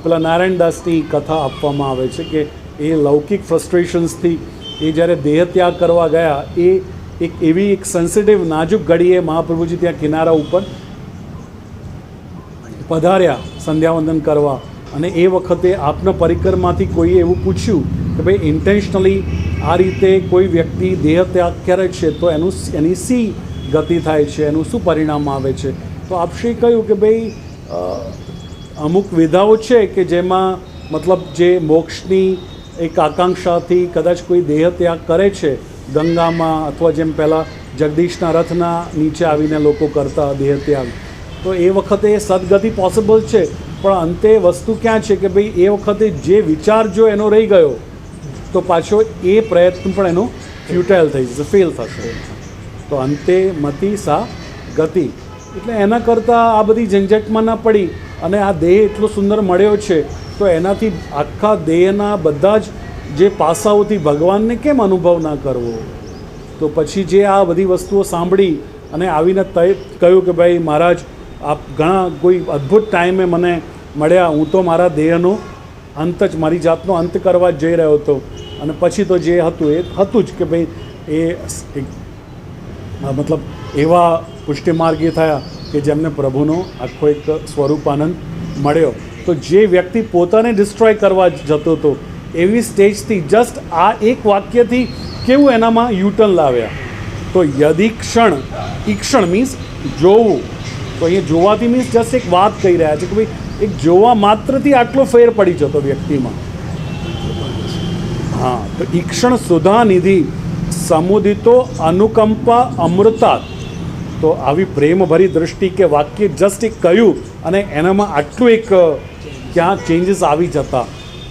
પેલા નારાયણદાસની કથા આપવામાં આવે છે કે એ લૌકિક ફ્રસ્ટ્રેશન્સથી એ જ્યારે દેહ ત્યાગ કરવા ગયા, એ એક એવી એક સેન્સિટિવ નાજુક ઘડીએ મહાપ્રભુજી ત્યાં કિનારા ઉપર પધાર્યા સંધ્યાવંદન કરવા, અને એ વખતે આપના પરિકરમાંથી કોઈએ એવું પૂછ્યું કે ભાઈ ઇન્ટેન્શનલી આ રીતે કોઈ વ્યક્તિ દેહ ત્યાગ કરે છે તો એની સી ગતિ થાય છે, એનું શું પરિણામ આવે છે? તો આપશ્રીએ કહ્યું કે ભાઈ અમુક વિધાઓ છે કે જેમાં મતલબ જે મોક્ષની એક આકાંક્ષાથી કદાચ કોઈ દેહ ત્યાગ કરે છે ગંગામાં, અથવા જેમ પહેલાં જગદીશના રથના નીચે આવીને લોકો કરતા દેહ ત્યાગ, તો એ વખતે એ સદગતિ પોસિબલ છે. પણ અંતે વસ્તુ ક્યાં છે કે ભાઈ એ વખતે જે વિચાર જો એનો રહી ગયો તો પાછો એ પ્રયત્ન પણ એનો ફ્યુટાઇલ થઈ જશે, ફેલ થશે. તો અંતે મતિ સા ગતિ. એટલે એના કરતાં આ બધી ઝંઝટમાં ના પડી અને આ દેહ એટલો સુંદર મળ્યો છે, તો એનાથી આખા દેહના બધા જ જે પાસાઓથી ભગવાનને કેમ અનુભવ ના કરવો? તો પછી જે આ બધી વસ્તુઓ સાંભળી અને આવીને કહ્યું કે ભાઈ મહારાજ, આપ ઘણા કોઈ અદ્ભુત ટાઈમે મને મળ્યા, હું તો મારા દેહનો અંત જ, મારી જાતનો અંત કરવા જ જઈ રહ્યો હતો. અને પછી તો જે હતું એ હતું જ કે ભાઈ એ મતલબ એવા પુષ્ટિમાર્ગી થયા કે જેમને પ્રભુનો આખો એક સ્વરૂપાનંદ મળ્યો. તો જે વ્યક્તિ પોતાને ડિસ્ટ્રોય કરવા જતો હતો એવી સ્ટેજથી જસ્ટ આ એક વાક્યથી કેવું એનામાં યુટર્ન લાવ્યા. તો યદિક્ષણ, ઈક્ષણ મીન્સ જોવું. તો અહીંયા જોવાથી મીન્સ જસ્ટ એક વાત કહી રહ્યા છે કે ભાઈ એક જોવા માત્રથી આટલો ફેર પડી જતો વ્યક્તિમાં. હા, તો ઈક્ષણ સુધા નિધિ સમુદિતો અનુકંપા અમૃતાત. તો આવી પ્રેમભરી દૃષ્ટિ કે વાક્ય જસ્ટ એક કહ્યું અને એનામાં આટલું એક ક્યાં ચેન્જીસ આવી જતા.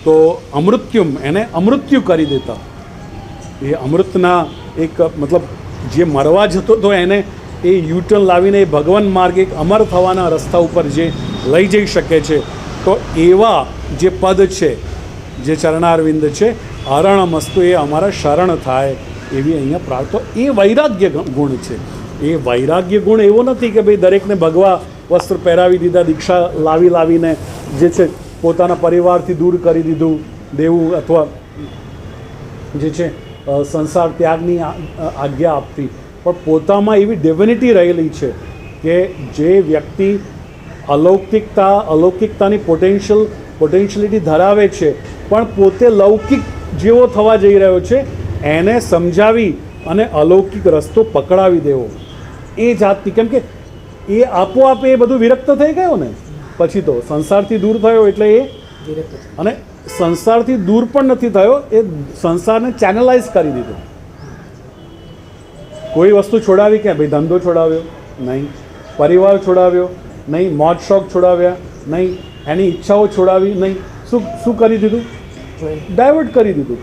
તો અમૃત્યુમ, એને અમૃત્યુ કરી દેતા. એ અમૃતના એક મતલબ જે મરવા જતો હતો એને એ યુટર્ન લાવીને એ ભગવાન માર્ગ, એક અમર થવાના રસ્તા ઉપર જે લઈ જઈ શકે છે. તો એવા જે પદ છે, જે ચરણારવિંદ છે, અરણમસ્તુ, એ અમારા શરણ થાય એવી અહીંયા પ્રાર્થના. એ વૈરાગ્ય ગુણ છે. એ વૈરાગ્ય ગુણ એવો નથી કે ભાઈ દરેકને ભગવા વસ્ત્ર પહેરાવી દીધા, દીક્ષા લાવીને જે છે પોતાના પરિવારથી દૂર કરી દીધું દેવું, અથવા જે છે સંસાર ત્યાગની આજ્ઞા આપતી. પણ પોતામાં એવી ડિવિનિટી રહેલી છે કે જે વ્યક્તિ અલૌકિકતાની પોટેન્શિયલિટી ધરાવે છે, પણ પોતે લૌકિક જેવો થવા જઈ રહ્યો છે, એને સમજાવી અને અલૌકિક રસ્તો પકડાવી દેવો એ જાતની. કેમ કે એ આપોઆપ એ બધું વિરક્ત થઈ ગયો ને, પછી તો સંસારથી દૂર થયો એટલે એ, અને સંસારથી દૂર પણ નથી થયો, એ સંસારને ચેનલાઇઝ કરી દીધો. કોઈ વસ્તુ છોડાવી ક્યાં? ભાઈ ધંધો છોડાવ્યો નહીં, પરિવાર છોડાવ્યો નહીં, મોજ શોખ છોડાવ્યા નહીં, એની ઈચ્છાઓ છોડાવી નહીં. શું કરી દીધું? ડાયવર્ટ કરી દીધું,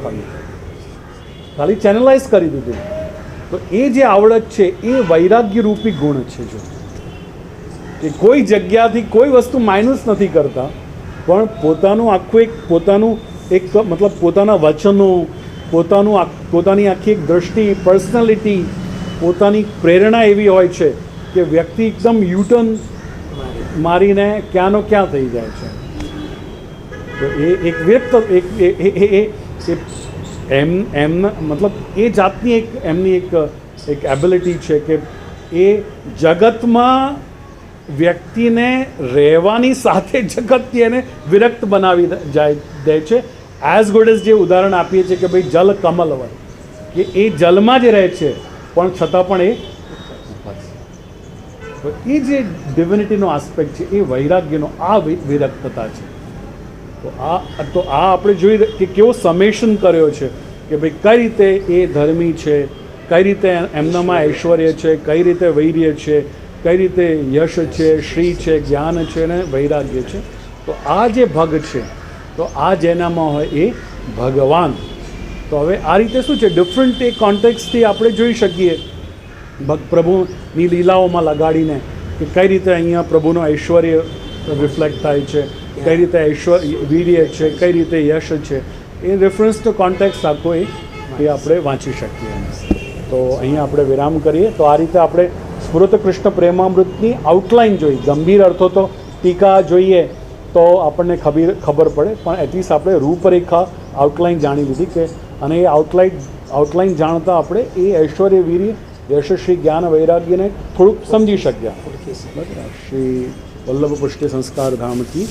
ખાલી ચેનલાઇઝ કરી દીધું. તો એ જે આવડત છે એ વૈરાગ્ય રૂપી ગુણ છે. જો કે કોઈ જગ્યાથી કોઈ વસ્તુ માઇનસ નથી કરતા, પણ પોતાનું આખું એક મતલબ પોતાના વચનો, પોતાની આખી એક દ્રષ્ટિ, પર્સનાલિટી, પોતાની પ્રેરણા એવી હોય છે કે વ્યક્તિ એકદમ યુટર્ન મારીને ક્યાંનો ક્યાં થઈ જાય છે. તો એ એક વ્યક્ત એમના મતલબ એ જાતની એમની એક એબિલિટી છે કે એ જગતમાં વ્યક્તિને રહેવાની સાથે જગતથી એને વિરક્ત બનાવી દે છે. એઝ ગુડ એઝ જે ઉદાહરણ આપીએ છીએ કે ભાઈ જલ કમલવર, કે એ જલમાં જ રહે છે પણ છતાં પણ એ જે ડિવિનિટીનો આસ્પેક્ટ છે એ વૈરાગ્યનો આ વિરક્તતા છે. તો આ આપણે જોઈ કે કેવો સમેશન કર્યો છે કે ભાઈ કઈ રીતે એ ધર્મી છે, કઈ રીતે એમનામાં ઐશ્વર્ય છે, કઈ રીતે વૈર્ય છે, કઈ રીતે યશ છે, શ્રી છે, જ્ઞાન છે અને વૈરાગ્ય છે. તો આ જે ભગ છે તો આ જેનામાં હોય એ ભગવાન. તો હવે આ રીતે શું છે, ડિફરન્ટ એ કોન્ટેક્સથી આપણે જોઈ શકીએ પ્રભુની લીલાઓમાં લગાડીને કે કઈ રીતે અહીંયા પ્રભુનું ઐશ્વર્ય રિફ્લેક્ટ થાય છે, કઈ રીતે વીર્ય છે, કઈ રીતે યશ છે, એ રેફરન્સ ટુ કોન્ટેક્સ આખો એ આપણે વાંચી શકીએ. તો અહીંયા આપણે વિરામ કરીએ. તો આ રીતે આપણે સ્ફુરત કૃષ્ણ પ્રેમામૃતની આઉટલાઇન જોઈ. ગંભીર અર્થો તો ટીકા જોઈએ તો આપણને ખબર પડે, પણ એટલીસ્ટ આપણે રૂપરેખા આઉટલાઇન જાણી લીધી કે, અને એ આઉટલાઇન જાણતા આપણે એ ઐશ્વર્ય વીર્ય યશસ્વી જ્ઞાન વૈરાગ્યને થોડુંક સમજી શક્યા. બરાબર. શ્રી વલ્લભ પુષ્ટિ સંસ્કાર ધામથી